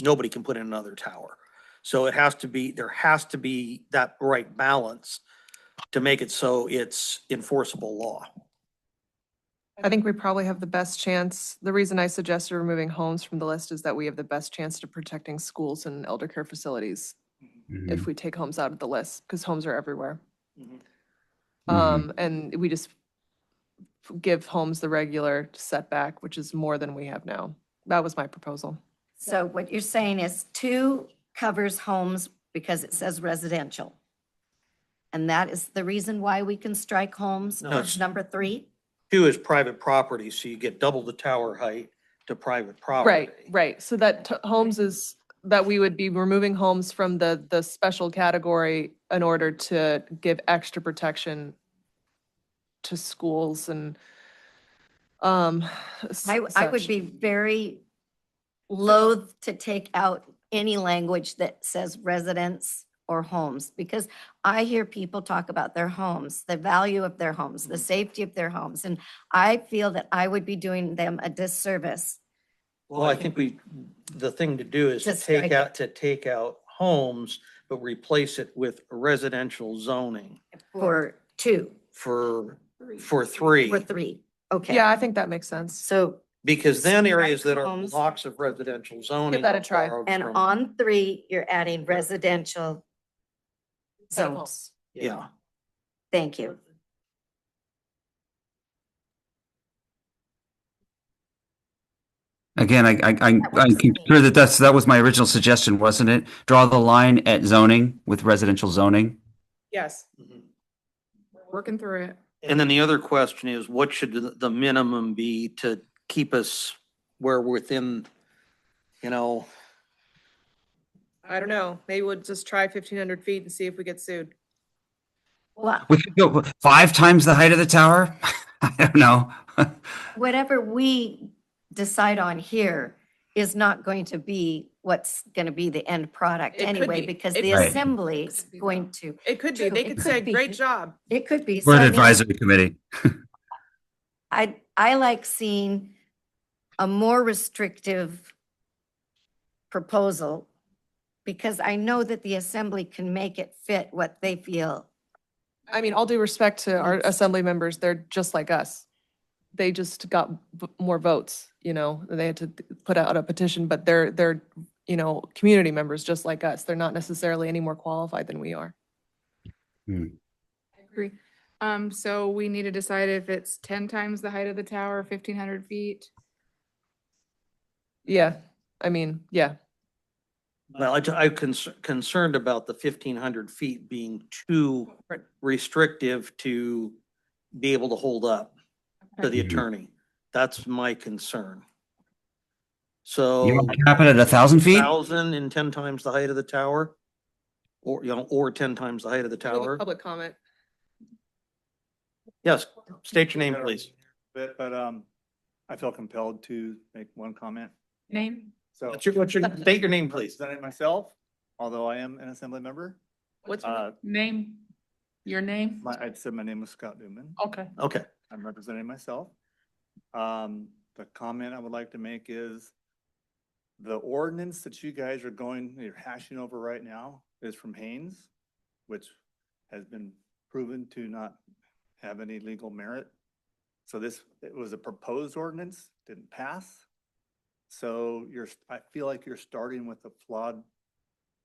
nobody can put in another tower. So there has to be that right balance to make it so it's enforceable law. I think we probably have the best chance. The reason I suggested removing homes from the list is that we have the best chance to protecting schools and elder care facilities if we take homes out of the list, because homes are everywhere. And we just give homes the regular setback, which is more than we have now. That was my proposal. So what you're saying is 2 covers homes because it says residential. And that is the reason why we can strike homes No, for it's- number 3? 2 is private property, so you get double the tower height to private property. Right. So that homes is, that we would be removing homes from the special category in order to give extra protection to schools and I would be very loath to take out any language that says residence or homes, because I hear people talk about their homes, the value of their homes, the safety of their homes, and I feel that I would be doing them a disservice. Well, I think the thing to do is to Just strike take out homes, but replace it with residential zoning For 2, for 3. for 3, okay. Yeah, I think that makes sense. So, Because then areas that are homes. blocks of residential zoning. that a are try. borrowed and from- on 3, you're adding residential zones. Yeah. Thank you. Again, I'm sure that was my original suggestion, wasn't it? Draw the line at zoning with residential zoning. Yes. Working through it. And then the other question is, what should the minimum be to keep us where within, I don't know. Maybe we'll just try 1,500 feet and see if we get sued. Well, We could go 5 times the height of the tower? I don't know. whatever we decide on here is not going to be what's going to be the end product It could anyway, be. because It the could be. assembly It is could be, going though. to. It could be. They It could could say, be. great job. It could be. We're So, an I mean, advisory committee. I like seeing a more restrictive proposal because I know that the assembly can make it fit what they feel. I mean, all due respect to our assembly members, they're just like us. They just got more votes, you know, they had to put out a petition, but they're, you know, community members just like us. They're not necessarily any more qualified than we are. Agree. So we need to decide if it's 10 times the height of the tower, 1,500 feet. Yeah, I mean, yeah. Well, I'm concerned about the 1,500 feet being too restrictive to be able to hold up to the Mhm. attorney. That's my concern. You So want to cap it at 1,000 feet? 1,000 and 10 times the height of the tower? Or, you know, or 10 times the height of the tower? Public comment. Yes, state your name, please. But, I feel compelled to make one comment. Name? So. State your name, please. Representing myself, although I am an assembly member. What's your Name? Your name? I'd said my name was Scott Newman. Okay. Okay. I'm representing myself. The comment I would like to make is the ordinance that you guys you're hashing over right now is from Haynes, which has been proven to not have any legal merit. So it was a proposed ordinance, didn't pass. So I feel like you're starting with a flawed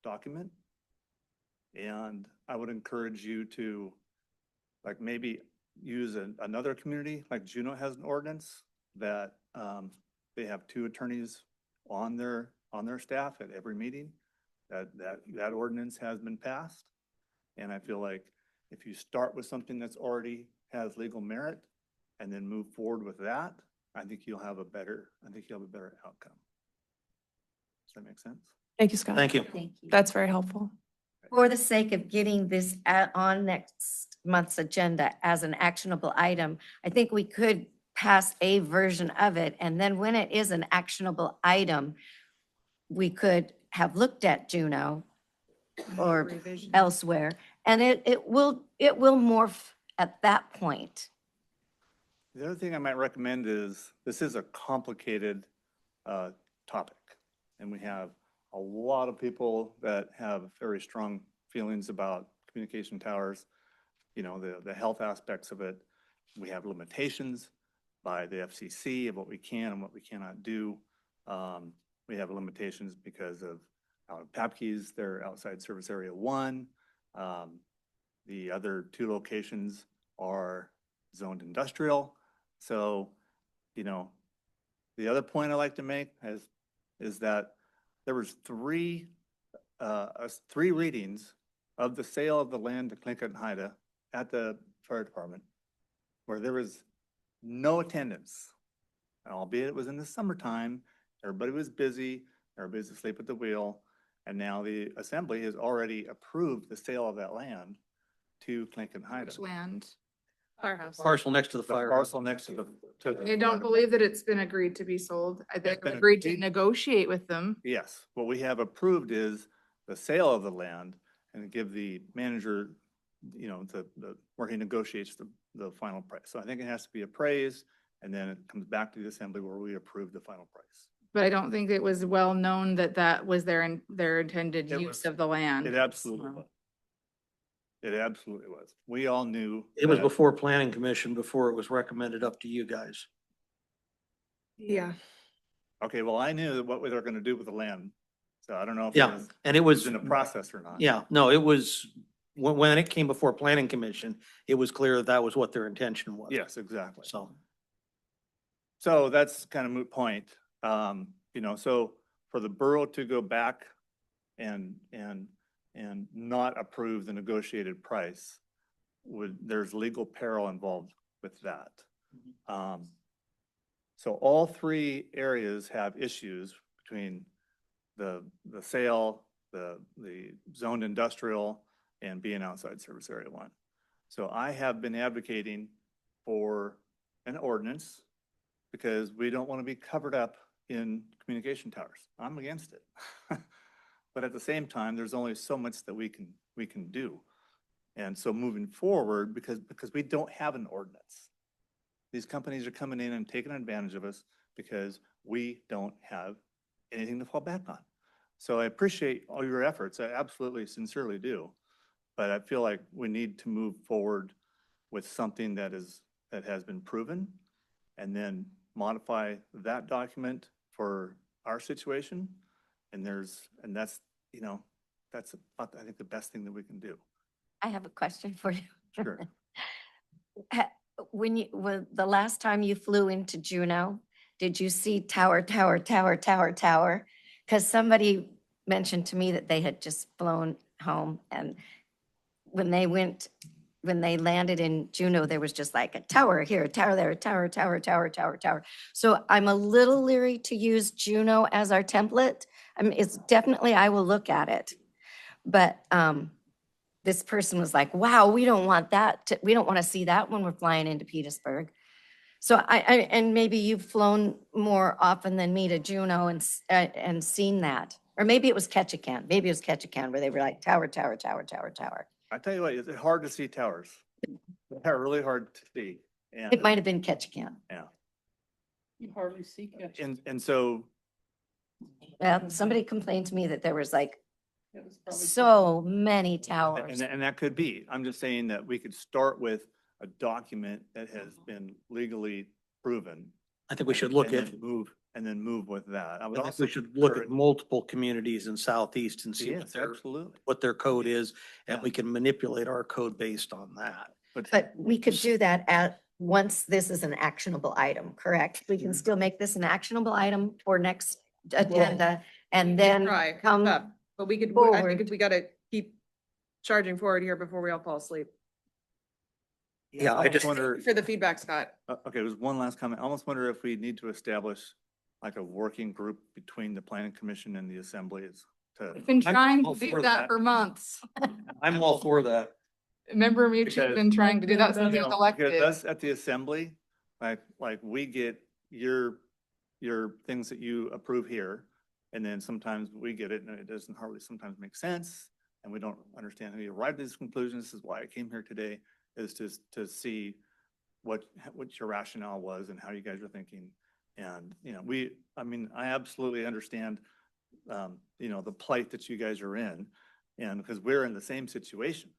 document. And I would encourage you to like maybe use another community, like Juneau has an ordinance that they have 2 attorneys on their staff at every meeting. That ordinance has been passed. And I feel like if you start with something that's already has legal merit and then move forward with that, I think you'll have a better outcome. Does that make sense? Thank you, Scott. Thank you. Thank you. That's very helpful. For the sake of getting this on next month's agenda as an actionable item, I think we could pass a version of it. And then when it is an actionable item, we could have looked at Juneau or elsewhere. And it will morph at that point. The other thing I might recommend is, this is a complicated topic. And we have a lot of people that have very strong feelings about communication towers, you know, the health aspects of it. We have limitations by the FCC of what we can and what we cannot do. We have limitations because of out of Papke's, they're outside service area 1. The other 2 locations are zoned industrial. So, you know, the other point I like to make is that there was 3 readings of the sale of the land to Tlingit and Haida at the fire department where there was no attendance. And albeit it was in the summertime, everybody was busy, everybody's asleep at the wheel, and now the assembly has already approved the sale of that land to Tlingit and Haida. Which land? Firehouse. Parcel next to the The fire. parcel next to the. I don't believe that it's been agreed to be sold. They've been agreed to agreed. negotiate with them. Yes, what we have approved is the sale of the land and give the manager, you know, where he negotiates the final price. So I think it has to be appraised and then it comes back to the assembly where we approve the final price. But I don't think it was well known that that was their intended It use was- of the land. It absolutely was. It absolutely was. We all knew. It was that- before planning commission, before it was recommended up to you guys. Yeah. Okay, well, I knew what they were gonna do with the land. So I don't know if Yeah, and it was in a process or not. Yeah, no, it was, when it came before planning commission, it was clear that that was what their intention was. Yes, exactly. So, that's kind of moot point. You know, so for the borough to go back and not approve the negotiated price there's legal peril involved with that. So all 3 areas have issues between the sale, the zoned industrial and being outside service area 1. So I have been advocating for an ordinance because we don't want to be covered up in communication towers. I'm against it. But at the same time, there's only so much that we can do. And so moving forward, because we don't have an ordinance, these companies are coming in and taking advantage of us because we don't have anything to fall back on. So I appreciate all your efforts. I absolutely sincerely do. But I feel like we need to move forward with something that has been proven and then modify that document for our situation. And that's, that's about, I think, the best thing that we can do. I have a question for you. Sure. When the last time you flew into Juneau, did you see tower, tower, tower, tower, tower? Because somebody mentioned to me that they had just flown home, and when they landed in Juneau, there was just like a tower here, a tower there, a tower, tower, tower, tower, tower. So I'm a little leery to use Juneau as our template. I mean, it's definitely, I will look at it. But this person was like, wow, we don't want that. We don't want to see that when we're flying into Petersburg. So and maybe you've flown more often than me to Juneau and seen that. Or maybe it was Ketchikan. Maybe it was Ketchikan where they were like tower, tower, tower, tower, tower. I tell you what, it's hard to see towers. They're really hard to see. And It might have been Ketchikan. yeah. You hardly see catch. And so Somebody complained to me that there was like It was probably so many towers. And that could be. I'm just saying that we could start with a document that has been legally proven. I think we should look and at, then move with that. I I would think also we should look at encourage- multiple communities in Southeast and see Yes, absolutely. what their code is, and we can manipulate our code based on that. But we could do that once this is an actionable item, correct? We can still make this an actionable item for next agenda and then Try, come but we could, I forward. think we gotta keep charging forward here before we all fall asleep. Yeah, I almost just wonder, For the feedback, Scott. okay, there's one last comment. I almost wonder if we need to establish like a working group between the planning commission and the assemblies to. We've been trying all to do for that that. for months. I'm all for that. Member Mucci's Because- been trying to do that since he was Because elected. us at the assembly, like we get your things that you approve here. And then sometimes we get it and it doesn't hardly sometimes make sense. And we don't understand how you arrived at these conclusions. This is why I came here today, is to see what your rationale was and how you guys are thinking. And, I absolutely understand, the plight that you guys are in. And because we're in the same situation.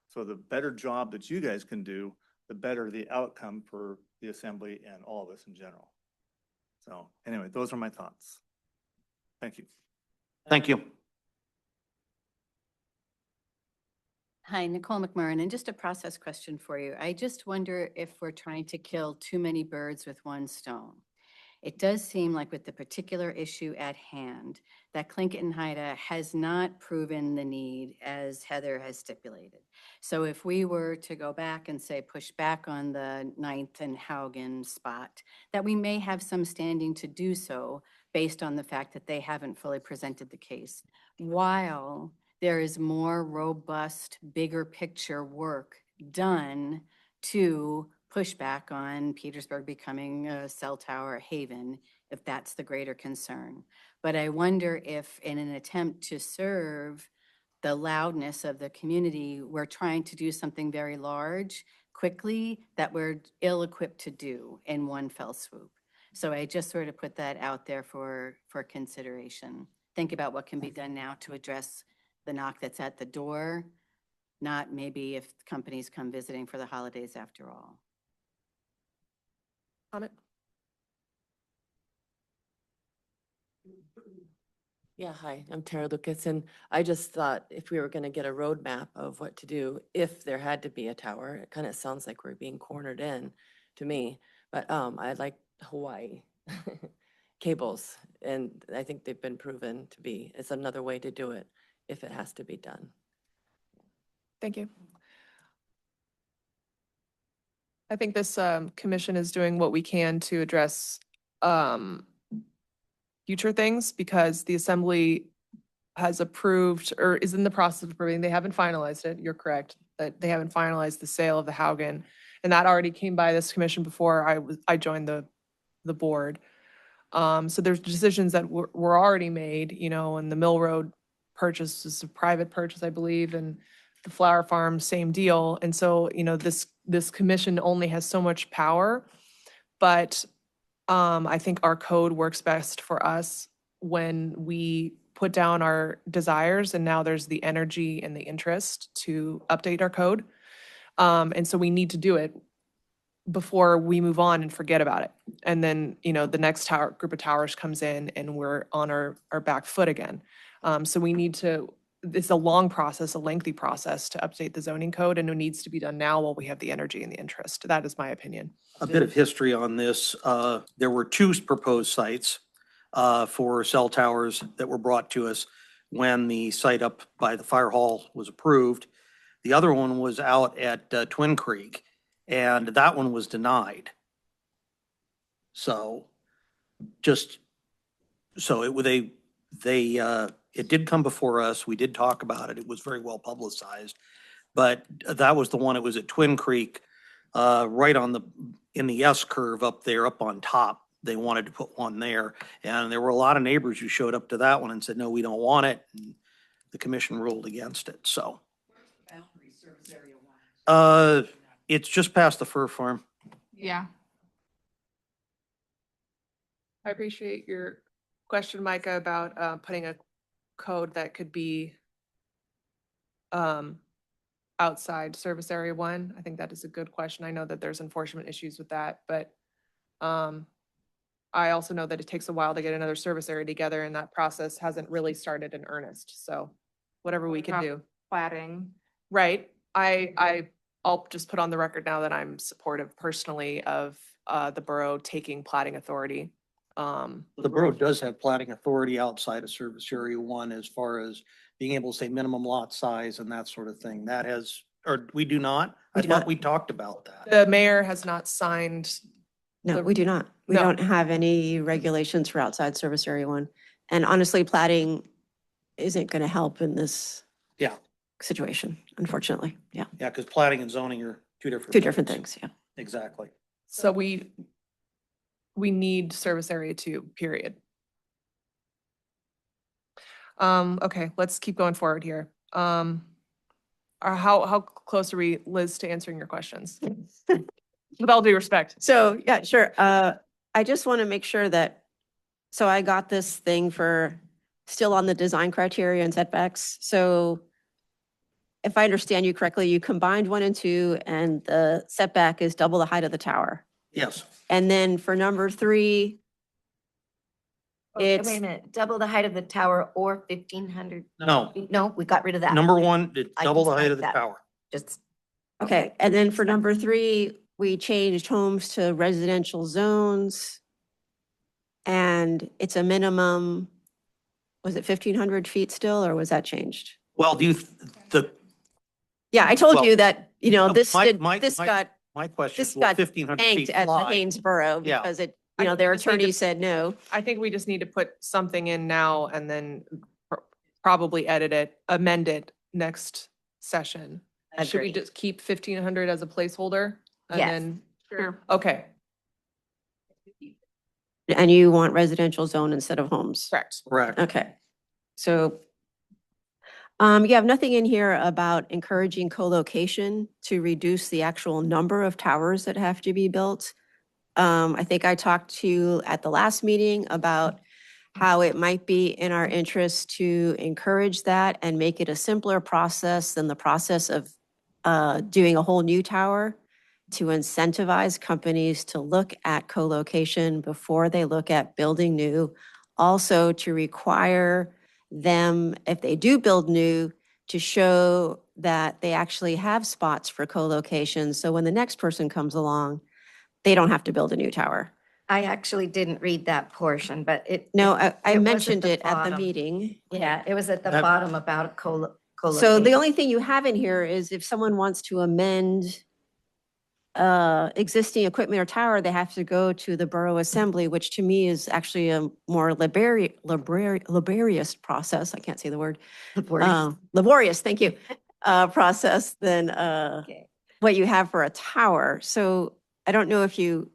So the better job that you guys can do, the better the outcome for the assembly and all of us in general. So anyway, those are my thoughts. Thank you. Thank you. Hi, Nicole McMurrin, and just a process question for you. I just wonder if we're trying to kill too many birds with one stone. It does seem like with the particular issue at hand, that Tlingit and Haida has not proven the need as Heather has stipulated. So if we were to go back and say, push back on the 9th and Haugen spot, that we may have some standing to do so based on the fact that they haven't fully presented the case. While there is more robust, bigger picture work done to push back on Petersburg becoming a cell tower haven, if that's the greater concern. But I wonder if in an attempt to serve the loudness of the community, we're trying to do something very large, quickly, that we're ill-equipped to do in one fell swoop. So I just sort of put that out there for consideration. Think about what can be done now to address the knock that's at the door, not maybe if companies come visiting for the holidays after all. Comment? Yeah, hi, I'm Tara Lucas, and I just thought if we were going to get a roadmap of what to do if there had to be a tower, it kind of sounds like we're being cornered in to me. But I like Hawaii cables, and I think they've been proven to be. It's another way to do it if it has to be done. Thank you. I think this commission is doing what we can to address future things because the assembly has approved or is in the process of approving, they haven't finalized it, you're correct, that they haven't finalized the sale of the Haugen. And that already came by this commission before I joined the board. So there's decisions that were already made, you know, and the Mill Road purchase is a private purchase, I believe, and the Flower Farm, same deal. And so, you know, this commission only has so much power, but I think our code works best for us when we put down our desires, and now there's the energy and the interest to update our code. And so we need to do it before we move on and forget about it. And then, you know, the next group of towers comes in and we're on our back foot again. So we need to, it's a long process, a lengthy process to update the zoning code, and it needs to be done now while we have the energy and the interest. That is my opinion. A bit of history on this. There were two proposed sites for cell towers that were brought to us when the site up by the fire hall was approved. The other one was out at Twin Creek, and that one was denied. So just, so it did come before us. We did talk about it. It was very well publicized. But that was the one, it was at Twin Creek, right in the S curve up there, up on top. They wanted to put one there. And there were a lot of neighbors who showed up to that one and said, no, we don't want it. And the commission ruled against it, so. It's just past the fur farm. Yeah. I appreciate your question, Micah, about putting a code that could be outside service area 1. I think that is a good question. I know that there's enforcement issues with that, but I also know that it takes a while to get another service area together, and that process hasn't really started in earnest. So whatever we can do. Plating. Right. I'll just put on the record now that I'm supportive personally of the borough taking plating authority. The borough does have plating authority outside of service area 1 as far as being able to say minimum lot size and that sort of thing. That has, or we do not? I thought we talked about that. The mayor has not signed. No, we do not. We don't have any regulations for outside service area 1. And honestly, plating isn't going to help in this situation, unfortunately. Yeah. Yeah, because plating and zoning are two different things. Yeah. Exactly. So we need service area 2, period. Okay, let's keep going forward here. How close are we, Liz, to answering your questions? With all due respect. So, yeah, sure. I just want to make sure that, so I got this thing for still on the design criteria and setbacks. So if I understand you correctly, you combined 1 and 2 and the setback is double the height of the tower. Yes. And then for number 3, Wait it's, a minute, double the height of the tower or 1,500? No. No, we got rid of that. Number 1, it's I double the can height of strike the that. tower. Just, okay. And then for number 3, we changed homes to residential zones. And it's a minimum, was it 1,500 feet still, or was that changed? Well, Yeah, I told Well, you that, you know, no, this my question this is, will got 1,500 tanked feet at the fly? Haynesboro Yeah. because it, I you know, think their we just need to- attorney said no. I think we just need to put something in now and then probably edit it, amend it next session. Should we Agree. just keep 1,500 as a placeholder? And Yes. then, Sure. okay, And you want residential zone instead of homes? correct. Correct. Okay. So, you have nothing in here about encouraging co-location to reduce the actual number of towers that have to be built. I think I talked to you at the last meeting about how it might be in our interest to encourage that and make it a simpler process than the process of doing a whole new tower, to incentivize companies to look at co-location before they look at building new. Also to require them, if they do build new, to show that they actually have spots for co-location. So when the next person comes along, they don't have to build a new tower. I actually didn't read that portion, but No, it I was at mentioned the it at the bottom. meeting. Yeah, it was at the That- bottom about co-location. So the only thing you have in here is if someone wants to amend existing equipment or tower, they have to go to the Borough Assembly, which to me is actually a more laborious process. I can't say the word. Laborious, thank you. Process than what you have for a tower. So I don't know if you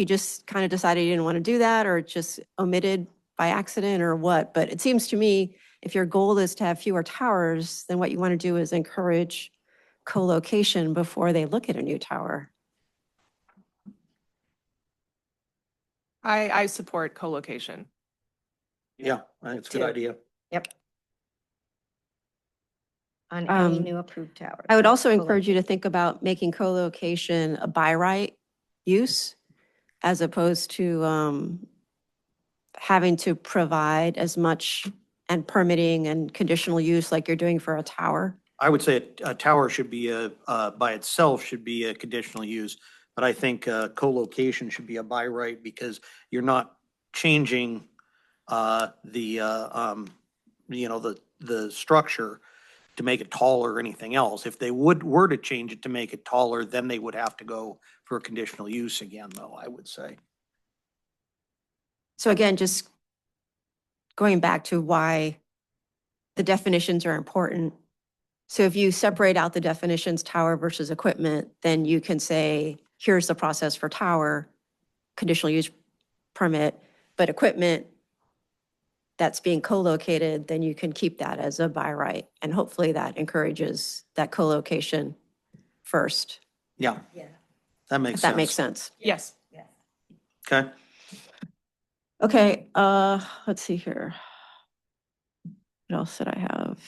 just kind of decided you didn't want to do that or just omitted by accident or what, but it seems to me if your goal is to have fewer towers, then what you want to do is encourage co-location before they look at a new tower. I support co-location. Yeah, I think it's a good Too. idea. Yep. On any Um, new approved tower. I would also encourage you to think about making co-location a by right use as opposed to having to provide as much and permitting and conditional use like you're doing for a tower. I would say a tower should be by itself should be a conditional use, but I think co-location should be a by right because you're not changing the structure to make it taller or anything else. If they were to change it to make it taller, then they would have to go for a conditional use again, though, I would say. So again, just going back to why the definitions are important. So if you separate out the definitions, tower versus equipment, then you can say, here's the process for tower, conditional use permit, but equipment that's being co-located, then you can keep that as a by right. And hopefully that encourages that co-location first. Yeah. That makes If sense. that makes sense. Yes. Okay. Okay, let's see here. What else did I have?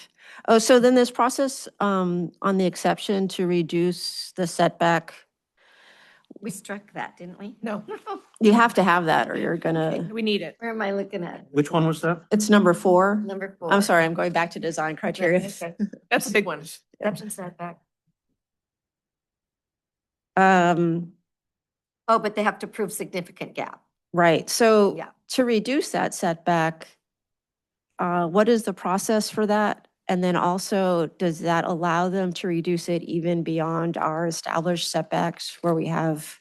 Oh, so then this process on the exception to reduce the setback, We struck that, didn't we? No, you have to have that or you're gonna, we need it. Where am I looking at? Which one was that? it's number 4. Number 4. I'm sorry, I'm going back to design criteria. Okay. That's a big one. Exception setback. Um, Oh, but they have to prove significant gap. right, so Yeah. to reduce that setback, what is the process for that? And then also, does that allow them to reduce it even beyond our established setbacks where we have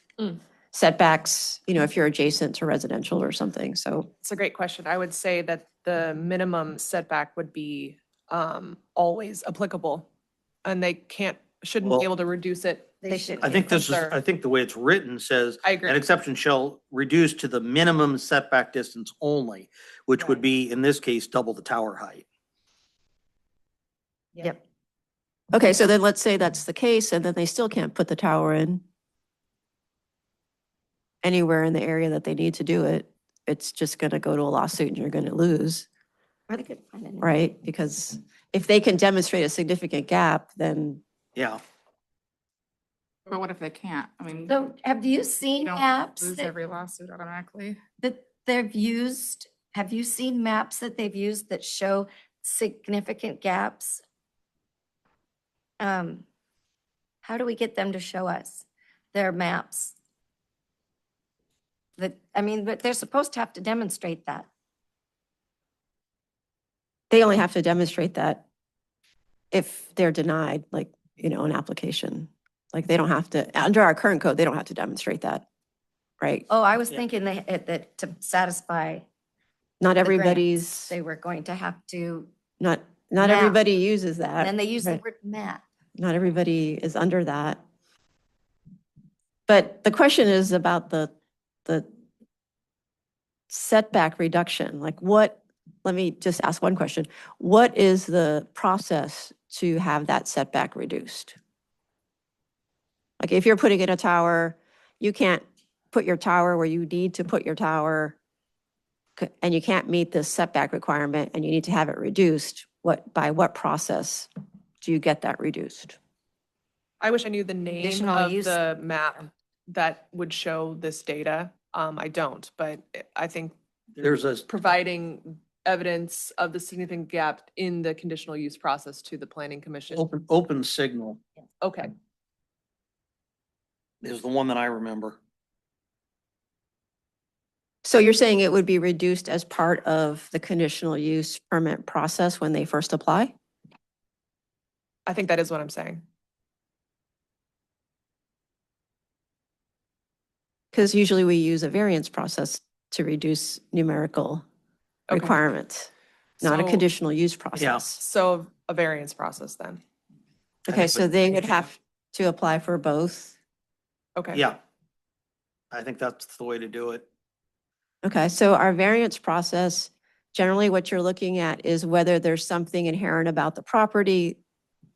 setbacks, if you're adjacent to residential or something, so. It's a great question. I would say that the minimum setback would be always applicable. And they shouldn't Well- be able to reduce it. They should. I think this is, Sir. I think the way it's written says. I agree. An exception shall reduce to the minimum setback distance only, which would be, in this case, double the tower height. Yep. Okay, so then let's say that's the case, and then they still can't put the tower in anywhere in the area that they need to do it. It's just gonna go to a lawsuit and you're gonna lose, Or they could find it. right? Because if they can demonstrate a significant gap, then, Yeah. But what if they can't? I mean, So have you you seen don't maps lose that every lawsuit automatically. they've used? Have you seen maps that they've used that show significant gaps? How do we get them to show us their maps? But they're supposed to have to demonstrate that. they only have to demonstrate that if they're denied, like, an application. Like, they don't have to, under our current code, they don't have to demonstrate that, right? Oh, I was Yeah. thinking that to satisfy Not the grants, everybody's, they were going to have to, not map. everybody uses that. and then they use the right? word map. Not everybody is under that. But the question is about the setback reduction. Like let me just ask one question. What is the process to have that setback reduced? Like if you're putting in a tower, you can't put your tower where you need to put your tower and you can't meet this setback requirement and you need to have it reduced. By what process do you get that reduced? I wish I knew the name Conditional of use. the map that would show this data. I don't, but I think There's a, providing evidence of the significant gap in the conditional use process to the planning commission. open signal Okay, is the one that I remember. So you're saying it would be reduced as part of the conditional use permit process when they first apply? I think that is what I'm saying. Because usually we use a variance process to reduce numerical Okay. requirements, not a So- conditional use process. So a variance process then. Okay, so they would have to apply for both. Okay. Yeah. I think that's the way to do it. Okay, so our variance process, generally what you're looking at is whether there's something inherent about the property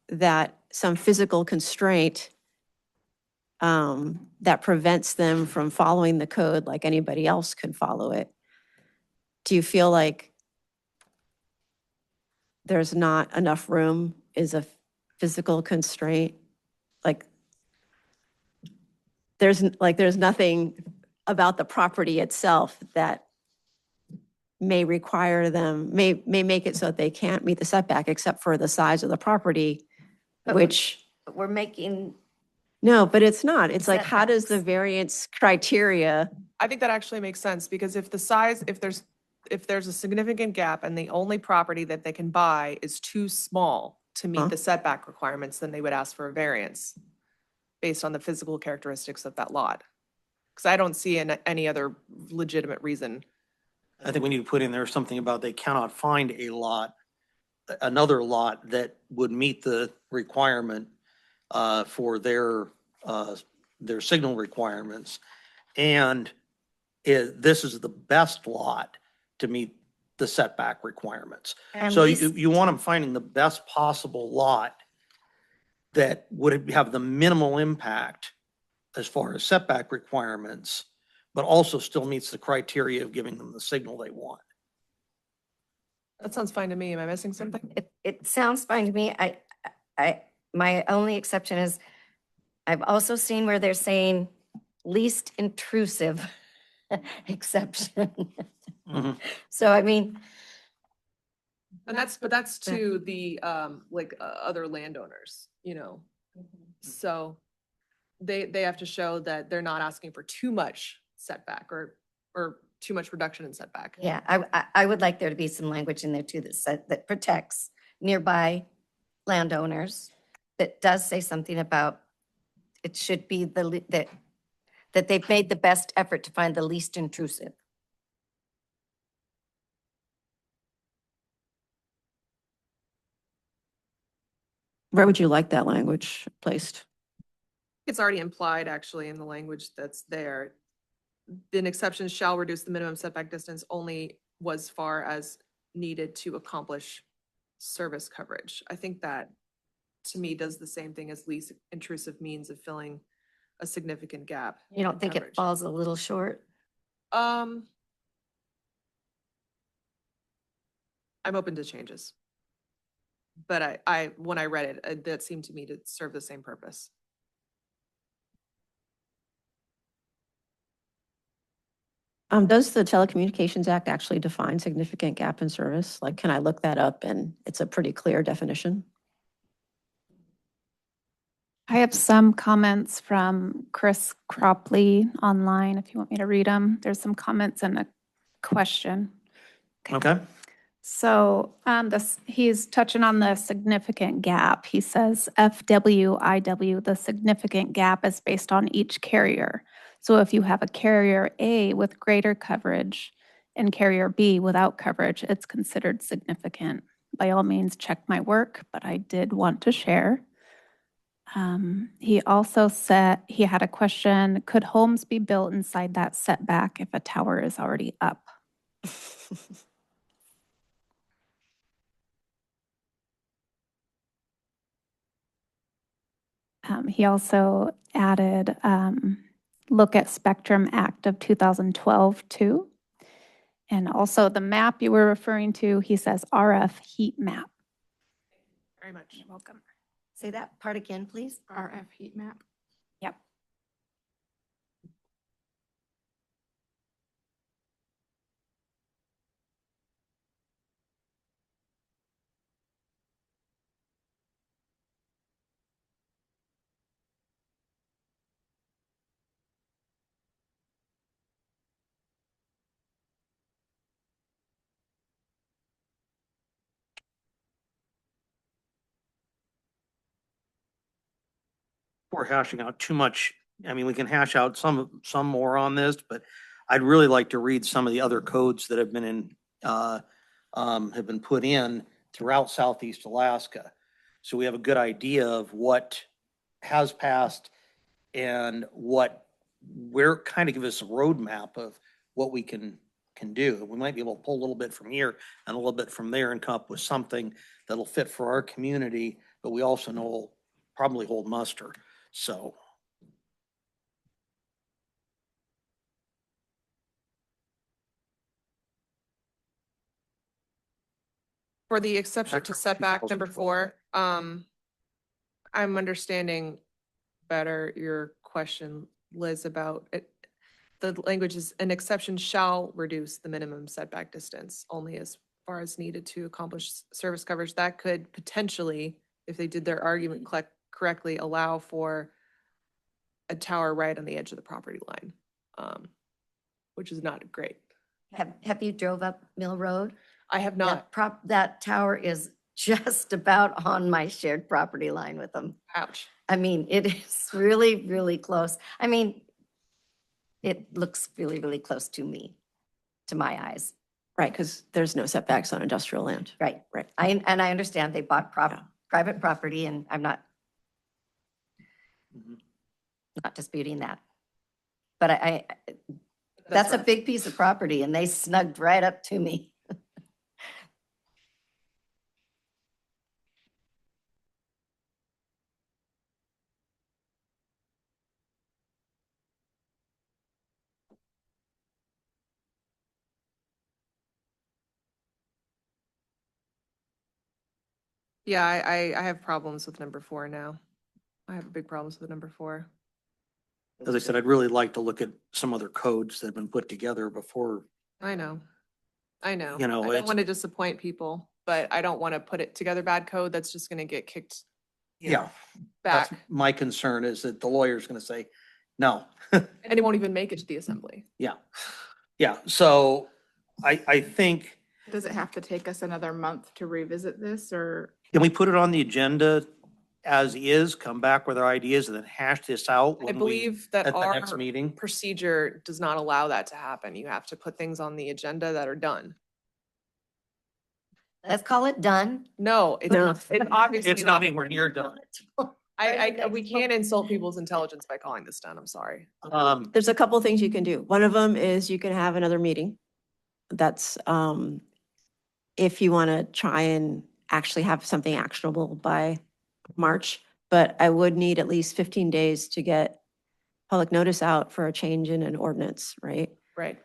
that some physical constraint that prevents them from following the code like anybody else could follow it. Do you feel like there's not enough room is a physical constraint? Like there's nothing about the property itself that may require them, may make it so that they can't meet the setback except for the size of the property, But we're- which, But we're making, no, but it's not. It's like, how does the Setbacks. variance criteria? I think that actually makes sense because if the size, if there's a significant gap and the only property that they can buy is too small to meet Huh? the setback requirements, then they would ask for a variance based on the physical characteristics of that lot. Because I don't see any other legitimate reason. I think we need to put in there something about they cannot find another lot that would meet the requirement for their signal requirements. And this is the best lot to meet the setback requirements. And So least- you want them finding the best possible lot that would have the minimal impact as far as setback requirements, but also still meets the criteria of giving them the signal they want. That sounds fine to me. Am I missing something? it sounds fine to me. My only exception is I've also seen where they're saying least intrusive exception. Mhm. So I mean, And that's to the, other landowners, you know? So they have to show that they're not asking for too much setback or too much reduction in setback. yeah, I would like there to be some language in there too that protects nearby landowners, that does say something about it should be that they've made the best effort to find the least intrusive. Where would you like that language placed? It's already implied actually in the language that's there. An exception shall reduce the minimum setback distance only as far as needed to accomplish service coverage. I think that, to me, does the same thing as least intrusive means of filling a significant gap. You don't in think it coverage. falls a little short? I'm open to changes. But when I read it, that seemed to me to serve the same purpose. Does the Telecommunications Act actually define significant gap in service? Like, can I look that up and it's a pretty clear definition? I have some comments from Chris Cropley online, if you want me to read them. There's some comments and a question. Okay. So he's touching on the significant gap. He says FWIW, the significant gap is based on each carrier. So if you have a carrier A with greater coverage and carrier B without coverage, it's considered significant. By all means, check my work, but I did want to share. He also said he had a question, could homes be built inside that setback if a tower is already up? He also added, look at Spectrum Act of 2012 too. And also the map you were referring to, he says RF heat map. Very much. You're welcome. Say that part again, please. RF heat map. Yep. We're hashing out too much I mean, we can hash out some more on this, but I'd really like to read some of the other codes that have been have been put in throughout Southeast Alaska. So we have a good idea of what has passed and where kind of give us a roadmap of what we can do. We might be able to pull a little bit from here and a little bit from there and come up with something that'll fit for our community, but we also know will probably hold muster. So. For the exception to setback number 4, I'm understanding better your question, Liz, about it. The language is an exception shall reduce the minimum setback distance only as far as needed to accomplish service coverage. That could potentially, if they did their argument correctly, allow for a tower right on the edge of the property line, which is not great. Have you drove up Mill Road? I have not. That tower is just about on my shared property line with them. Ouch. I mean, it is really, really close. I mean, it looks really, really close to me, to my eyes. Right, because there's no setbacks on industrial land. Right. Right. And I understand they bought private property, and I'm not disputing that. But that's a big piece of property, and they snugged right up to me. Yeah, I have problems with number 4 now. I have big problems with number 4. As I said, I'd really like to look at some other codes that have been put together before. I know. You know, I don't it's- want to disappoint people, but I don't want to put it together bad code that's just going to get kicked Yeah. back. That's my concern is that the lawyer's going to say, no. And it won't even make it to the assembly. Yeah. Yeah. So I think, Does it have to take us another month to revisit this, or? can we put it on the agenda as is, come back with our ideas and then hash this out? I when we- believe that at the our next meeting? procedure does not allow that to happen. You have to put things on the agenda that are done. Let's call it done. No, it's obviously. It's not anywhere near done. We can't insult people's intelligence by calling this done. I'm sorry. There's a couple things you can do. One of them is you can have another meeting. That's if you want to try and actually have something actionable by March. But I would need at least 15 days to get public notice out for a change in an ordinance, right? Right.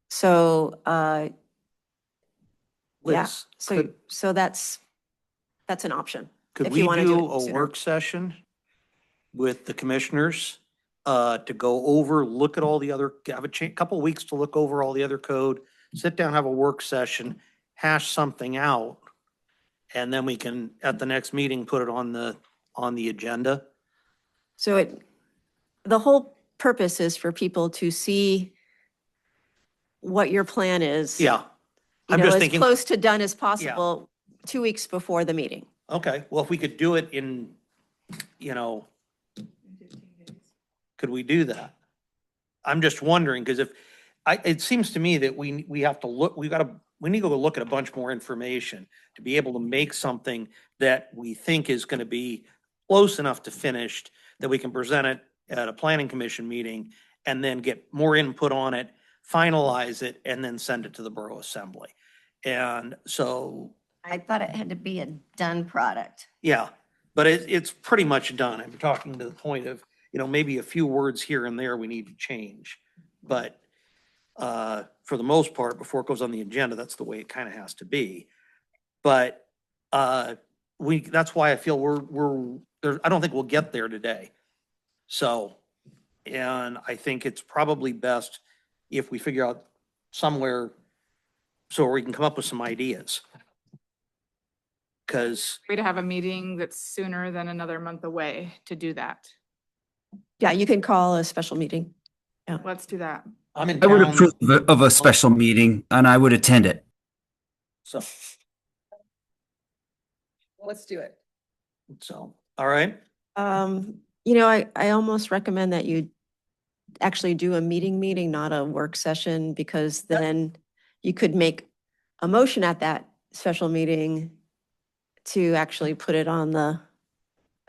So, yeah, Liz, so that's an option. Could if we you wanna do it a sooner. work session with the commissioners to go over, look at all the other, have a couple of weeks to look over all the other code, sit down, have a work session, hash something out, and then we can, at the next meeting, put it on the agenda? So the whole purpose is for people to see what your plan is. Yeah. You I'm know, just as thinking. close to done as possible, 2 weeks before the meeting. Okay, well, if we could do it in, could we do that? I'm just wondering, because it seems to me that we have to look, we need to go look at a bunch more information to be able to make something that we think is going to be close enough to finished, that we can present it at a planning commission meeting and then get more input on it, finalize it, and then send it to the borough assembly. And so, I thought it had to be a done product. yeah, but it's pretty much done. I'm talking to the point of, maybe a few words here and there we need to change. But for the most part, before it goes on the agenda, that's the way it kind of has to be. But that's why I feel I don't think we'll get there today. So, and I think it's probably best if we figure out somewhere so we can come up with some ideas. Because Way to have a meeting that's sooner than another month away to do that. Yeah, you can call a special meeting. Let's do that. I'm in I would town. approve of a special meeting and I would attend it. So, Let's do it. all right. I almost recommend that you actually do a meeting, not a work session, because then you could make a motion at that special meeting to actually put it on the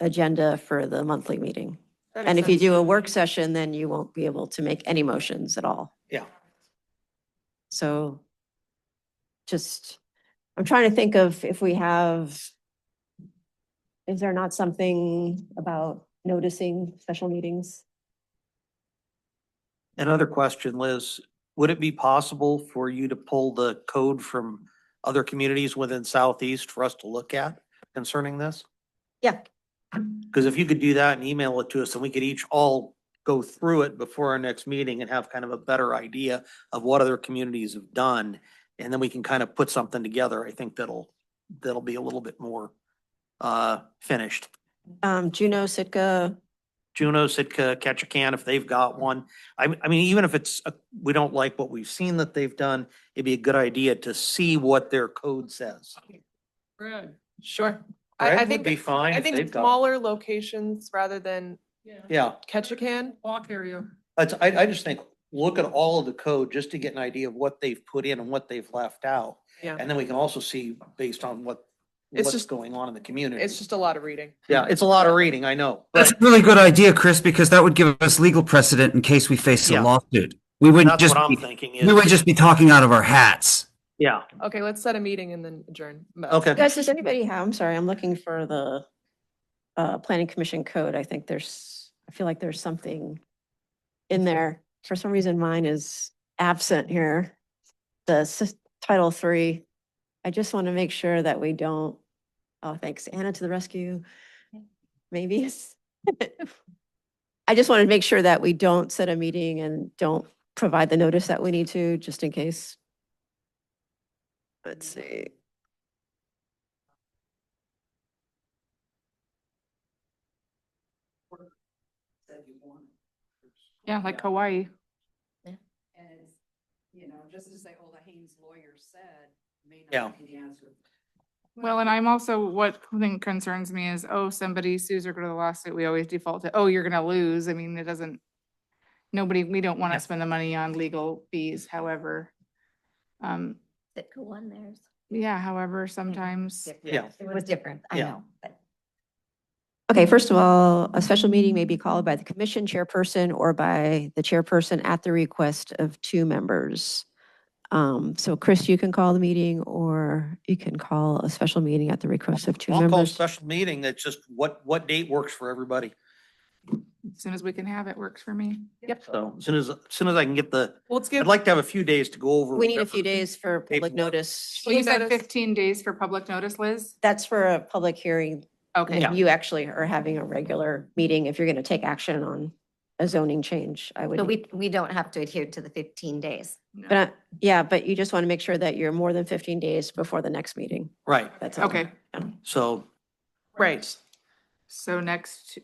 agenda for the monthly meeting. That And makes if you sense. do a work session, then you won't be able to make any motions at all. Yeah. So I'm trying to think of if we have, is there not something about noticing special meetings? Another question, Liz, would it be possible for you to pull the code from other communities within Southeast for us to look at concerning this? Yeah. Because if you could do that and email it to us, then we could each all go through it before our next meeting and have kind of a better idea of what other communities have done. And then we can kind of put something together. I think that'll be a little bit more finished. Juneau, Sitka, Juneau, Sitka, Ketchikan, if they've got one. I mean, even if we don't like what we've seen that they've done, it'd be a good idea to see what their code says. Greg. Sure. Greg I would think, be fine I if think they've got- smaller locations rather than Yeah, Ketchikan. Walk area. I just think, look at all of the code just to get an idea of what they've put in and what they've left out. Yeah. And then we can also see based on It's what's just- going on in the community. It's just a lot of reading. Yeah, it's a lot of reading, I know. That's But a really good idea, Chris, because that would give us legal precedent in case we face a Yeah. lawsuit. We wouldn't that's just what I'm be, thinking we would is, just be talking out of our hats. yeah, Okay, let's set a meeting and then adjourn. okay. guys, does anybody have, I'm sorry, I'm looking for the planning commission code. I feel like there's something in there. For some reason, mine is absent here. Title 3. I just want to make sure that we don't, oh, thanks, Anna to the rescue. Maybe. I just want to make sure that we don't set a meeting and don't provide the notice that we need to, just in case. Let's see. Yeah, like Hawaii. And, just to say, oh, the Haynes lawyer said, may Yeah. not be the answer. Well, and I'm also, what thing concerns me is, oh, somebody sues or go to the lawsuit, we always default to, oh, you're gonna lose. I mean, we don't want Yeah. to spend the money on legal fees, however. Sitka won theirs. Yeah, however, sometimes. Yeah. It was different, I Yeah. know, but. Okay, first of all, a special meeting may be called by the commission chairperson or by the chairperson at the request of 2 members. So Chris, you can call the meeting or you can call a special meeting at the request of 2 I'll call a members. special meeting. That's just what date works for everybody. As soon as we can have it, works for me. Yep. So as soon as I can get Well, let's give. I'd like to have a few days to go over. We need a whatever- few days for public Paperwork. notice. Well, you said notice- 15 days for public notice, Liz? That's for a public hearing. Okay. And you actually are having a regular meeting if you're going to take action on a zoning change, I would. So we don't have to adhere to the 15 days. But, yeah, but you just want to make sure that you're more than 15 days before the next meeting. Right, That's all. Okay, so, Right. so next,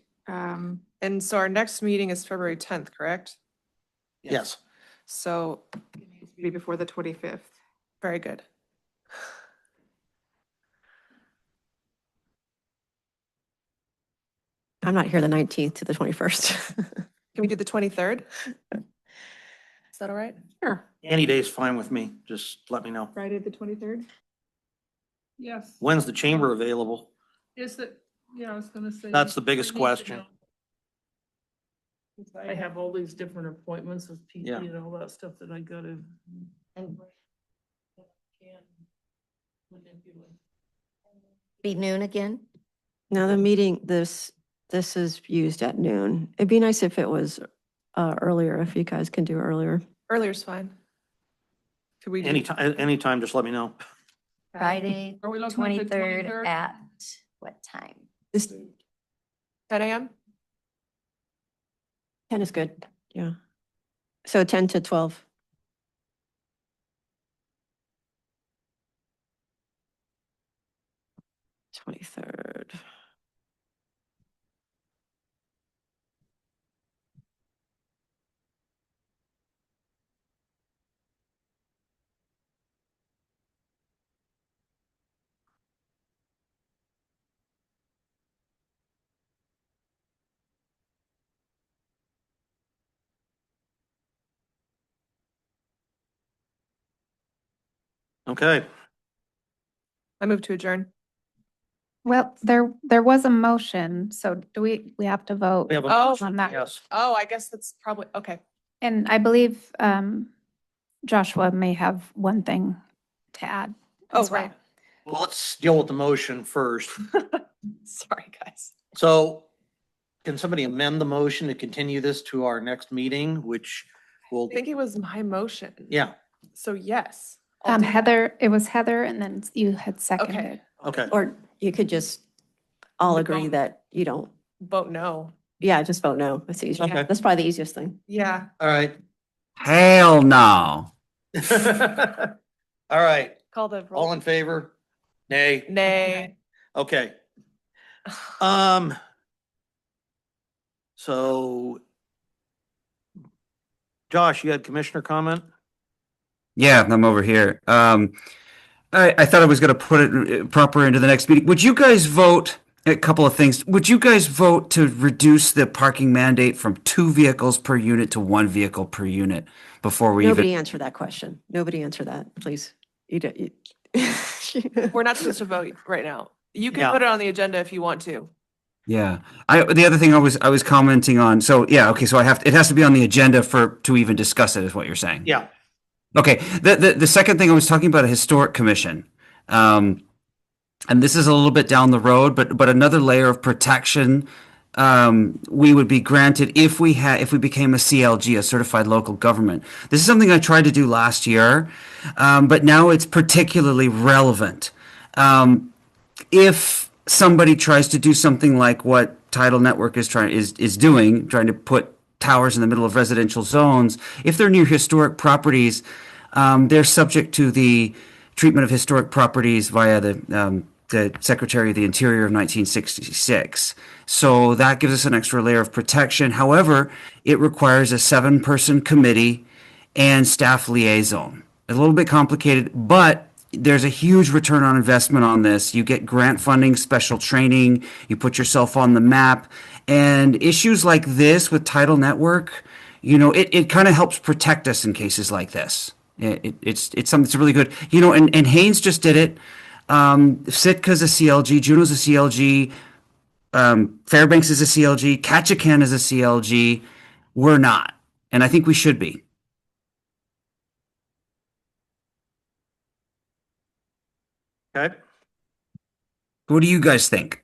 And so our next meeting is February 10th, correct? yes. So, be before the 25th. very good. I'm not here the 19th to the 21st. Can we do the 23rd? Is that all right? Sure. Any day's fine with me. Just let me know. Friday, the 23rd? Yes. When's the chamber available? Is that, yeah, I was gonna say. That's the we biggest need to question. know. 'Cause I have all these different appointments with PT Yeah. and all that stuff that I gotta. And Can't manipulate. be noon again? No, the meeting, this is used at noon. It'd be nice if it was earlier, if you guys can do earlier. Earlier's fine. Could we do? Anytime, just let me know. Friday, Are we looking at the 23rd 23rd? at what time? This 10 a.m.? 10 is good, yeah. So 10 to 12. Twenty-third. Okay. I move to adjourn. Well, there was a motion, so do we have to vote We have a Oh. motion, on that? yes. Oh, I guess that's probably, okay. And I believe Joshua may have one thing to add Oh, as well. right. Well, let's deal with the motion first. Sorry, guys. So can somebody amend the motion to continue this to our next meeting, which will, I think it was my motion. yeah, So yes. I'll do that. Heather, it was Heather and then you had seconded. okay. Or you could just all agree that you don't, Vote no. yeah, just vote no. That's easier. Okay. That's probably the easiest thing. Yeah. All right. Hell no. All right. Call the All roll. in favor? Nay? Nay. Okay. So Josh, you had commissioner comment? Yeah, I'm over here. I thought I was going to put it proper into the next meeting. Would you guys vote, a couple of things, would you guys vote to reduce the parking mandate from 2 vehicles per unit to 1 vehicle per unit before we Nobody even? answer that question. Nobody answer that, please. You don't. We're not supposed to vote right now. You can Yeah. put it on the agenda if you want to. Yeah. The other thing I was commenting on, so yeah, okay, so it has to be on the agenda to even discuss it, is what you're saying. Yeah. Okay. The second thing I was talking about, a historic commission. And this is a little bit down the road, but another layer of protection we would be granted if we became a CLG, a certified local government. This is something I tried to do last year, but now it's particularly relevant. If somebody tries to do something like what Tidal Network is doing, trying to put towers in the middle of residential zones, if they're near historic properties, they're subject to the treatment of historic properties via the Secretary of the Interior of 1966. So that gives us an extra layer of protection. However, it requires a 7-person committee and staff liaison. A little bit complicated, but there's a huge return on investment on this. You get grant funding, special training, you put yourself on the map, and issues like this with Tidal Network, it kind of helps protect us in cases like this. It's something that's really good. And Haynes just did it. Sitka's a CLG, Juneau's a CLG, Fairbanks is a CLG, Ketchikan is a CLG. We're not, and I think we should be. Okay. What do you guys think?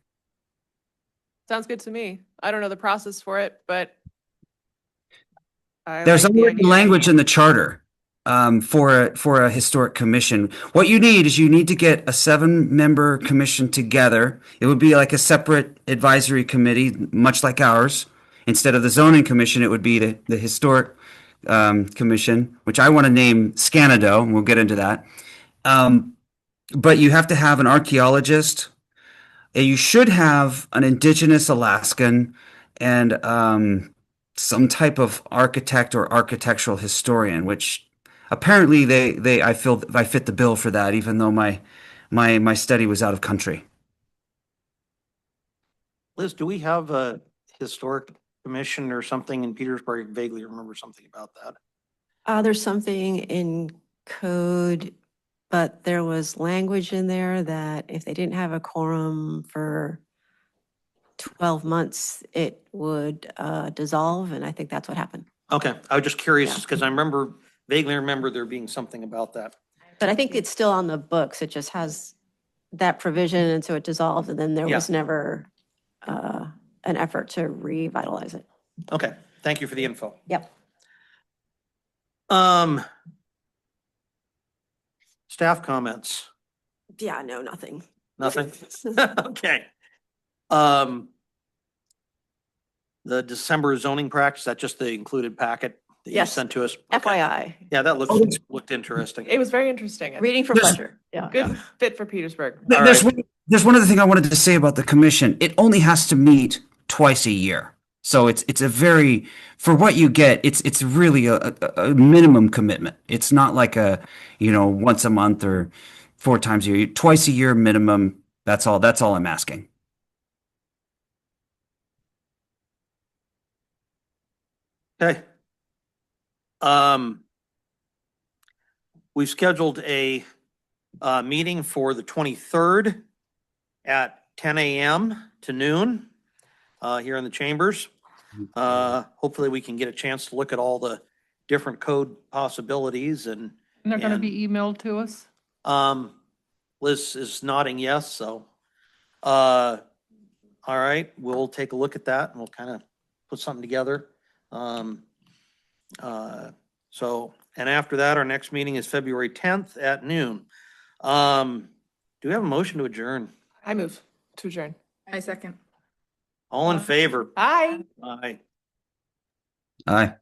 Sounds good to me. I don't know the process for it, but I There's like the already idea. language in the charter for a historic commission. What you need to get a 7-member commission together. It would be like a separate advisory committee, much like ours. Instead of the zoning commission, it would be the historic commission, which I want to name Scanado, and we'll get into that. But you have to have an archaeologist. And you should have an indigenous Alaskan and some type of architect or architectural historian, which apparently I feel I fit the bill for that, even though my study was out of country. Liz, do we have a historic commission or something in Petersburg? I vaguely remember something about that. There's something in code, but there was language in there that if they didn't have a quorum for 12 months, it would dissolve, and I think that's what happened. Okay, I was just curious Yeah. because I vaguely remember there being something about that. But I think it's still on the books. It just has that provision, and so it dissolved, and then there Yeah. was never an effort to revitalize it. Okay, thank you for the info. Yep. Staff comments, Yeah, no, nothing. nothing? Okay. The December zoning practice, is that just the included packet that you Yes. sent to us? FYI. Yeah, that looked interesting. It was very interesting. Reading for Yes. pleasure. Yeah. Good fit for Petersburg. All There's one other thing I wanted to say about the commission. It only has to meet twice a year. So it's a very, for what you get, it's really a minimum commitment. It's not like once a month or 4 times a year. Twice a year minimum. That's all I'm asking. Okay. We've scheduled a meeting for the 23rd at 10 a.m. to noon here in the chambers. Hopefully we can get a chance to look at all the different code possibilities and And they're gonna and- be emailed to us? Liz is nodding yes, so, all right, we'll take a look at that and we'll kind of put something together. So, and after that, our next meeting is February 10th at noon. Do we have a motion to adjourn? I move to adjourn. I second. All in favor? Aye. Aye. Aye.